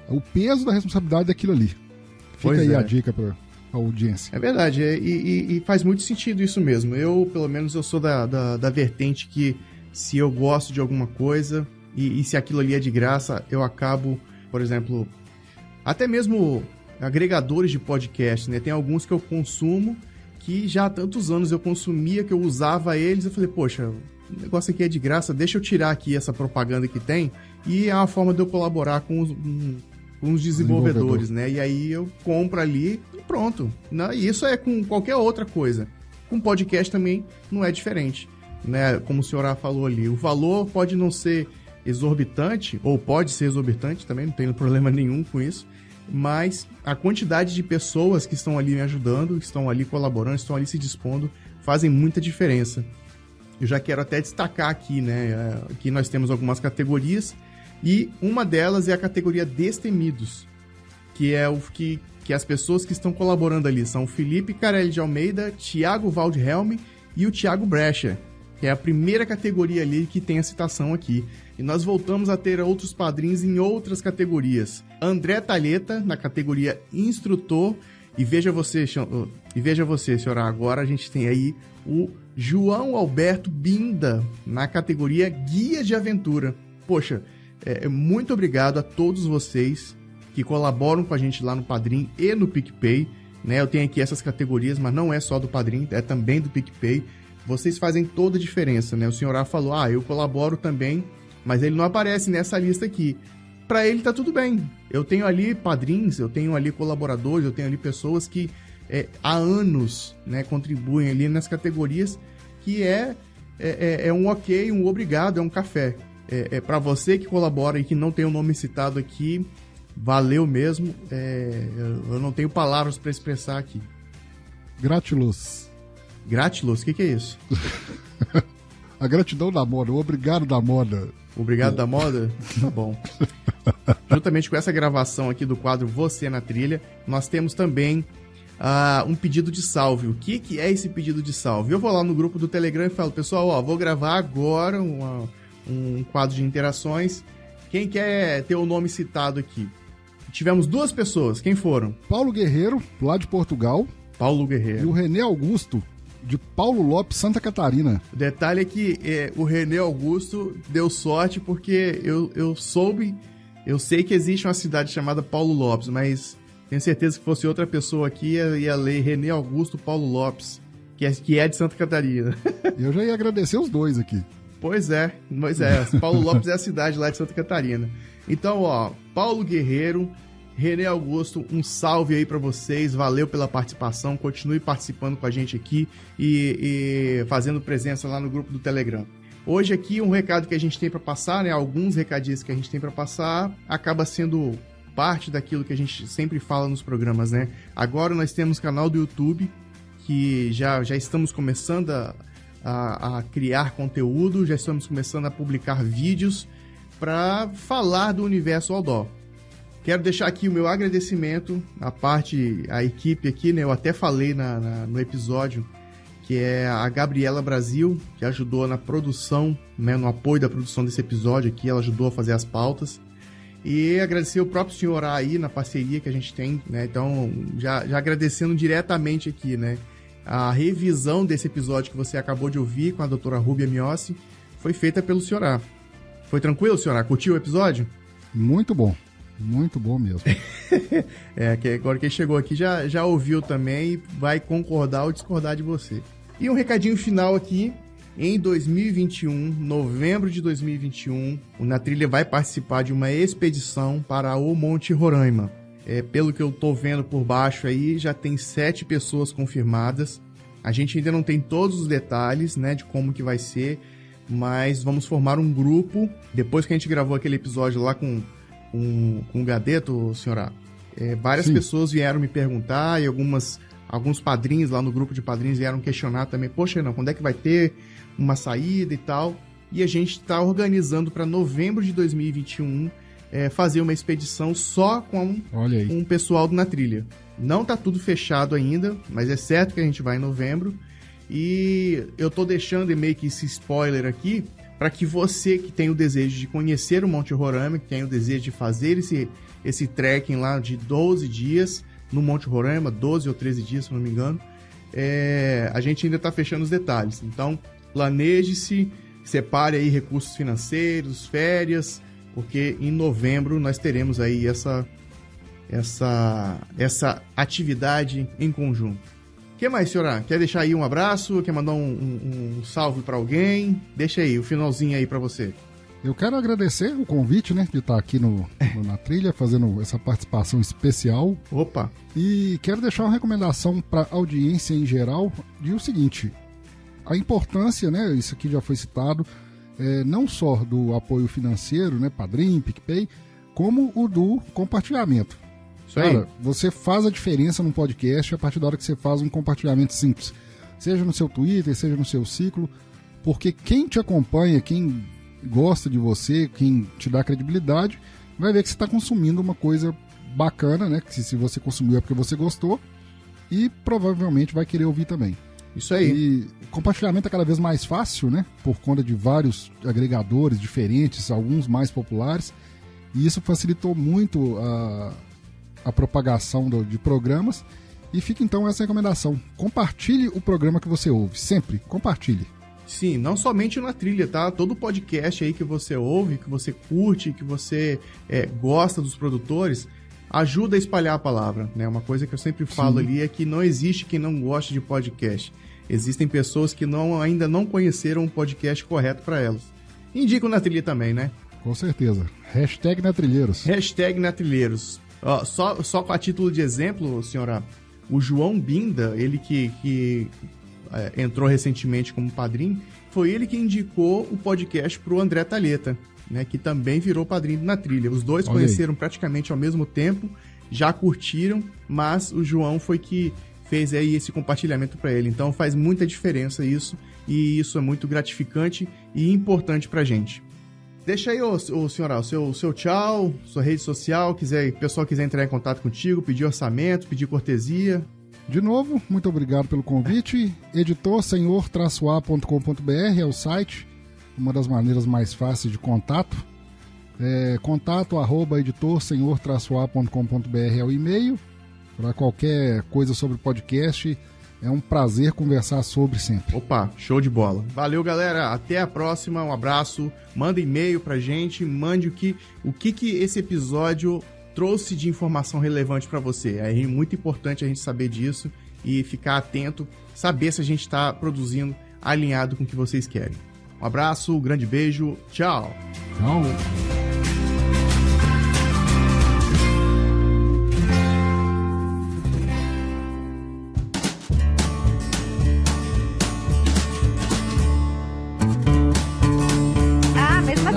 O peso da responsabilidade daquilo ali. Fica aí a dica para a audiência. É verdade, e faz muito sentido isso mesmo. Eu, pelo menos, eu sou da vertente que se eu gosto de alguma coisa e se aquilo ali é de graça, eu acabo, por exemplo, até mesmo agregadores de podcast, né? Tem alguns que eu consumo que já há tantos anos eu consumia, que eu usava eles, eu falei, poxa, o negócio aqui é de graça, deixa eu tirar aqui essa propaganda que tem, e é uma forma de eu colaborar com os desenvolvedores, né? E aí eu compro ali e pronto. E isso é com qualquer outra coisa. Com podcast também não é diferente, né? Como o senhor falou ali, o valor pode não ser exorbitante, ou pode ser exorbitante também, não tenho problema nenhum com isso, mas a quantidade de pessoas que estão ali me ajudando, que estão ali colaborando, estão ali se dispondo, fazem muita diferença. Eu já quero até destacar aqui, né? Aqui nós temos algumas categorias, e uma delas é a categoria Destemidos, que é o que as pessoas que estão colaborando ali são o Felipe Carelli de Almeida, Thiago Waldhelm e o Thiago Brecha, que é a primeira categoria ali que tem a citação aqui. E nós voltamos a ter outros padrinhos em outras categorias. André Talheta, na categoria Instrutor, e veja você, senhora, agora a gente tem aí o João Alberto Binda, na categoria Guia de Aventura. Poxa, muito obrigado a todos vocês que colaboram com a gente lá no Padrim e no PicPay, né? Eu tenho aqui essas categorias, mas não é só do Padrim, é também do PicPay. Vocês fazem toda a diferença, né? O senhor A falou, eu colaboro também, mas ele não aparece nessa lista aqui. Para ele tá tudo bem. Eu tenho ali padrinhos, eu tenho ali colaboradores, eu tenho ali pessoas que há anos, né, contribuem ali nas categorias, que é um ok, um obrigado, é um café. Para você que colabora e que não tem o nome citado aqui, valeu mesmo. Eu não tenho palavras para expressar aqui. Gratiluz. Gratiluz? O que é isso? A gratidão da moda, o obrigado da moda. Obrigado da moda? Tá bom. Juntamente com essa gravação aqui do quadro Você na Trilha, nós temos também um pedido de salve. O que é esse pedido de salve? Eu vou lá no grupo do Telegram e falo, pessoal, vou gravar agora um quadro de interações. Quem quer ter o nome citado aqui? Tivemos 2 pessoas. Quem foram? Paulo Guerreiro, lá de Portugal. Paulo Guerreiro. E o René Augusto, de Paulo Lopes, Santa Catarina. O detalhe é que o René Augusto deu sorte porque eu sei que existe uma cidade chamada Paulo Lopes, mas tenho certeza que fosse outra pessoa aqui ia ler René Augusto Paulo Lopes, que é de Santa Catarina. Eu já ia agradecer os 2 aqui. Pois é. Paulo Lopes é a cidade lá de Santa Catarina. Então, Paulo Guerreiro, René Augusto, um salve aí pra vocês, valeu pela participação, continue participando com a gente aqui e fazendo presença lá no grupo do Telegram. Hoje aqui um recado que a gente tem pra passar, né, alguns recadinhos que a gente tem pra passar, acaba sendo parte daquilo que a gente sempre fala nos programas, né? Agora nós temos canal do YouTube, que já estamos começando a criar conteúdo, já estamos começando a publicar vídeos para falar do universo outdoor. Quero deixar aqui o meu agradecimento à equipe aqui, né? Eu até falei no episódio, que é a Gabriela Brasil, que ajudou na produção, né? No apoio da produção desse episódio aqui, ela ajudou a fazer as pautas. E agradecer o próprio senhor aí na parceria que a gente tem, né? Então, já agradecendo diretamente aqui, né? A revisão desse episódio que você acabou de ouvir com a doutora Rúbia Miossi foi feita pelo senhor A. Foi tranquilo, senhor A? Curtiu o episódio? Muito bom. Muito bom mesmo. Que agora quem chegou aqui já ouviu também e vai concordar ou discordar de você. E um recadinho final aqui. Em 2021, novembro de 2021, o Na Trilha vai participar de uma expedição para o Monte Roraima. Pelo que eu tô vendo por baixo aí, já tem 7 pessoas confirmadas. A gente ainda não tem todos os detalhes, né, de como que vai ser, mas vamos formar um grupo. Depois que a gente gravou aquele episódio lá com o Gadeto, senhora, várias Sim. pessoas vieram me perguntar e alguns padrinhos lá no grupo de padrinhos vieram questionar também, poxa, não, quando é que vai ter uma saída e tal? E a gente está organizando para novembro de 2021 fazer uma expedição só com um pessoal do Na Trilha. Não tá tudo fechado ainda, mas é certo que a gente vai em novembro. E eu tô deixando meio que esse spoiler aqui para que você que tem o desejo de conhecer o Monte Roraima, que tem o desejo de fazer esse trekking lá de 12 dias no Monte Roraima, 12 ou 13 dias, se não me engano, a gente ainda tá fechando os detalhes. Então, planeje-se, separe aí recursos financeiros, férias, porque em novembro nós teremos aí essa atividade em conjunto. O que mais, senhora? Quer deixar aí um abraço? Quer mandar um salve para alguém? Deixa aí, o finalzinho aí para você. Eu quero agradecer o convite, né, de estar aqui na trilha, fazendo essa participação especial. Opa! E quero deixar uma recomendação para a audiência em geral de o seguinte: a importância, né, isso aqui já foi citado, não só do apoio financeiro, né, Padrim, PicPay, como o do compartilhamento. Isso aí. Cara, você faz a diferença num podcast a partir da hora que você faz um compartilhamento simples. Seja no seu Twitter, seja no seu ciclo, porque quem te acompanha, quem gosta de você, quem te dá credibilidade, vai ver que você está consumindo uma coisa bacana, né? Que se você consumiu é porque você gostou e provavelmente vai querer ouvir também. Isso aí. E compartilhamento é cada vez mais fácil, né? Por conta de vários agregadores diferentes, alguns mais populares, e isso facilitou muito a propagação de programas. E fica então essa recomendação: compartilhe o programa que você ouve, sempre compartilhe. Sim, não somente na trilha, tá? Todo podcast aí que você ouve, que você curte, que você gosta dos produtores, ajuda a espalhar a palavra, né? Uma coisa que eu sempre falo ali é que não existe quem não goste de podcast. Existem pessoas que ainda não conheceram o podcast correto para elas. Indico na trilha também, né? Com certeza. Hashtag Natrilheiros. Hashtag Natrilheiros. Ó, só a título de exemplo, senhora, o João Binda, ele que entrou recentemente como padrinho, foi ele que indicou o podcast pro André Thalheta, né, que também virou padrinho na trilha. Os dois conheceram praticamente ao mesmo tempo, já curtiram, mas o João foi que fez aí esse compartilhamento para ele. Então faz muita diferença isso, e isso é muito gratificante e importante pra gente. Deixa aí, senhora, o seu tchau, sua rede social, o pessoal quiser entrar em contato contigo, pedir orçamento, pedir cortesia. De novo, muito obrigado pelo convite. editorsenhor-a.com.br é o site, uma das maneiras mais fáceis de contato. contato@editorsenhor-a.com.br é o e-mail. Para qualquer coisa sobre podcast, é um prazer conversar sobre sempre. Opa, show de bola. Valeu, galera. Até a próxima. Um abraço. Manda e-mail pra gente. Mande o que esse episódio trouxe de informação relevante para você. É muito importante a gente saber disso e ficar atento, saber se a gente está produzindo alinhado com o que vocês querem. Um abraço, um grande beijo, tchau! Tchau!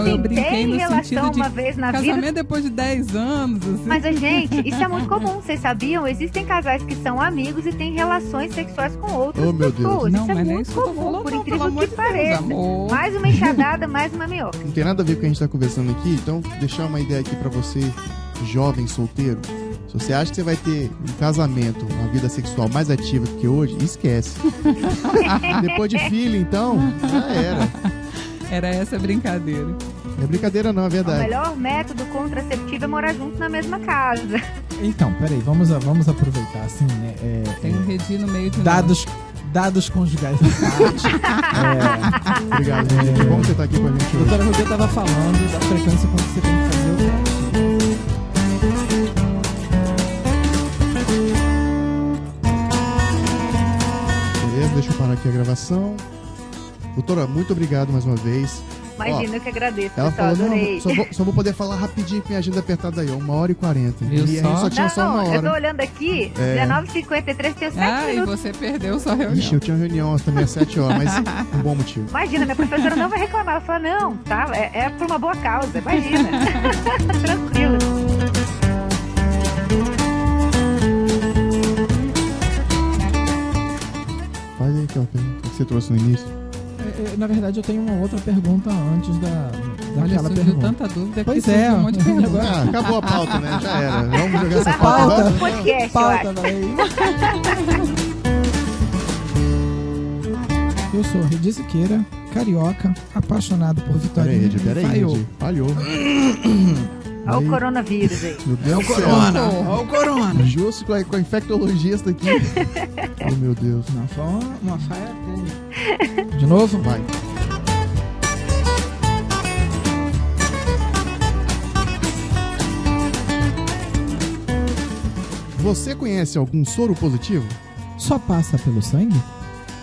Eu brinquei no relação sentido de uma vez na casamento vida. depois de 10 anos. Assim. Mas, gente, isso é muito comum. Vocês sabiam? Existem casais que são amigos e têm relações sexuais com outras Oh, meu Deus. pessoas. Não, Isso é mas não é muito isso que eu tô comum, falando, por não, incrível pelo amor que de Deus, pareça. amor. Mais uma enxadada, mais uma minhoca. Não tem nada a ver com o que a gente está conversando aqui, então deixar uma ideia aqui para você, jovem solteiro. Se você acha que você vai ter um casamento, uma vida sexual mais ativa do que hoje, esquece. Depois de filho, então, já era. Era essa a brincadeira. Não é brincadeira não, é O verdade. melhor método contraceptivo é morar junto na mesma casa. Então, peraí, vamos aproveitar assim, né? Tem um redi no meio de dados conjugais da parte. Obrigado, gente. Que bom que você tá aqui com a gente A hoje. doutora Rubia estava falando da frequência com que você tem que fazer o teste. Beleza, deixa eu parar aqui a gravação. Doutora, muito obrigado mais uma vez. Imagina, eu que agradeço, Ela pessoal, falou, adorei. não, só vou poder falar rapidinho com minha agenda apertada aí, ó, 1h40. Viu E a só? gente só tinha só uma eu tô hora. olhando aqui, É. 19h53, tenho 7 Ah, e minutos. você perdeu sua reunião. Ixi, eu tinha reunião também às 7 horas, mas um bom motivo. Imagina, minha professora não vai reclamar. Ela fala, não, tá, é por uma boa causa, imagina. Tranquilo. Faz aí aquela pergunta que você trouxe no início. Na verdade, eu tenho uma outra pergunta antes Olha, daquela surgiu pergunta. tanta dúvida Pois que é, surgiu um monte de pergunta. Ah, acabou a pauta, né? Já era. Vamos jogar essa Vai pauta. rolar Pauta. outro podcast, eu Pauta, acho. vai. Eu sou Redi Siqueira, carioca, apaixonado por Vitória. Peraí, Ed. Falhou. Olha o Aí, coronavírus aí. meu Deus do céu. Olha o corona. Justo com a infectologista aqui. Oh, meu Deus. Não, foi uma falha técnica. De novo? Vai. Você conhece algum soro positivo? Só passa pelo sangue?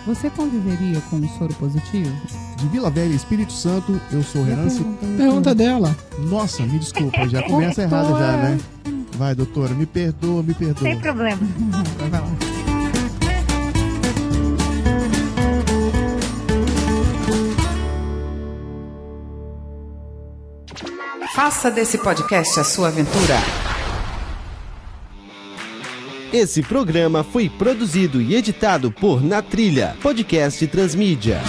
Você conviveria com um soro positivo? De Vila Velha, Espírito Santo, eu sou Renan. Pergunta dela. Nossa, me desculpa, já começa errada já, né? Vai, doutora, me perdoa. Sem problema. Vai lá. Faça desse podcast a sua aventura. Esse programa foi produzido e editado por Na Trilha, podcast Transmídia.